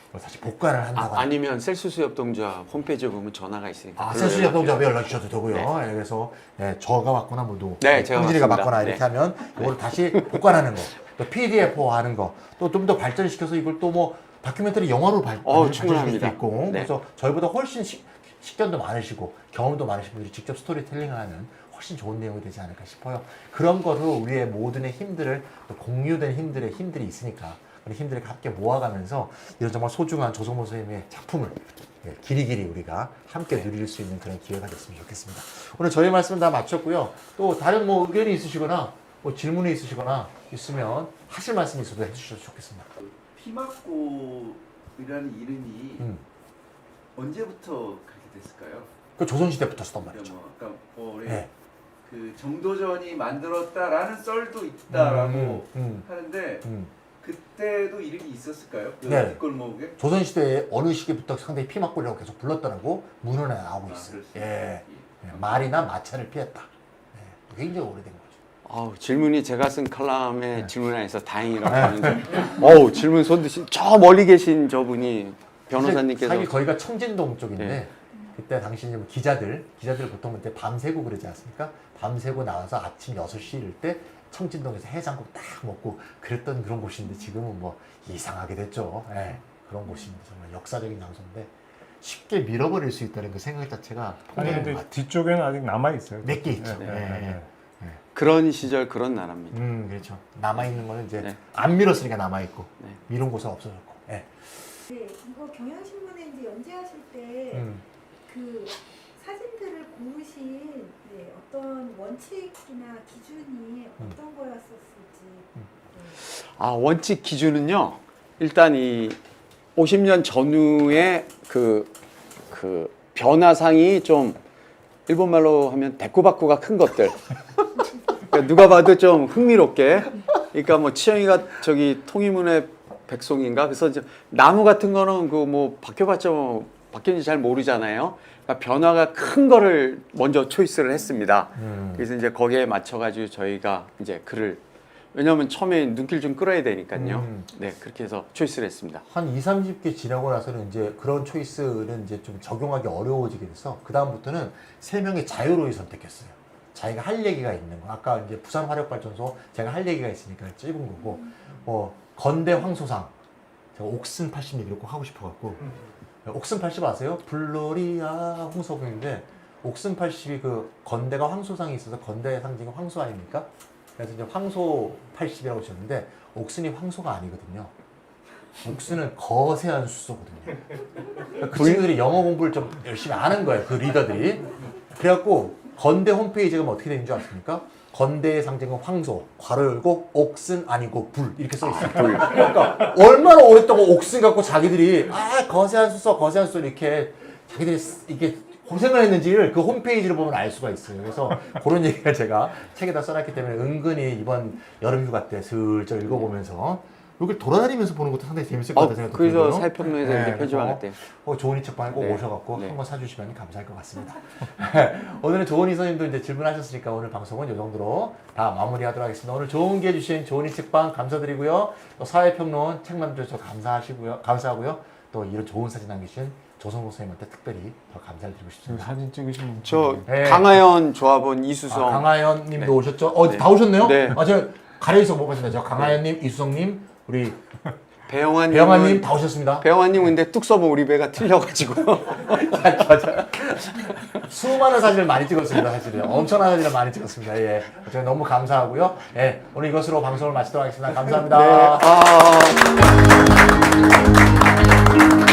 [SPEAKER 1] 이걸 다시 복관을 한다거나
[SPEAKER 4] 아니면 셀수스 협동조합 홈페이지에 보면 전화가 있으니까.
[SPEAKER 1] 셀수스 협동조합에 연락 주셔도 되고요. 예, 그래서 저가 받거나 모두
[SPEAKER 4] 네, 제가
[SPEAKER 1] 형진이가
[SPEAKER 4] 받습니다.
[SPEAKER 1] 받거나 이렇게
[SPEAKER 4] 네.
[SPEAKER 1] 하면 이거를 다시 복관하는 거, 또 PDF화 하는 거, 또 좀 더 발전시켜서 이걸 또 뭐 다큐멘터리 영화로 발전시킬 수도
[SPEAKER 4] 충분합니다.
[SPEAKER 1] 있고
[SPEAKER 4] 네.
[SPEAKER 1] 그래서 저희보다 훨씬 식견도 많으시고 경험도 많으신 분들이 직접 스토리텔링을 하는 훨씬 좋은 내용이 되지 않을까 싶어요. 그런 거로 우리의 모든의 힘들을 또 공유된 힘들이 있으니까 우리 힘들을 함께 모아가면서 이런 정말 소중한 조성모 선생님의 작품을 길이길이 우리가 함께 누릴 수 있는 그런 기회가 됐으면 좋겠습니다. 오늘 저희 말씀 다 마쳤고요. 또 다른 뭐 의견이 있으시거나 뭐 질문이 있으시거나 있으면 하실 말씀이 있어도 해주셔도 좋겠습니다.
[SPEAKER 5] 피막고이라는 이름이 언제부터 그렇게 됐을까요?
[SPEAKER 1] 그 조선시대부터 쓰던 말이죠.
[SPEAKER 5] 그러니까 뭐 우리
[SPEAKER 1] 네.
[SPEAKER 5] 그 정도전이 만들었다라는 썰도 있다라고
[SPEAKER 1] 음.
[SPEAKER 5] 하는데 그때도 이름이 있었을까요? 그
[SPEAKER 1] 네.
[SPEAKER 5] 뒷골목에?
[SPEAKER 1] 조선시대의 어느 시기부터 상당히 피막골이라고 계속 불렀다라고 문헌에 나오고 있어요.
[SPEAKER 5] 그럴 수
[SPEAKER 1] 예.
[SPEAKER 5] 있어요.
[SPEAKER 1] 말이나 마차를 피했다. 굉장히 오래된 거죠.
[SPEAKER 4] 질문이 제가 쓴 칼럼에
[SPEAKER 1] 네.
[SPEAKER 4] 질문 안에서 다행이라고 하는데 질문 손드신 저 멀리 계신 저분이 변호사님께서
[SPEAKER 1] 사실 거기가 청진동 쪽인데
[SPEAKER 4] 네.
[SPEAKER 1] 그때 당시 이제 뭐 기자들 보통 그때 밤새고 그러지 않습니까? 밤새고 나와서 아침 6시 이럴 때 청진동에서 해장국 딱 먹고 그랬던 그런 곳인데 지금은 뭐 이상하게 됐죠. 예, 그런 곳입니다. 정말 역사적인 장소인데 쉽게 밀어버릴 수 있다는 그 생각 자체가
[SPEAKER 2] 아니
[SPEAKER 1] 풍경인 것
[SPEAKER 2] 근데
[SPEAKER 1] 같아요.
[SPEAKER 2] 뒤쪽에는 아직 남아 있어요.
[SPEAKER 1] 몇 개 있죠.
[SPEAKER 2] 네,
[SPEAKER 1] 예,
[SPEAKER 2] 네,
[SPEAKER 1] 예.
[SPEAKER 2] 네.
[SPEAKER 4] 그런 시절 그런 나라입니다.
[SPEAKER 1] 그렇죠. 남아있는 거는 이제
[SPEAKER 4] 네.
[SPEAKER 1] 안 밀었으니까 남아있고
[SPEAKER 4] 네.
[SPEAKER 1] 미룬 곳은 없어졌고. 예.
[SPEAKER 6] 네, 이거 경향신문에 이제 연재하실 때 그 사진들을 고르신 어떤 원칙이나 기준이 어떤 거였었을지.
[SPEAKER 4] 원칙 기준은요. 일단 이 50년 전후의 그 변화상이 좀 일본말로 하면 대꾸박꾸가 큰 것들. 그러니까 누가 봐도 좀 흥미롭게. 그러니까 뭐 치영이가 저기 통일문의 백송인가? 그래서 이제 나무 같은 거는 그 뭐 바뀌어봤자 뭐 바뀌는지 잘 모르잖아요. 그러니까 변화가 큰 거를 먼저 초이스를 했습니다. 그래서 이제 거기에 맞춰가지고 저희가 이제 글을 왜냐하면 처음에 눈길 좀 끌어야 되니까요. 네, 그렇게 해서 초이스를 했습니다.
[SPEAKER 1] 한 2, 30개 지나고 나서는 이제 그런 초이스는 이제 좀 적용하기 어려워지게 돼서 그다음부터는 3명이 자유로이 선택했어요. 자기가 할 얘기가 있는 거. 아까 이제 부산 화력발전소 제가 할 얘기가 있으니까 찍은 거고, 건대 황소상 제가 옥슨 80mm 꼭 하고 싶어갖고 옥슨 80 아세요? 블로리아 홍서봉인데 옥슨 80이 그 건대가 황소상이 있어서 건대의 상징이 황소 아닙니까? 그래서 이제 황소 80이라고 지었는데 옥슨이 황소가 아니거든요. 옥슨은 거세한 수소거든요. 그 친구들이 영어 공부를 좀 열심히 하는 거예요. 그 리더들이. 그래갖고 건대 홈페이지가 뭐 어떻게 되는 줄 아십니까? 건대의 상징은 황소, 괄호 열고 옥슨 아니고 불 이렇게 써 있어요. 그러니까 얼마나 오랫동안 옥슨 갖고 자기들이 거세한 수소 이렇게 자기들이 이게 고생을 했는지를 그 홈페이지를 보면 알 수가 있어요. 그래서 그런 얘기를 제가 책에다 써놨기 때문에 은근히 이번 여름 휴가 때 슬쩍 읽어보면서 여기 돌아다니면서 보는 것도 상당히 재밌을 것 같아요. 생각도
[SPEAKER 4] 그래서
[SPEAKER 1] 들고요.
[SPEAKER 4] 사회평론에서
[SPEAKER 1] 네,
[SPEAKER 4] 이렇게 편집한 것
[SPEAKER 1] 그래서
[SPEAKER 4] 같아요.
[SPEAKER 1] 좋은 이 책방에 꼭
[SPEAKER 4] 네.
[SPEAKER 1] 오셔갖고
[SPEAKER 4] 네.
[SPEAKER 1] 한번 사주시면 감사할 것 같습니다. 오늘은 조은희 선생님도 이제 질문하셨으니까 오늘 방송은 이 정도로 다 마무리하도록 하겠습니다. 오늘 좋은 기회 주신 조은희 책방 감사드리고요. 또 사회평론 책 만들어주셔서 감사하고요. 또 이런 좋은 사진 남기신 조성국 선생님한테 특별히 더 감사를 드리고 싶습니다.
[SPEAKER 2] 사진 찍으시면
[SPEAKER 4] 저
[SPEAKER 1] 네.
[SPEAKER 4] 강하연 조합원 이수성
[SPEAKER 1] 강하연 님도
[SPEAKER 4] 네.
[SPEAKER 1] 오셨죠?
[SPEAKER 4] 네.
[SPEAKER 1] 다 오셨네요?
[SPEAKER 4] 네.
[SPEAKER 1] 제가 가려서 못 봤습니다. 저 강하연 님, 이수성 님, 우리
[SPEAKER 4] 배영환
[SPEAKER 1] 배영환님 다 오셨습니다.
[SPEAKER 4] 배영환님 근데 뚝 써보 우리 배가 틀려가지고
[SPEAKER 1] 맞아요. 수많은 사진을 많이 찍었습니다. 사실은 엄청난 사진을 많이 찍었습니다. 예, 제가 너무 감사하고요. 예, 오늘 이것으로 방송을 마치도록 하겠습니다. 감사합니다.
[SPEAKER 4] 네.